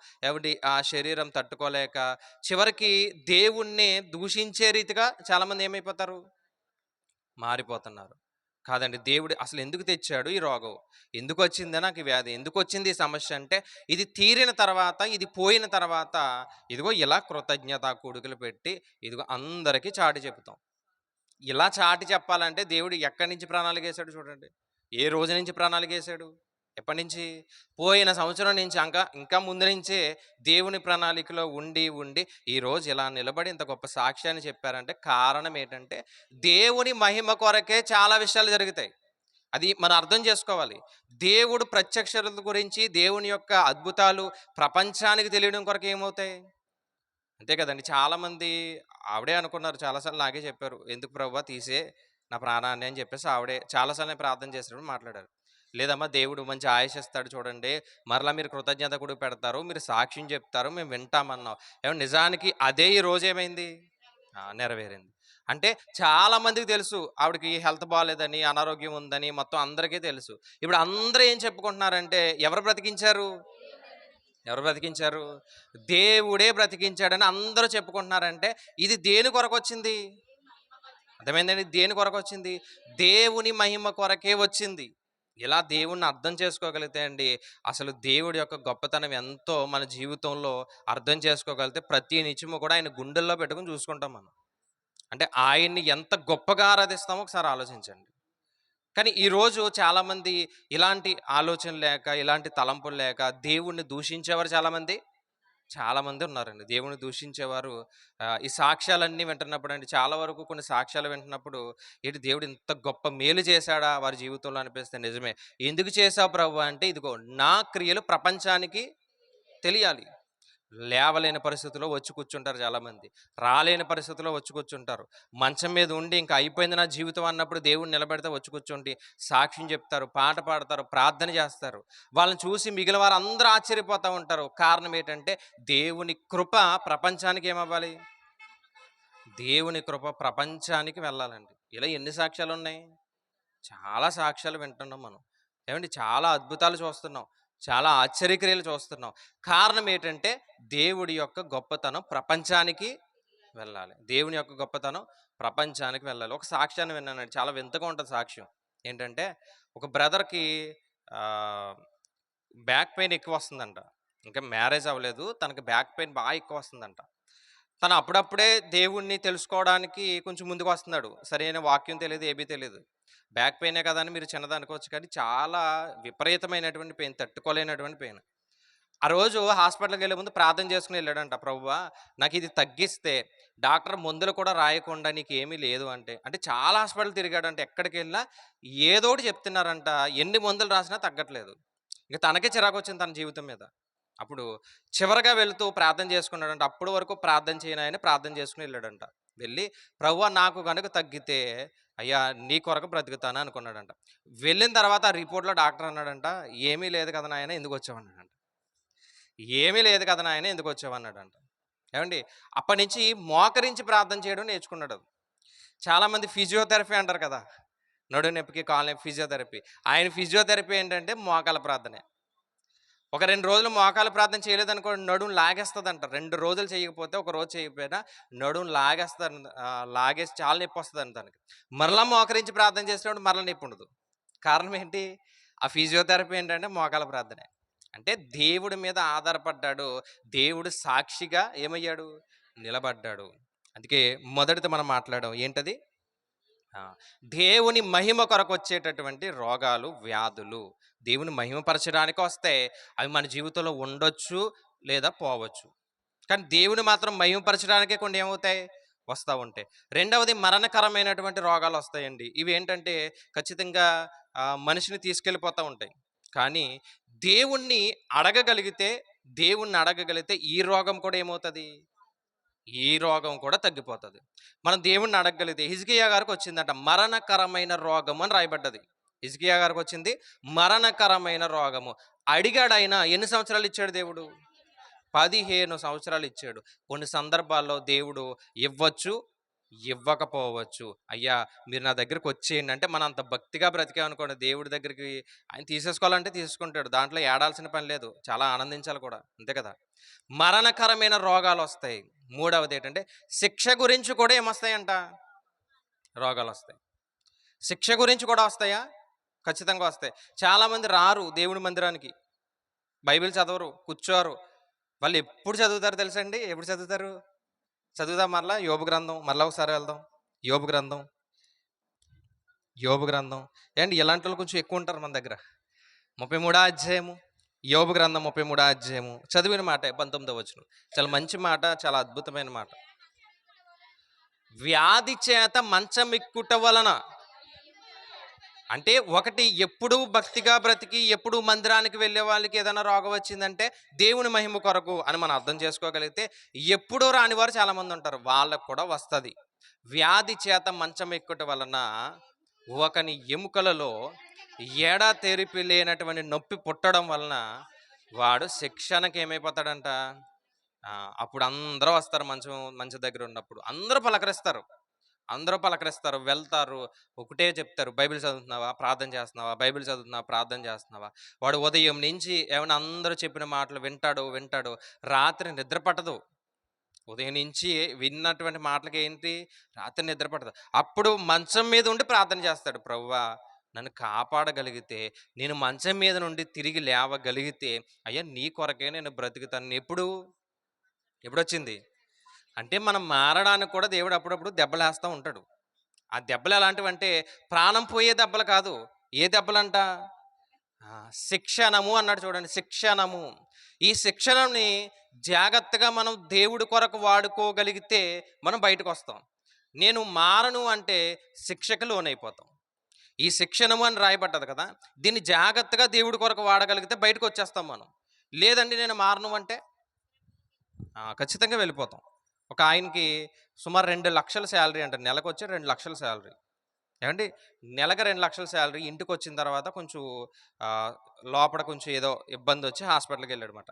ఆ శరీరం తట్టుకోలేక చివరికి దేవుణ్ణే దూషించే రీతిగా చాలామంది ఏమైపోతారు? మారిపోతున్నారు. కాదండి, దేవుడు అసలు ఎందుకు తెచ్చాడు ఈ రోగం? ఎందుకు వచ్చింది నాకు ఈ వ్యాధి? ఎందుకు వచ్చింది ఈ సమస్య అంటే, ఇది తీరిన తర్వాత, ఇది పోయిన తర్వాత, ఇదిగో ఇలా కృతజ్ఞతా కూడుకలు పెట్టి, ఇదిగో అందరికీ చాటి చెప్తాం. ఇలా చాటి చెప్పాలంటే దేవుడు ఎక్కడి నుంచి ప్రణాళిక వేశాడు చూడండి. ఏ రోజు నుంచి ప్రణాళిక వేశాడు? ఎప్పటి నుంచి? పోయిన సంవత్సరం నుంచి ఇంకా ముందు నుంచే దేవుని ప్రణాళికలో ఉండి ఉండి ఈరోజు ఇలా నిలబడి ఇంత గొప్ప సాక్ష్యాన్ని చెప్పారంటే కారణం ఏంటంటే, దేవుని మహిమ కొరకే చాలా విషయాలు జరుగుతాయి. అది మనం అర్థం చేసుకోవాలి. దేవుడు ప్రత్యక్షత గురించి, దేవుని యొక్క అద్భుతాలు ప్రపంచానికి తెలియడం కొరకు ఏమవుతాయి? అంతే కదండి. చాలామంది ఆవిడే అనుకున్నారు, చాలాసార్లు నాకే చెప్పారు, ఎందుకు ప్రభువా తీసే నా ప్రాణాన్ని అని చెప్పేసి ఆవిడే చాలాసార్లు నేను ప్రార్థన చేసినప్పుడు మాట్లాడారు. లేదమ్మా, దేవుడు మంచి ఆయుష్ ఇస్తాడు చూడండి, మరలా మీరు కృతజ్ఞత కూడా పెడతారు, మీరు సాక్ష్యం చెప్తారు, మేము వింటామన్నావు. ఏమో నిజానికి అదే ఈ రోజు ఏమైంది? నెరవేరింది. అంటే చాలా మందికి తెలుసు ఆవిడకి హెల్త్ బాగాలేదని, అనారోగ్యం ఉందని, మొత్తం అందరికీ తెలుసు. ఇప్పుడు అందరూ ఏం చెప్పుకుంటున్నారంటే, ఎవరు బ్రతికించారు? ఎవరు బ్రతికించారు? దేవుడే బ్రతికించాడని అందరూ చెప్పుకుంటున్నారంటే, ఇది దేని కొరకు వచ్చింది? అర్థమైందండి? దేని కొరకు వచ్చింది? దేవుని మహిమ కొరకే వచ్చింది. ఇలా దేవుణ్ణి అర్థం చేసుకోగలిగితే అండి, అసలు దేవుడి యొక్క గొప్పతనం ఎంతో మన జీవితంలో అర్థం చేసుకోగలిగితే, ప్రతి నిత్యము కూడా ఆయన గుండెల్లో పెట్టుకుని చూసుకుంటాం మనం. అంటే ఆయన్ని ఎంత గొప్పగా ఆరాధిస్తామో ఒకసారి ఆలోచించండి. కానీ ఈరోజు చాలామంది ఇలాంటి ఆలోచన లేక, ఇలాంటి తలంపులు లేక దేవుణ్ణి దూషించేవారు చాలామంది ఉన్నారండి. దేవుని దూషించేవారు. ఈ సాక్ష్యాలన్నీ వింటున్నప్పుడు అండి, చాలా వరకు కొన్ని సాక్ష్యాలు వింటున్నప్పుడు, ఏంటి దేవుడు ఇంత గొప్ప మేలు చేశాడా వారి జీవితంలో అనిపిస్తే, నిజమే. ఎందుకు చేశావు ప్రభు అంటే, ఇదిగో నా క్రియలు ప్రపంచానికి తెలియాలి. లేవలేని పరిస్థితిలో వచ్చి కూర్చుంటారు చాలామంది. రాలేని పరిస్థితిలో వచ్చి కూర్చుంటారు. మంచం మీద ఉండి ఇంకా అయిపోయింది నా జీవితం అన్నప్పుడు దేవుడిని నిలబెడితే వచ్చి కూర్చుండి సాక్ష్యం చెప్తారు, పాట పాడతారు, ప్రార్థన చేస్తారు. వాళ్ళని చూసి మిగిలిన వారు అందరూ ఆశ్చర్యపోతూ ఉంటారు. కారణం ఏంటంటే, దేవుని కృప ప్రపంచానికి ఏమవ్వాలి? దేవుని కృప ప్రపంచానికి వెళ్ళాలండి. ఇలా ఎన్ని సాక్ష్యాలు ఉన్నాయి? చాలా సాక్ష్యాలు వింటున్నాం మనం. ఏమండి, చాలా అద్భుతాలు చూస్తున్నాం, చాలా ఆశ్చర్యక్రియలు చూస్తున్నాం. కారణం ఏంటంటే, దేవుడి యొక్క గొప్పతనం ప్రపంచానికి వెళ్ళాలి. దేవుని యొక్క గొప్పతనం ప్రపంచానికి వెళ్ళాలి. ఒక సాక్ష్యాన్ని విన్నానండి, చాలా వింతగా ఉంటుంది సాక్ష్యం. ఏంటంటే, ఒక బ్రదర్కి బ్యాక్ పెయిన్ ఎక్కువ వస్తుందంట. ఇంకా మ్యారేజ్ అవ్వలేదు, తనకి బ్యాక్ పెయిన్ బాగా ఎక్కువ వస్తుందంట. తను అప్పుడప్పుడే దేవుణ్ణి తెలుసుకోవడానికి కొంచెం ముందుకు వస్తున్నాడు. సరైన వాక్యం తెలియదు, ఏమీ తెలియదు. బ్యాక్ పెయినే కదా అని మీరు చిన్నది అనుకోవచ్చు, కానీ చాలా విపరీతమైనటువంటి పెయిన్, తట్టుకోలేనటువంటి పెయిన్. ఆ రోజు హాస్పిటల్కి వెళ్ళే ముందు ప్రార్థన చేసుకుని వెళ్ళాడంట, ప్రభువా నాకు ఇది తగ్గిస్తే డాక్టర్ మందులు కూడా రాయకుండా నీకు ఏమీ లేదు అంటే చాలా హాస్పిటల్ తిరిగాడంట. ఎక్కడికి వెళ్ళినా ఏదోటి చెప్తున్నారంట, ఎన్ని మందులు రాసినా తగ్గట్లేదు. ఇంక తనకే చిరాకు వచ్చింది తన జీవితం మీద. అప్పుడు చివరగా వెళుతూ ప్రార్థన చేసుకున్నాడంట. అప్పటి వరకు ప్రార్థన చేయనాయని ప్రార్థన చేసుకుని వెళ్ళాడంట. వెళ్ళి, ప్రభువా నాకు కనుక తగ్గితే అయ్యా నీ కొరకు బ్రతుకుతాను అనుకున్నాడంట. వెళ్ళిన తర్వాత ఆ రిపోర్ట్లో డాక్టర్ అన్నాడంట, ఏమీ లేదు కదా నాయన ఎందుకు వచ్చావన్నాడంట. ఏమీ లేదు కదా నాయన ఎందుకు వచ్చావన్నాడంట. ఏమండి, అప్పటి నుంచి మోకరించి ప్రార్థన చేయడం నేర్చుకున్నాడు. చాలామంది ఫిజియోథెరపీ అంటారు కదా, నడు నొప్పికి కాలు నొప్పి ఫిజియోథెరపీ. ఆయన ఫిజియోథెరపీ ఏంటంటే మోకాల ప్రార్థనే. ఒక 2 రోజులు మోకాలు ప్రార్థన చేయలేదనుకోండి, నడుము లాగేస్తుందంట. 2 రోజులు చేయకపోతే, ఒక రోజు చేయకపోయినా నడుము లాగేస్తాను, లాగేసి చాలా నొప్పి వస్తుందంట తనకి. మరలా మోకరించి ప్రార్థన చేసినప్పుడు మరలా నొప్పి ఉండదు. కారణం ఏంటి? ఆ ఫిజియోథెరపీ ఏంటంటే మోకాల ప్రార్థనే. అంటే దేవుడి మీద ఆధారపడ్డాడు, దేవుడు సాక్షిగా ఏమయ్యాడు? నిలబడ్డాడు. అందుకే మొదటిది మనం మాట్లాడాం ఏంటది? దేవుని మహిమ కొరకు వచ్చేటటువంటి రోగాలు, వ్యాధులు దేవుని మహిమపరచడానికి వస్తే అవి మన జీవితంలో ఉండొచ్చు లేదా పోవచ్చు. కానీ దేవుని మాత్రం మహిమపరచడానికే కొన్ని ఏమవుతాయి? వస్తూ ఉంటాయి. రెండవది మరణకరమైనటువంటి రోగాలు వస్తాయండి. ఇవి ఏంటంటే ఖచ్చితంగా మనిషిని తీసుకెళ్ళిపోతూ ఉంటాయి. కానీ దేవుణ్ణి అడగగలిగితే ఈ రోగం కూడా ఏమవుతుంది? ఈ రోగం కూడా తగ్గిపోతుంది. మనం దేవుణ్ణి అడగగలిగితే. హిజ్కియా గారికి వచ్చిందంట మరణకరమైన రోగము అని రాయబడ్డది. హిజ్కియా గారికి వచ్చింది మరణకరమైన రోగము. అడిగాడు ఆయన. ఎన్ని సంవత్సరాలు ఇచ్చాడు దేవుడు? 15 సంవత్సరాలు ఇచ్చాడు. కొన్ని సందర్భాల్లో దేవుడు ఇవ్వచ్చు, ఇవ్వకపోవచ్చు. అయ్యా మీరు నా దగ్గరికి వచ్చేయండి అంటే, మనం అంత భక్తిగా బ్రతికామనుకోండి, దేవుడి దగ్గరికి ఆయన తీసేసుకోవాలంటే తీసుకుంటాడు. దాంట్లో ఏడాల్సిన పని లేదు, చాలా ఆనందించాలి కూడా, అంతే కదా. మరణకరమైన రోగాలు వస్తాయి. మూడవది ఏంటంటే శిక్ష గురించి కూడా ఏమొస్తాయంట? రోగాలు వస్తాయి. శిక్ష గురించి కూడా వస్తాయా? ఖచ్చితంగా వస్తాయి. చాలామంది రారు దేవుని మందిరానికి, బైబిల్ చదవరు, కూర్చోరు. వాళ్ళు ఎప్పుడు చదువుతారు తెలుసండి? ఎప్పుడు చదువుతారు? చదువుదాం మరలా యోబు గ్రంథం, మరలా ఒకసారి వెళ్దాం. యోబు గ్రంథం, యోబు గ్రంథం. ఏంటి ఇలాంటి వాళ్ళు కొంచెం ఎక్కువ ఉంటారు మన దగ్గర. 33వ అధ్యాయము, యోబు గ్రంథం 33వ అధ్యాయము. చదివిన మాట 19వ వచనం. చాలా మంచి మాట, చాలా అద్భుతమైన మాట. వ్యాధి చేత మంచం ఎక్కుట వలన, అంటే ఒకటి ఎప్పుడు భక్తిగా బ్రతికి ఎప్పుడు మందిరానికి వెళ్ళే వాళ్ళకి ఏదైనా రోగం వచ్చిందంటే దేవుని మహిమ కొరకు అని మనం అర్థం చేసుకోగలిగితే, ఎప్పుడూ రాని వారు చాలామంది ఉంటారు, వాళ్ళకు కూడా వస్తుంది. వ్యాధి చేత మంచం ఎక్కుట వలన ఒకని ఎముకలలో ఎడ తెరిపి లేనటువంటి నొప్పి పుట్టడం వలన వాడు శిక్షణకి ఏమైపోతాడంట. అప్పుడు అందరూ వస్తారు, మంచం దగ్గర ఉన్నప్పుడు అందరూ పలకరిస్తారు, వెళ్తారు, ఒకటే చెప్తారు, బైబిల్ చదువుతున్నావా, ప్రార్థన చేస్తున్నావా, బైబిల్ చదువుతున్నావా, ప్రార్థన చేస్తున్నావా. వాడు ఉదయం నుంచి ఏమైనా అందరూ చెప్పిన మాటలు వింటాడు, రాత్రి నిద్ర పట్టదు. ఉదయం నుంచి విన్నటువంటి మాటలకి ఏంటి, రాత్రి నిద్ర పట్టదు. అప్పుడు మంచం మీద ఉండి ప్రార్థన చేస్తాడు, ప్రభువా నన్ను కాపాడగలిగితే, నేను మంచం మీద నుండి తిరిగి లేవగలిగితే అయ్యా నీ కొరకే నేను బ్రతుకుతాను. ఎప్పుడొచ్చింది అంటే మనం మారడానికి కూడా దేవుడు అప్పుడప్పుడు దెబ్బలేస్తూ ఉంటాడు. ఆ దెబ్బలు ఎలాంటివంటే ప్రాణం పోయే దెబ్బలు కాదు. ఏ దెబ్బలంట? శిక్షణము అన్నాడు చూడండి, శిక్షణము. ఈ శిక్షణని జాగ్రత్తగా మనం దేవుడి కొరకు వాడుకోగలిగితే మనం బయటకు వస్తాం. నేను మారను అంటే శిక్షకు లోనైపోతాం. ఈ శిక్షణము అని రాయబడ్డది కదా, దీన్ని జాగ్రత్తగా దేవుడి కొరకు వాడగలిగితే బయటకు వచ్చేస్తాం మనం. లేదండి నేను మారను అంటే ఖచ్చితంగా వెళ్ళిపోతాం. ఒక ఆయనకి సుమారు 2 లక్షల శాలరీ అంట, నెలకు వచ్చే 2 లక్షల శాలరీ. ఏమండి, నెలకు 2 లక్షల శాలరీ. ఇంటికి వచ్చిన తర్వాత కొంచెం లోపల కొంచెం ఏదో ఇబ్బంది వచ్చి హాస్పిటల్కి వెళ్ళాడనమాట.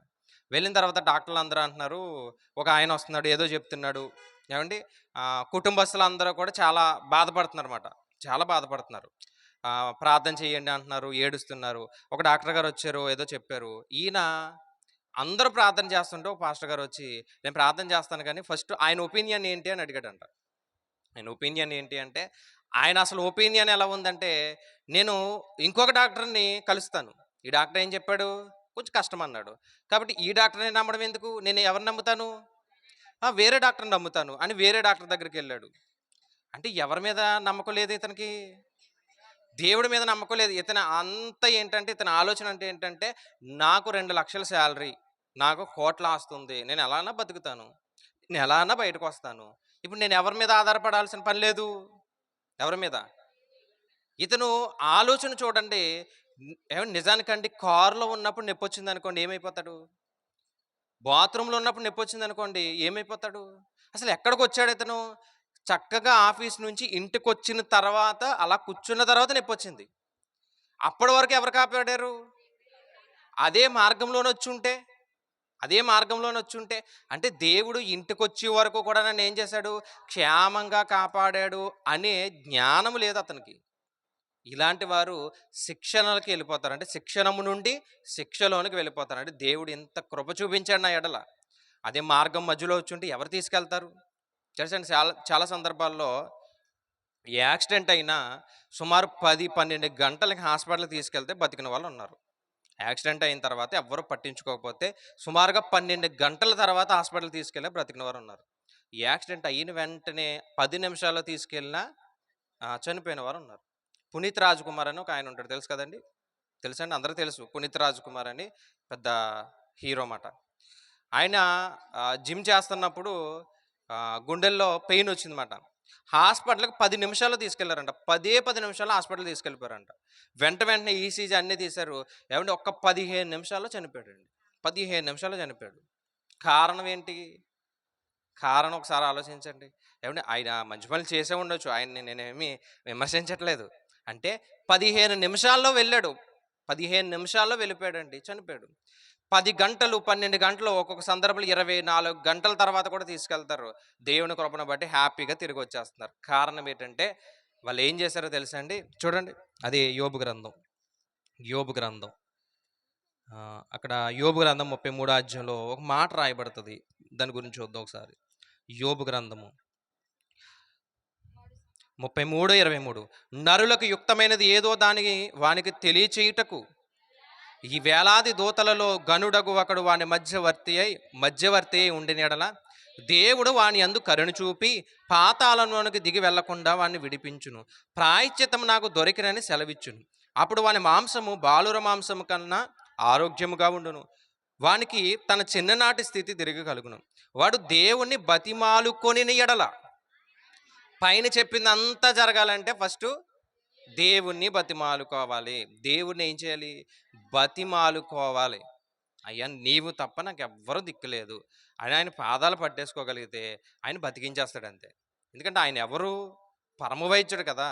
వెళ్ళిన తర్వాత డాక్టర్లు అందరూ అంటున్నారు, ఒక ఆయన వస్తున్నాడు ఏదో చెప్తున్నాడు. ఏమండి, కుటుంబస్తులు అందరూ కూడా చాలా బాధపడుతున్నారు. ప్రార్థన చేయండి అంటున్నారు, ఏడుస్తున్నారు. ఒక డాక్టర్ గారు వచ్చారు, ఏదో చెప్పారు. ఈయన అందరూ ప్రార్థన చేస్తుంటే ఒక పాస్టర్ గారు వచ్చి, నేను ప్రార్థన చేస్తాను కానీ ఫస్ట్ ఆయన ఒపీనియన్ ఏంటి అని అడిగాడంట. ఆయన ఒపీనియన్ ఏంటి అంటే, ఆయన అసలు ఒపీనియన్ ఎలా ఉందంటే, నేను ఇంకొక డాక్టర్ని కలుస్తాను, ఈ డాక్టర్ ఏం చెప్పాడు, కొంచెం కష్టం అన్నాడు, కాబట్టి ఈ డాక్టర్ని నమ్మడం ఎందుకు, నేను ఎవరిని నమ్ముతాను, వేరే డాక్టర్ని నమ్ముతాను అని వేరే డాక్టర్ దగ్గరికి వెళ్ళాడు. అంటే ఎవరి మీద నమ్మకం లేదు ఇతనికి, దేవుడి మీద నమ్మకం లేదు. ఇతని ఆలోచన అంటే ఏంటంటే, నాకు 2 లక్షల శాలరీ, నాకు కోట్ల ఆస్తుంది, నేను ఎలానా బతుకుతాను, నేను ఎలానా బయటకు వస్తాను, ఇప్పుడు నేను ఎవరి మీద ఆధారపడాల్సిన పని లేదు. ఎవరి మీద? ఇతను ఆలోచన చూడండి. నిజానికండి కారులో ఉన్నప్పుడు నొప్పి వచ్చింది అనుకోండి ఏమైపోతాడు, బాత్రూంలో ఉన్నప్పుడు నొప్పి వచ్చింది అనుకోండి ఏమైపోతాడు, అసలు ఎక్కడికి వచ్చాడు ఇతను, చక్కగా ఆఫీస్ నుంచి ఇంటికి వచ్చిన తర్వాత అలా కూర్చున్న తర్వాత నొప్పి వచ్చింది. అప్పటి వరకు ఎవరు కాపాడారు? అదే మార్గంలోనే వచ్చి ఉంటే అంటే దేవుడు ఇంటికి వచ్చే వరకు కూడా నన్ను ఏం చేశాడు, క్షేమంగా కాపాడాడు అనే జ్ఞానం లేదు అతనికి. ఇలాంటి వారు శిక్షణలకి వెళ్ళిపోతారు, అంటే శిక్షణము నుండి శిక్షలోనికి వెళ్ళిపోతారు. అంటే దేవుడు ఎంత కృప చూపించాడు నా ఎడల. అదే మార్గం మధ్యలో వచ్చి ఉంటే ఎవరు తీసుకెళ్తారు? తెలుసండి, చాలా సందర్భాల్లో యాక్సిడెంట్ అయినా సుమారు 10-12 గంటలకి హాస్పిటల్కి తీసుకెళ్తే బతికిన వాళ్ళు ఉన్నారు. యాక్సిడెంట్ అయిన తర్వాత ఎవ్వరూ పట్టించుకోకపోతే సుమారుగా 12 గంటల తర్వాత హాస్పిటల్కి తీసుకెళ్ళి బ్రతికిన వారు ఉన్నారు. యాక్సిడెంట్ అయిన వెంటనే 10 నిమిషాల్లో తీసుకెళ్ళినా చనిపోయిన వారు ఉన్నారు. పునీత్ రాజ్ కుమార్ అని ఒక ఆయన ఉంటాడు, తెలుసు కదండి, తెలుసండి, అందరూ తెలుసు. పునీత్ రాజ్ కుమార్ అని పెద్ద హీరో మాట. ఆయన జిమ్ చేస్తున్నప్పుడు గుండెల్లో పెయిన్ వచ్చిందన్నమాట. హాస్పిటల్కి 10 నిమిషాల్లో తీసుకెళ్లారంట. 10 నిమిషాల్లో హాస్పిటల్ తీసుకెళ్ళిపోయారంట. వెంటనే ఈసీజీ అన్నీ తీశారు. ఏమంటే ఒక్క 15 నిమిషాల్లో చనిపోయాడండి. 15 నిమిషాల్లో చనిపోయాడు. కారణం ఏంటి? కారణం ఒకసారి ఆలోచించండి. ఏమంటే ఆయన మంచి పనులు చేసే ఉండొచ్చు, ఆయన్ని నేనేమి విమర్శించట్లేదు. అంటే 15 నిమిషాల్లో వెళ్ళాడు, 15 నిమిషాల్లో వెళ్ళిపోయాడండి, చనిపోయాడు. 10 గంటలు 12 గంటలు, ఒక్కొక్క సందర్భంలో 24 గంటల తర్వాత కూడా తీసుకెళ్తారు. దేవుని కృపను బట్టి హ్యాపీగా తిరిగి వచ్చేస్తున్నారు. కారణం ఏంటంటే వాళ్ళు ఏం చేశారో తెలుసా అండి? చూడండి, అది యోబు గ్రంథం. అక్కడ యోబు గ్రంథం 33వ అధ్యాయంలో ఒక మాట రాయబడుతుంది, దాని గురించి చూద్దాం ఒకసారి. యోబు గ్రంథము 33:23 నరులకు యుక్తమైనది ఏదో దానికి వానికి తెలియచేయుటకు ఈ వేలాది దూతలలో గనుడగు ఒకడు వాని మధ్యవర్తి అయి ఉండిన యెడల దేవుడు వాని యందు కరుణ చూపి పాతాళంలోనికి దిగి వెళ్లకుండా వాని విడిపించును. ప్రాయశ్చిత్తం నాకు దొరికినని సెలవిచ్చును. అప్పుడు వాని మాంసము బాలుర మాంసము కన్నా ఆరోగ్యముగా ఉండును. వానికి తన చిన్ననాటి స్థితి తిరిగి కలుగును. వాడు దేవుణ్ణి బతిమాలుకొనిన యెడల, పైన చెప్పిందంతా జరగాలంటే ఫస్ట్ దేవుణ్ణి బతిమాలుకోవాలి. దేవుణ్ణి ఏం చేయాలి? బతిమాలుకోవాలి. అయ్యా నీవు తప్ప నాకు ఎవ్వరూ దిక్కులేదు అని ఆయన పాదాలు పట్టేసుకోగలిగితే ఆయన బతికించేస్తాడు అంతే. ఎందుకంటే ఆయన ఎవరు? పరమ వైద్యుడు కదా,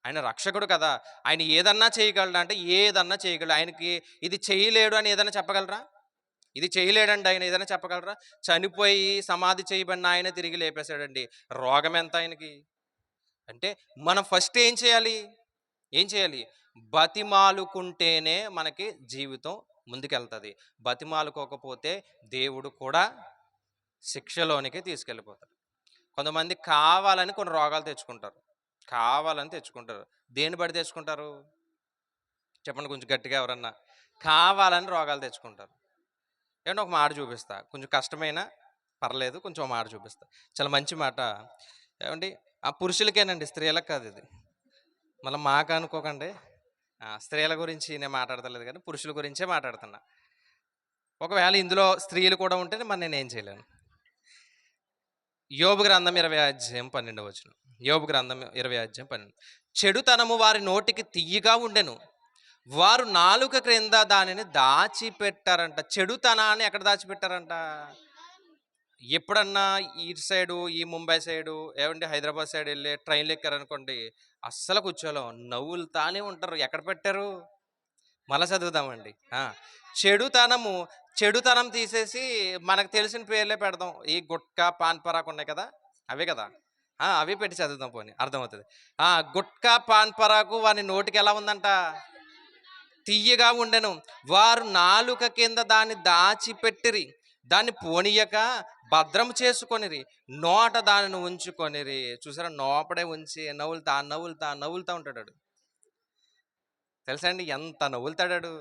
ఆయన రక్షకుడు కదా. ఆయన ఏదన్నా చేయగలడా అంటే ఏదన్నా చేయగలడు. ఆయనకి ఇది చేయలేడు అని ఏదైనా చెప్పగలరా? ఇది చేయలేడండి ఆయన ఏదైనా చెప్పగలరా? చనిపోయి సమాధి చేయబడిన ఆయన తిరిగి లేపేశాడండి. రోగం ఎంత ఆయనకి? అంటే మనం ఫస్ట్ ఏం చేయాలి? బతిమాలుకుంటేనే మనకి జీవితం ముందుకెళ్తుంది. బతిమాలుకోకపోతే దేవుడు కూడా శిక్షలోనికి తీసుకెళ్ళిపోతాడు. కొంతమంది కావాలని కొన్ని రోగాలు తెచ్చుకుంటారు. దేన్ని బట్టి తెచ్చుకుంటారు చెప్పండి కొంచెం గట్టిగా ఎవరన్నా? కావాలని రోగాలు తెచ్చుకుంటారు. ఏమంటే ఒక మాట చూపిస్తా, కొంచెం కష్టమైనా పర్లేదు, కొంచెం మాట చూపిస్తా. చాలా మంచి మాట. ఏమండి ఆ పురుషులకేనండి, స్త్రీలకు కాదు ఇది. మళ్ళీ మాకు అనుకోకండి. స్త్రీల గురించి నేను మాట్లాడతలేదు కానీ పురుషుల గురించే మాట్లాడుతున్నా. ఒకవేళ ఇందులో స్త్రీలు కూడా ఉంటే మరి నేనేం చేయలేను. యోబు గ్రంథం 20:12. యోబు గ్రంథం 20:12. చెడుతనము వారి నోటికి తియ్యగా ఉండెను, వారు నాలుక క్రింద దానిని దాచిపెట్టారంట. చెడుతనాన్ని ఎక్కడ దాచిపెట్టారంట? ఎప్పుడన్నా ఇటు సైడు, ఈ ముంబై సైడు, ఏమంటే హైదరాబాద్ సైడ్ వెళ్ళి ట్రైన్లు ఎక్కారనుకోండి, అస్సలు కూర్చోలేం, నవ్వులుతానే ఉంటారు. ఎక్కడ పెట్టారు? మళ్ళా చదువుదామండి. చెడుతనం తీసేసి మనకు తెలిసిన పేర్లే పెడదాం. ఈ గుట్కా పాన్ పరాకు ఉన్నాయి కదా, అవే కదా, అవి పెట్టి చదువుదాం, పోనీ అర్థమవుతుంది. గుట్కా పాన్ పరాకు వారి నోటికి ఎలా ఉందంట? తియ్యగా ఉండెను, వారు నాలుక కింద దాన్ని దాచిపెట్టిరి, దాన్ని పోనీయక భద్రం చేసుకొనిరి, నోట దానిని ఉంచుకొనిరి. చూసారా, నోపడే ఉంచి నవ్వులుతా ఉంటాడు. తెలుసా అండి ఎంత నవ్వులుతాడాడు?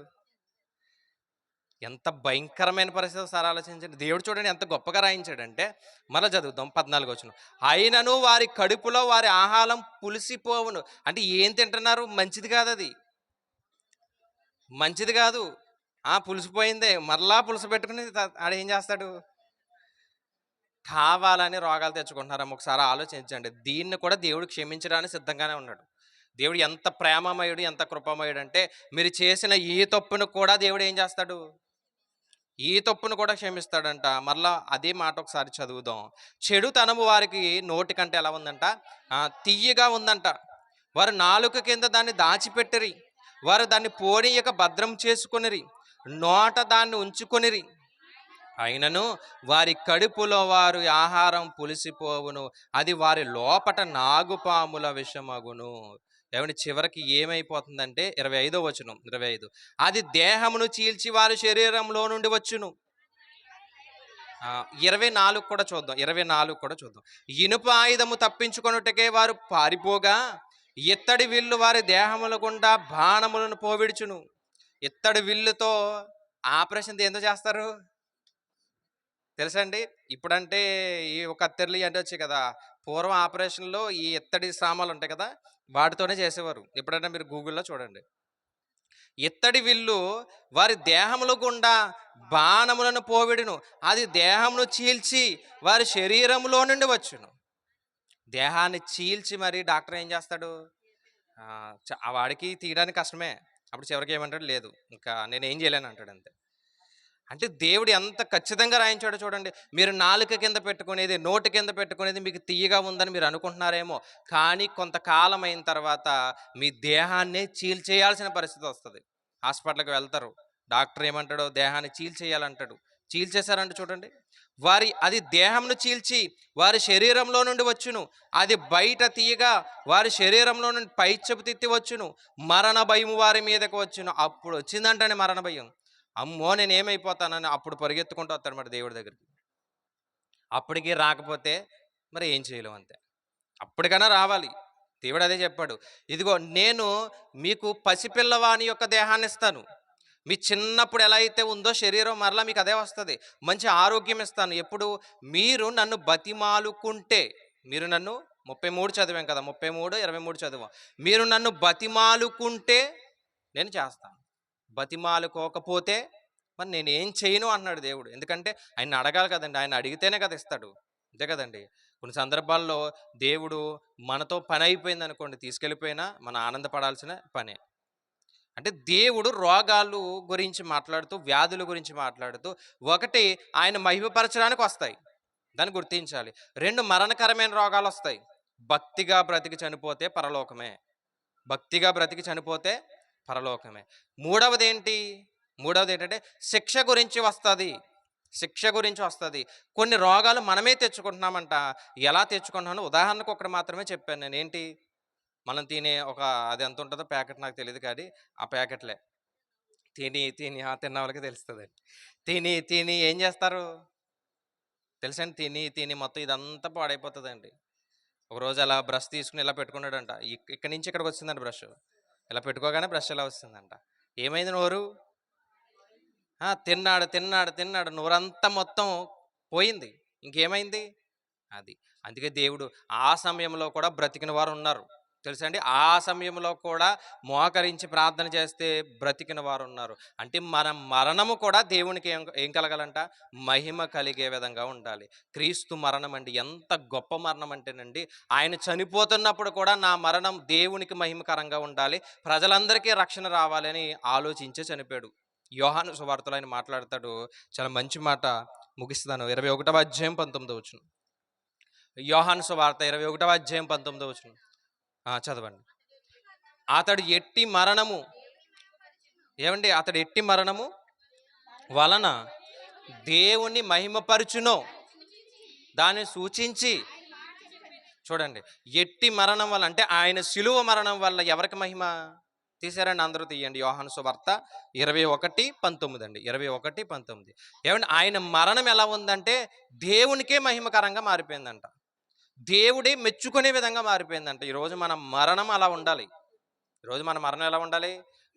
ఎంత భయంకరమైన పరిస్థితి ఒకసారి ఆలోచించండి. దేవుడు చూడండి ఎంత గొప్పగా రాయించాడంటే, మళ్ళీ చదువుతాం 14 అయినను వారి కడుపులో వారి ఆహారం పులిసిపోవును. అంటే ఏం తింటున్నారు? మంచిది కాదు, అది మంచిది కాదు. పులిసిపోయిందే, మరలా పులుసు పెట్టుకుని ఆడేం చేస్తాడు? కావాలని రోగాలు తెచ్చుకుంటున్నారమ్మ. ఒకసారి ఆలోచించండి. దీన్ని కూడా దేవుడు క్షమించడానికి సిద్ధంగానే ఉన్నాడు. దేవుడు ఎంత ప్రేమమయుడు, ఎంత కృపమయుడు అంటే, మీరు చేసిన ఈ తప్పును కూడా దేవుడు ఏం చేస్తాడు? ఈ తప్పును కూడా క్షమిస్తాడంట. మరలా అదే మాట ఒకసారి చదువుదాం. చెడుతనము వారికి నోటి కంటే ఎలా ఉందంట? తియ్యగా ఉందంట. వారు నాలుక కింద దాన్ని దాచిపెట్టిరి, వారు దాన్ని పోనీయక భద్రం చేసుకొనిరి, నోట దాన్ని ఉంచుకొనిరి. అయినను వారి కడుపులో వారి ఆహారం పులిసిపోవును, అది వారి లోపట నాగుపాముల విషమగును. ఏమంటే చివరికి ఏమైపోతుందంటే 25 అది దేహమును చీల్చి వారి శరీరంలో నుండి వచ్చును. 24 కూడా చూద్దాం. ఇనుప ఆయుధము తప్పించుకొనుటకే వారు పారిపోగా ఇత్తడి విల్లు వారి దేహముల గుండా బాణములను పోవిడుచును. ఇత్తడి విల్లుతో ఆపరేషన్ ఏందో చేస్తారు తెలుసండి? ఇప్పుడంటే ఈ కత్తెరలు అంటే వచ్చాయి కదా, పూర్వం ఆపరేషన్లో ఈ ఇత్తడి సామాన్లు ఉంటాయి కదా, వాటితోనే చేసేవారు. ఎప్పుడైనా మీరు గూగుల్లో చూడండి. ఇత్తడి విల్లు వారి దేహముల గుండా బాణములను పోవిడును, అది దేహమును చీల్చి వారి శరీరంలో నుండి వచ్చును. దేహాన్ని చీల్చి మరి డాక్టర్ ఏం చేస్తాడు? వాడికి తీయడానికి కష్టమే. అప్పుడు చివరికి ఏమంటాడు? లేదు ఇంకా నేనేం చేయలేను అంటాడు, అంతే. అంటే దేవుడు ఎంత ఖచ్చితంగా రాయించాడో చూడండి. మీరు నాలుక కింద పెట్టుకునేది, నోటి కింద పెట్టుకునేది మీకు తీయగా ఉందని మీరు అనుకుంటున్నారేమో, కానీ కొంతకాలం అయిన తర్వాత మీ దేహాన్ని చీల్చేయాల్సిన పరిస్థితి వస్తుంది. హాస్పిటల్కి వెళ్తారు, డాక్టర్ ఏమంటాడో దేహాన్ని చీల్చేయాలంటాడు. చీల్చేశారంటే చూడండి, అది దేహంను చీల్చి వారి శరీరంలో నుండి వచ్చును, అది బయట తీయగా వారి శరీరంలో నుండి పైచెపు తిత్తి వచ్చును, మరణ భయం వారి మీదకి వచ్చును. అప్పుడు వచ్చిందంటే మరణ భయం, అమ్మో నేనేమైపోతానని అప్పుడు పరిగెత్తుకుంటూ వస్తాడు మరి దేవుడి దగ్గరికి. అప్పటికి రాకపోతే మరి ఏం చేయలేం, అంతే. అప్పటికైనా రావాలి. దేవుడు అదే చెప్పాడు. ఇదిగో నేను మీకు పసిపిల్లవాని యొక్క దేహాన్ని ఇస్తాను. మీ చిన్నప్పుడు ఎలా అయితే ఉందో శరీరం మరలా మీకు అదే వస్తుంది. మంచి ఆరోగ్యం ఇస్తాను. ఎప్పుడు మీరు నన్ను బతిమాలుకుంటే, మీరు నన్ను 33 చదివాం కదా, 33, 23 చదివాం. మీరు నన్ను బతిమాలుకుంటే నేను చేస్తాను, బతిమాలుకోకపోతే మరి నేను ఏం చేయను అన్నాడు దేవుడు. ఎందుకంటే ఆయన అడగాలి కదండి, ఆయన అడిగితేనే కదా ఇస్తాడు, అంతే కదండి. కొన్ని సందర్భాల్లో దేవుడు మనతో పని అయిపోయింది అనుకోండి, తీసుకెళ్ళిపోయినా మనం ఆనందపడాల్సిన పనే. అంటే దేవుడు రోగాలు గురించి మాట్లాడుతూ, వ్యాధుల గురించి మాట్లాడుతూ, ఒకటి ఆయన మహిమపరచడానికి వస్తాయి, దాన్ని గుర్తించాలి. 2 మరణకరమైన రోగాలు వస్తాయి. భక్తిగా బ్రతికి చనిపోతే పరలోకమే, భక్తిగా బ్రతికి చనిపోతే పరలోకమే. మూడవది ఏంటి? మూడవది ఏంటంటే శిక్ష గురించి వస్తుంది, శిక్ష గురించి వస్తుంది. కొన్ని రోగాలు మనమే తెచ్చుకుంటున్నామంట. ఎలా తెచ్చుకుంటున్నాను ఉదాహరణకు ఒకటి మాత్రమే చెప్పాను నేను. ఏంటి? మనం తినే ఒక, అది ఎంత ఉంటుందో ప్యాకెట్ నాకు తెలియదు కానీ, ఆ ప్యాకెట్లే తిని తిని తిన్న వాళ్ళకి తెలుస్తుందండి. తిని తిని ఏం చేస్తారు తెలుసండి? తిని తిని మొత్తం ఇదంతా పాడైపోతుందండి. ఒకరోజు అలా బ్రష్ తీసుకుని ఇలా పెట్టుకున్నాడంట. ఇక్కడి నుంచి ఇక్కడికి వచ్చిందండి బ్రష్. ఇలా పెట్టుకోగానే బ్రష్ ఇలా వస్తుందంట. ఏమైంది నోరు? తిన్నాడు తిన్నాడు తిన్నాడు, నోరంతా మొత్తం పోయింది. ఇంకేమైంది అది? అందుకే దేవుడు ఆ సమయంలో కూడా బ్రతికిన వారు ఉన్నారు, తెలుసండి. ఆ సమయంలో కూడా మోకరించి ప్రార్థన చేస్తే బ్రతికిన వారు ఉన్నారు. అంటే మన మరణము కూడా దేవునికి ఏం కలగాలంట? మహిమ కలిగే విధంగా ఉండాలి. క్రీస్తు మరణం అండి ఎంత గొప్ప మరణం అంటేనండి, ఆయన చనిపోతున్నప్పుడు కూడా నా మరణం దేవునికి మహిమకరంగా ఉండాలి, ప్రజలందరికీ రక్షణ రావాలని ఆలోచించే చనిపోయాడు. యోహాను సువార్తలో ఆయన మాట్లాడతాడు, చాలా మంచి మాట, ముగిస్తాను. 21వ అధ్యాయం 19వ వచనం. యోహాను సువార్త 21వ అధ్యాయం 19వ వచనం చదవండి. అతడు ఎట్టి మరణము, ఏమండి, అతడు ఎట్టి మరణము వలన దేవుని మహిమపరచునో దాన్ని సూచించి, చూడండి, ఎట్టి మరణం వల్ల అంటే ఆయన శిలువ మరణం వల్ల ఎవరికి మహిమ? తీసారండి, అందరూ తీయండి. యోహాను సువార్త 21:19 అండి, 21:19. ఏమండి, ఆయన మరణం ఎలా ఉందంటే దేవునికే మహిమకరంగా మారిపోయిందంట, దేవుడే మెచ్చుకునే విధంగా మారిపోయిందంట. ఈరోజు మన మరణం అలా ఉండాలి. ఈరోజు మన మరణం ఎలా ఉండాలి?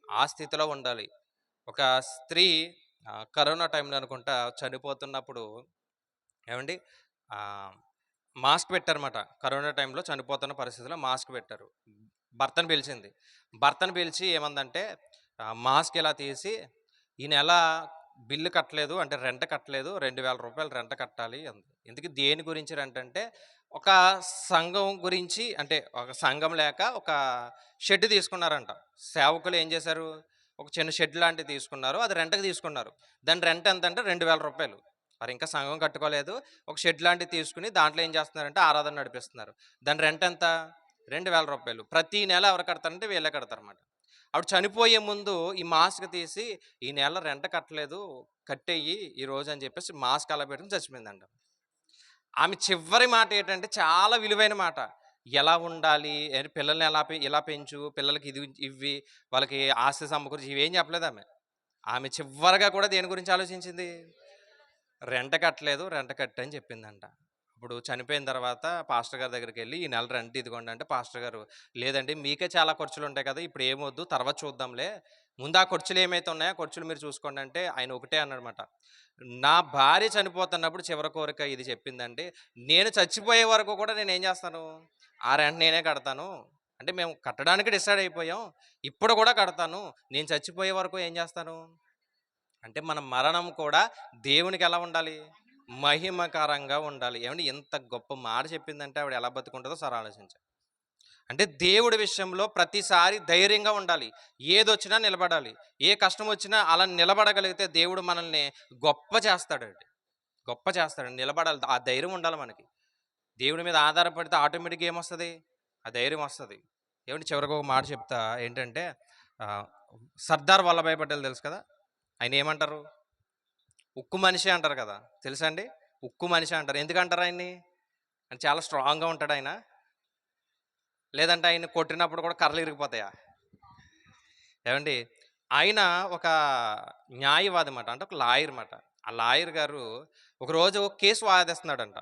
ఆ స్థితిలో ఉండాలి. ఒక స్త్రీ కరోనా టైంలో అనుకుంటా చనిపోతున్నప్పుడు, ఏమండి, మాస్క్ పెట్టారన్నమాట. కరోనా టైంలో చనిపోతున్న పరిస్థితిలో మాస్క్ పెట్టారు. భర్తను పిలిచింది. భర్తను పిలిచి ఏమందంటే, మాస్క్ ఇలా తీసి, ఈ నెల బిల్లు కట్టలేదు, అంటే రెంట్ కట్టలేదు, 2000 రూపాయలు రెంట్ కట్టాలి అంది. ఎందుకు, దేని గురించి రెంట్ అంటే, ఒక సంఘం గురించి, అంటే ఒక సంఘం లేక ఒక షెడ్ తీసుకున్నారంట. సేవకులు ఏం చేశారు, ఒక చిన్న షెడ్ లాంటివి తీసుకున్నారు, అది రెంట్కి తీసుకున్నారు. దాని రెంట్ ఎంత అంటే 2000 రూపాయలు. మరి ఇంకా సంఘం కట్టుకోలేదు, ఒక షెడ్ లాంటివి తీసుకుని దాంట్లో ఏం చేస్తున్నారంటే ఆరాధన నడిపిస్తున్నారు. దాని రెంట్ ఎంత? 2000 రూపాయలు. ప్రతి నెల ఎవరు కడతారంటే వీళ్ళే కడతారన్నమాట. ఆవిడ చనిపోయే ముందు ఈ మాస్క్ తీసి, ఈ నెల రెంట్ కట్టలేదు, కట్టేయి ఈ రోజు అని చెప్పేసి మాస్క్ అలా పెట్టుకుని చచ్చిపోయిందంట. ఆమె చివరి మాట ఏంటంటే చాలా విలువైన మాట, ఎలా ఉండాలి, పిల్లల్ని ఇలా పెంచు, పిల్లలకి ఇది ఇవి, వాళ్ళకి ఆస్తి సమకూర్చి, ఇవేం చెప్పలేదు ఆమె. ఆమె చివరిగా కూడా దేని గురించి ఆలోచించింది? రెంట్ కట్టలేదు, రెంట్ కట్టని చెప్పిందంట. ఇప్పుడు చనిపోయిన తర్వాత పాస్టర్ గారి దగ్గరికి వెళ్ళి, ఈ నెల రెంట్ ఇదిగోండి అంటే, పాస్టర్ గారు, లేదండి మీకే చాలా ఖర్చులు ఉంటాయి కదా, ఇప్పుడు ఏమొద్దు, తర్వాత చూద్దాంలే, ముందు ఆ ఖర్చులు ఏమైతే ఉన్నాయో ఖర్చులు మీరు చూసుకోండి అంటే, ఆయన ఒకటే అన్నాడనమాట, నా భార్య చనిపోతున్నప్పుడు చివరి కోరిక ఇది చెప్పిందండి, నేను చచ్చిపోయే వరకు కూడా నేను ఏం చేస్తాను, ఆ రెంట్ నేనే కడతాను, అంటే మేము కట్టడానికి డిసైడ్ అయిపోయాం, ఇప్పుడు కూడా కడతాను, నేను చచ్చిపోయే వరకు ఏం చేస్తాను అంటే, మన మరణం కూడా దేవునికి ఎలా ఉండాలి? మహిమకరంగా ఉండాలి. ఏమంటే ఎంత గొప్ప మాట చెప్పిందంటే, ఆవిడ ఎలా బతుకుంటుందో సార్ ఆలోచించాలి. అంటే దేవుడి విషయంలో ప్రతిసారి ధైర్యంగా ఉండాలి, ఏదొచ్చినా నిలబడాలి, ఏ కష్టం వచ్చినా అలా నిలబడగలిగితే దేవుడు మనల్ని గొప్ప చేస్తాడండి, గొప్ప చేస్తాడండి. నిలబడాలి, ఆ ధైర్యం ఉండాలి మనకి. దేవుడి మీద ఆధారపడితే ఆటోమేటిక్గా ఏమొస్తుంది? ఆ ధైర్యం వస్తుంది. ఏమంటే చివరికి ఒక మాట చెప్తా, ఏంటంటే సర్దార్ వల్లభాయ్ పటేల్ తెలుసు కదా, ఆయన ఏమంటారు? ఉక్కు మనిషి అంటారు కదా, తెలుసా అండి? ఉక్కు మనిషి అంటారు. ఎందుకంటారు ఆయన్ని? అంటే చాలా స్ట్రాంగ్గా ఉంటాడు ఆయన, లేదంటే ఆయన కొట్టినప్పుడు కూడా కర్రలు ఇరిగిపోతాయా? ఏమండి, ఆయన ఒక న్యాయవాది అన్నమాట, అంటే ఒక లాయర్ అన్నమాట. ఆ లాయర్ గారు ఒకరోజు కేసు వాదిస్తున్నాడంట.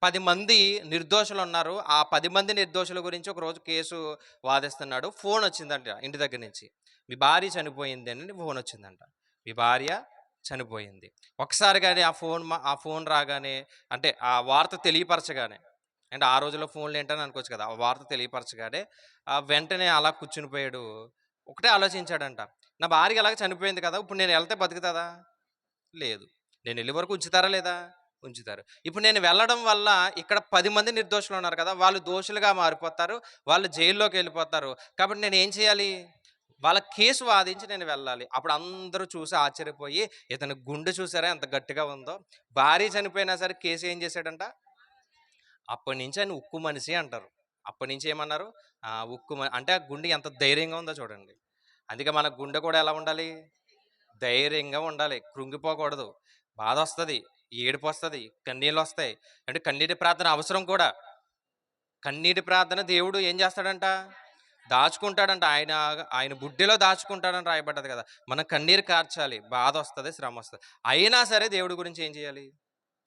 10 మంది నిర్దోషులు ఉన్నారు. ఆ 10 మంది నిర్దోషుల గురించి ఒకరోజు కేసు వాదిస్తున్నాడు. ఫోన్ వచ్చిందంట ఇంటి దగ్గర నుంచి. మీ భార్య చనిపోయింది అని ఫోన్ వచ్చిందంట. మీ భార్య చనిపోయింది. ఒక్కసారిగానే ఆ ఫోన్ రాగానే, అంటే ఆ వార్త తెలియపరచగానే, అంటే ఆ రోజుల్లో ఫోన్లు ఏంటని అనుకోవచ్చు కదా! ఆ వార్త తెలియపరచగానే వెంటనే అలా కూర్చునిపోయాడు. ఒకటే ఆలోచించాడంట. నా భార్య ఎలాగో చనిపోయింది కదా! ఇప్పుడు నేను ఎళ్తే బతుకుతదా? లేదు. నేనెళ్ళే వరకు ఉంచుతారా లేదా? ఉంచుతారు. ఇప్పుడు నేను వెళ్ళడం వల్ల ఇక్కడ 10 మంది నిర్దోషులున్నారు కదా! వాళ్ళు దోషులుగా మారిపోతారు. వాళ్ళు జైల్లోకెళ్ళిపోతారు. కాబట్టి నేనేం చేయాలి? వాళ్ళ కేసు వాదించి నేను వెళ్ళాలి. అప్పుడు అందరూ చూసి ఆశ్చర్యపోయి, ఇతని గుండె చూసారా ఎంత గట్టిగా ఉందో? భార్య చనిపోయినా సరే కేసు ఏం చేశాడంట? అప్పటినుంచి ఆయన ఉక్కు మనిషి అంటారు. అప్పటినుంచి ఏమన్నారు? అంటే ఆ గుండె ఎంత ధైర్యంగా ఉందో చూడండి. అందుకే మన గుండె కూడా ఎలా ఉండాలి? ధైర్యంగా ఉండాలి. కృంగిపోకూడదు. బాధొస్తది, ఏడుపొస్తది, కన్నీళ్ళొస్తాయి. అంటే కన్నీటి ప్రార్థన అవసరం కూడా. కన్నీటి ప్రార్థన దేవుడు ఏం చేస్తాడంట? దాచుకుంటాడంట. ఆయన ఆయన బుడ్డిలో దాచుకుంటాడని రాయబడ్డది కదా! మనం కన్నీరు కార్చాలి. బాధొస్తది, శ్రమొస్తది. అయినా సరే దేవుడి గురించి ఏం చేయాలి?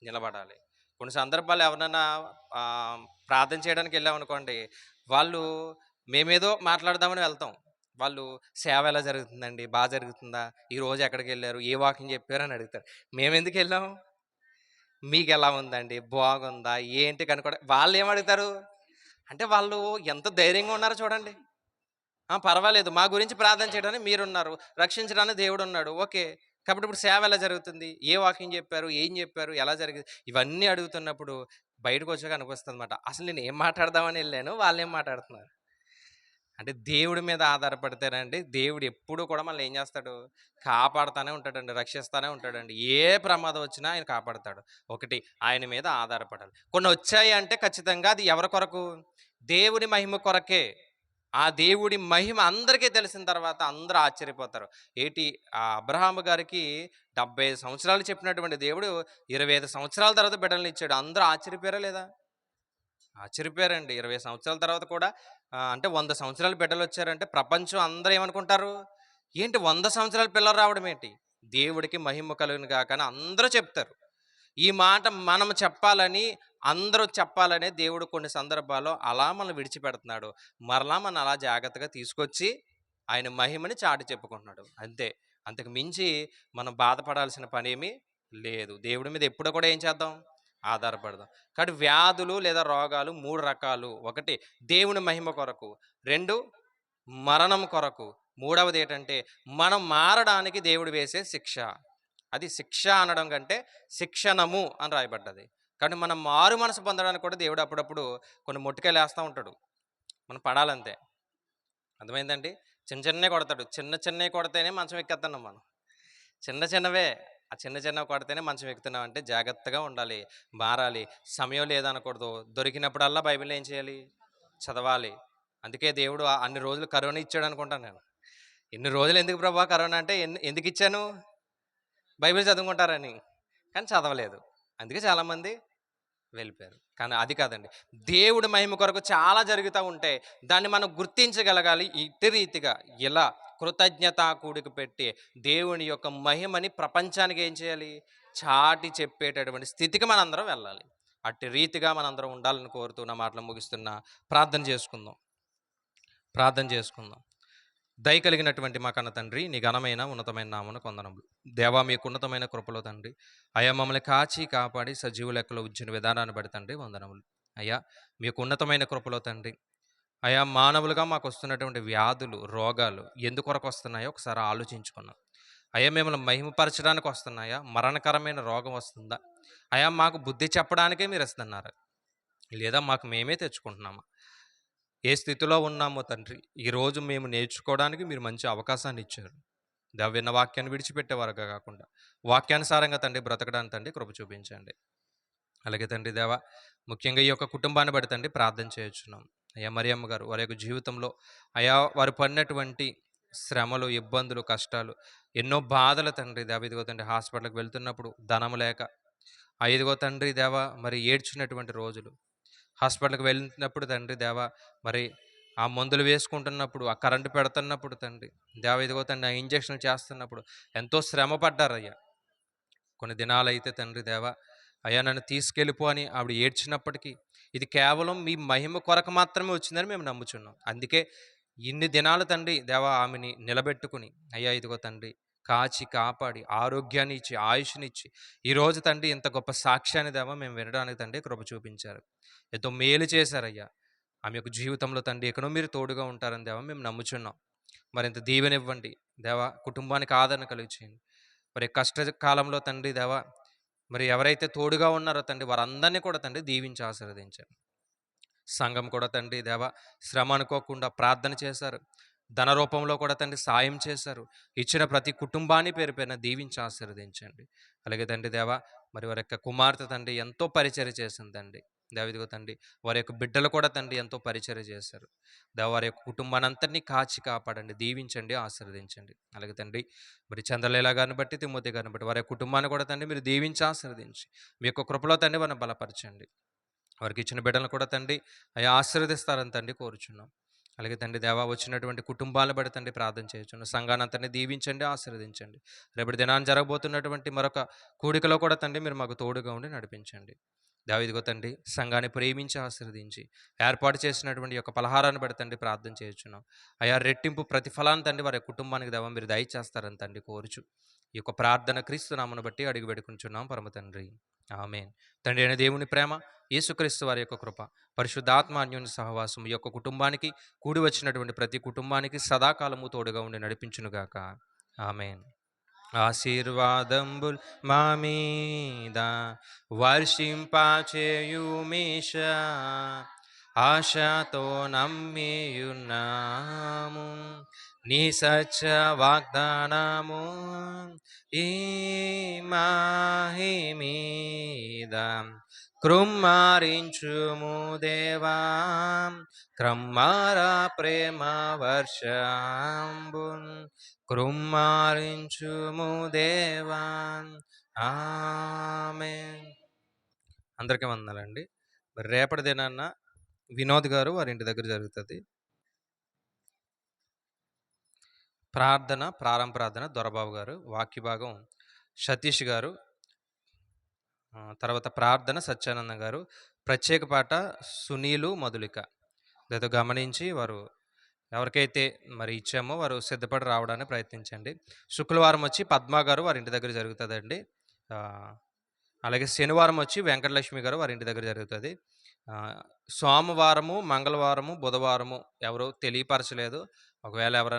నిలబడాలి. కొన్ని సందర్భాల్లో ఎవరినన్నా ప్రార్థన చేయడానికెళ్ళామనుకోండి, వాళ్ళు మేమేదో మాట్లాడదామని వెళ్తాం. వాళ్ళు సేవ ఎలా జరుగుతుందండి? జరుగుతుందా? ఈరోజు ఎక్కడికెళ్లారు? ఏ వాకింగ్ చెప్పారని అడుగుతారు. మేమెందుకెళ్ళాం? మీకెలా ఉందండి? బాగుందా? ఏంటి కనుక్కోవడం వాళ్ళేమడుగుతారు? అంటే వాళ్ళు ఎంత ధైర్యంగా ఉన్నారో చూడండి. పర్వాలేదు. మా గురించి ప్రార్థన చేయడానికి మీరున్నారు. రక్షించడానికి దేవుడున్నాడు. ఓకే. కాబట్టి ఇప్పుడు సేవ ఎలా జరుగుతుంది? ఏ వాకింగ్ చెప్పారు? ఏం చెప్పారు? ఎలా జరిగింది? ఇవన్నీ అడుగుతున్నప్పుడు బయటకొచ్చాక అనిపిస్తదనమాట. అసలు నేను ఏం మాట్లాడదామని ఎళ్ళాను. వాళ్ళేం మాట్లాడుతున్నారు. అంటే దేవుడి మీద ఆధారపడితేనండి, దేవుడు ఎప్పుడూ కూడా మనల్ని ఏం చేస్తాడు? కాపాడుతానే ఉంటాడండి. రక్షిస్తానే ఉంటాడండి. ఏ ప్రమాదం వచ్చినా ఆయన కాపాడతాడు. ఒకటి ఆయన మీద ఆధారపడాలి. కొన్ని వచ్చాయి అంటే ఖచ్చితంగా అది ఎవరి కొరకు? దేవుని మహిమ కొరకే. ఆ దేవుడి మహిమ అందరికీ తెలిసిన తర్వాత అందరూ ఆశ్చర్యపోతారు. ఏటి అబ్రహాము గారికి 75 సంవత్సరాలు చెప్పినటువంటి దేవుడు 25 సంవత్సరాల తర్వాత బిడ్డలనిచ్చాడు. అందరూ ఆశ్చర్యపోయారా లేదా? ఆశ్చర్యపోయారండి. 20 సంవత్సరాల తర్వాత కూడా అంటే 100 సంవత్సరాల బిడ్డలొచ్చారంటే ప్రపంచం అందరూ ఏమనుకుంటారు? ఏంటి 100 సంవత్సరాల పిల్లలు రావడం ఏంటి? దేవుడికి మహిమ కలుగును గాక అని అందరూ చెప్తారు. ఈ మాట మనం చెప్పాలని, అందరూ చెప్పాలనే దేవుడు కొన్ని సందర్భాల్లో అలా మనల్ని విడిచిపెడుతున్నాడు. మరలా మనల్ని అలా జాగ్రత్తగా తీసుకొచ్చి ఆయన మహిమని చాటి చెప్పుకుంటున్నాడు. అంతే. అంతకు మించి మనం బాధపడాల్సిన పనేమీ లేదు. దేవుడి మీద ఎప్పుడు కూడా ఏం చేద్దాం? ఆధారపడదాం. కాబట్టి వ్యాధులు లేదా రోగాలు 3 రకాలు. 1 దేవుని మహిమ కొరకు. 2 మరణం కొరకు. మూడవదేటంటే మనం మారడానికి దేవుడు వేసే శిక్ష. అది శిక్ష అనడం కంటే శిక్షణము అని రాయబడ్డది. కానీ మనం మారు మనసు పొందడానికి కూడా దేవుడు అప్పుడప్పుడు కొన్ని మొట్టికాయలేస్తా ఉంటాడు. మనం పడాలంతే. అర్థమైందండి? చిన్న చిన్నవి కొడతాడు. చిన్న చిన్నవి కొడితేనే మంచం ఎక్కేస్తున్నాం మనం. చిన్న చిన్నవే. ఆ చిన్న చిన్నవి కొడితేనే మంచం ఎక్కుతున్నాం అంటే జాగ్రత్తగా ఉండాలి. మారాలి. సమయం లేదనకూడదు. దొరికినప్పుడల్లా బైబిల్ ఏం చేయాలి? చదవాలి. అందుకే దేవుడు అన్ని రోజులు కరోనా ఇచ్చాడు అనుకుంటాను నేను. ఇన్ని రోజులు ఎందుకు ప్రభా కరోనా అంటే ఎందుకు ఇచ్చాను? బైబిల్ చదువుకుంటారని. కానీ చదవలేదు. అందుకే చాలామంది వెళ్ళిపోయారు. కానీ అది కాదండి. దేవుడి మహిమ కొరకు చాలా జరుగుతూ ఉంటే దాన్ని మనం గుర్తించగలగాలి. ఇట్టి రీతిగా ఇలా కృతజ్ఞతా కూడిక పెట్టి దేవుని యొక్క మహిమని ప్రపంచానికి ఏం చేయాలి? చాటి చెప్పేటటువంటి స్థితికి మనందరం వెళ్ళాలి. అట్టి రీతిగా మనందరం ఉండాలని కోరుతూ నా మాటలు ముగిస్తున్నా. ప్రార్థన చేసుకుందాం. ప్రార్థన చేసుకుందాం. దయ కలిగినటువంటి మా కన్న తండ్రి, నీ ఘనమైన ఉన్నతమైన నామమున వందనములు. దేవా, మీకు ఉన్నతమైన కృపలో తండ్రి అయ్యా మమ్మల్ని కాచి కాపాడి సజీవ లెక్కలో ఉంచిన విధానాన్ని బట్టి తండ్రి వందనములు. అయ్యా మీకు ఉన్నతమైన కృపలో తండ్రి అయ్యా మానవులుగా మాకు వస్తున్నటువంటి వ్యాధులు, రోగాలు ఎందుకొరకు వస్తున్నాయో ఒకసారి ఆలోచించుకున్నాం. అయ్యా మిమ్మల్ని మహిమపరచడానికి వస్తున్నాయా? మరణకరమైన రోగం వస్తుందా? అయ్యా మాకు బుద్ధి చెప్పడానికే మీరు ఇస్తున్నారా? లేదా మాకు మేమే తెచ్చుకుంటున్నామా? ఏ స్థితిలో ఉన్నామో తండ్రి, ఈరోజు మేము నేర్చుకోవడానికి మీరు మంచి అవకాశాన్ని ఇచ్చారు. విన్న వాక్యాన్ని విడిచిపెట్టేవారుగా కాకుండా వాక్యానుసారంగా తండ్రి బ్రతకడానికి తండ్రి కృప చూపించండి. అలాగే తండ్రి దేవా, ముఖ్యంగా ఈ యొక్క కుటుంబాన్ని బట్టి తండ్రి ప్రార్థన చేయొచ్చున్నాం. అయ్యా మరియమ్మ గారు వారి యొక్క జీవితంలో అయా వారు పడినటువంటి శ్రమలు, ఇబ్బందులు, కష్టాలు, ఎన్నో బాధలు తండ్రి దేవ, ఇదిగో తండ్రి హాస్పిటల్కి వెళ్తున్నప్పుడు ధనం లేక, ఇదిగో తండ్రి దేవ మరి ఏడ్చినటువంటి రోజులు, హాస్పిటల్కి వెళ్ళినప్పుడు తండ్రి దేవ మరి ఆ మందులు వేసుకుంటున్నప్పుడు, ఆ కరెంటు పెడుతున్నప్పుడు తండ్రి దేవ, ఇదిగో తండ్రి ఆ ఇంజక్షన్లు చేస్తున్నప్పుడు ఎంతో శ్రమ పడ్డారయ్యా. కొన్ని దినాలైతే తండ్రి దేవ అయ్యా నన్ను తీసుకెళ్ళిపో అని ఆవిడ ఏడ్చినప్పటికీ ఇది కేవలం మీ మహిమ కొరకు మాత్రమే వచ్చిందని మేము నమ్ముచున్నాం. అందుకే ఇన్ని దినాలు తండ్రి దేవా ఆమెని నిలబెట్టుకుని అయ్యా ఇదిగో తండ్రి కాచి కాపాడి ఆరోగ్యాన్ని ఇచ్చి ఆయుష్నిచ్చి ఈరోజు తండ్రి ఇంత గొప్ప సాక్ష్యాన్ని దేవా మేము వినడానికి తండ్రి కృప చూపించారు. ఎంతో మేలు చేశారయ్యా. ఆమె యొక్క జీవితంలో తండ్రి ఎక్కడో మీరు తోడుగా ఉంటారని దేవా మేము నమ్ముచున్నాం. మరింత దీవెనివ్వండి దేవా, కుటుంబానికి ఆదరణ కలిగి చేయండి. మరి కష్టకాలంలో తండ్రి దేవా మరి ఎవరైతే తోడుగా ఉన్నారో తండ్రి వారందరినీ కూడా తండ్రి దీవించి ఆశీర్వదించండి. సంఘం కూడా తండ్రి దేవా శ్రమ అనుకోకుండా ప్రార్థన చేశారు. ధన రూపంలో కూడా తండ్రి సాయం చేశారు. ఇచ్చిన ప్రతి కుటుంబాన్ని పేరు పేరున దీవించి ఆశీర్వదించండి. అలాగే తండ్రి దేవా మరి వారి యొక్క కుమార్తె తండ్రి ఎంతో పరిచర్య చేసిందండి. దేవిదిగో తండ్రి వారి యొక్క బిడ్డలు కూడా తండ్రి ఎంతో పరిచర్య చేశారు. దేవ వారి యొక్క కుటుంబాన్ని అంతటినీ కాచి కాపాడండి, దీవించండి, ఆశీర్వదించండి. అలాగే తండ్రి మరి చంద్రలేల గారిని బట్టి తిమోతి గారిని బట్టి వారి యొక్క కుటుంబాన్ని కూడా తండ్రి మీరు దీవించి ఆశీర్వదించి మీ యొక్క కృపలో తండ్రి వారిని బలపరచండి. వారికి ఇచ్చిన బిడ్డలను కూడా తండ్రి అయ్యా ఆశీర్వదిస్తారని తండ్రి కోరుచున్నాం. అలాగే తండ్రి దేవా వచ్చినటువంటి కుటుంబాలను బట్టి తండ్రి ప్రార్థన చేయొచ్చున్నాం. సంఘాన్ని అంతని దీవించండి, ఆశీర్వదించండి. రేపటి దినాన్ని జరగబోతున్నటువంటి మరొక కూడికలో కూడా తండ్రి మీరు మాకు తోడుగా ఉండి నడిపించండి. దావీదుగో తండ్రి సంఘాన్ని ప్రేమించి ఆశీర్వదించి ఏర్పాటు చేసినటువంటి యొక్క పలహారాన్ని బట్టి తండ్రి ప్రార్థన చేయొచ్చున్నాం. అయా రెట్టింపు ప్రతిఫలాన్ని తండ్రి వారి కుటుంబానికి దేవా మీరు దయచేస్తారని తండ్రి కోరుచు ఈ యొక్క ప్రార్థన క్రీస్తు నామమును బట్టి అడిగి పెడుకుంటున్నాం పరమ తండ్రి, ఆమేన్. తండ్రి అయిన దేవుని ప్రేమ, యేసుక్రీస్తు వారి యొక్క కృప, పరిశుద్ధాత్మ అన్యోన్య సహవాసం ఈ యొక్క కుటుంబానికి, కూడి వచ్చినటువంటి ప్రతి కుటుంబానికి సదాకాలము తోడుగా ఉండి నడిపించునుగాక. ఆమేన్. ఆశీర్వాదంబుల్ మా మీద వర్షింపచేయుమేష, ఆశతో నమ్మియున్నాము నీ సత్య వాగ్దానము ఈ మాహి మీద కృమ్మారించుము దేవా, క్రమ్మార ప్రేమ వర్షంబున్ కృమ్మారించుము దేవా, ఆమేన్. అందరికీ వందనాలండి. మరి రేపటి దినాన్న వినోద్ గారు వారి ఇంటి దగ్గర జరుగుతుంది ప్రార్థన, ప్రారంభ ప్రార్థన దొరబాబు గారు, వాక్య భాగం సతీష్ గారు, తర్వాత ప్రార్థన సత్యానంద గారు, ప్రత్యేక పాట సునీలు మధులిక. ఏదో గమనించి వారు ఎవరికైతే మరి ఇచ్చామో వారు సిద్ధపడి రావడానికి ప్రయత్నించండి. శుక్రవారం వచ్చి పద్మ గారు వారి ఇంటి దగ్గర జరుగుతుందండి. అలాగే శనివారం వచ్చి వెంకటలక్ష్మి గారు వారి ఇంటి దగ్గర జరుగుతుంది. సోమవారము, మంగళవారము, బుధవారము ఎవరు తెలియపరచలేదు. ఒకవేళ ఎవరైనా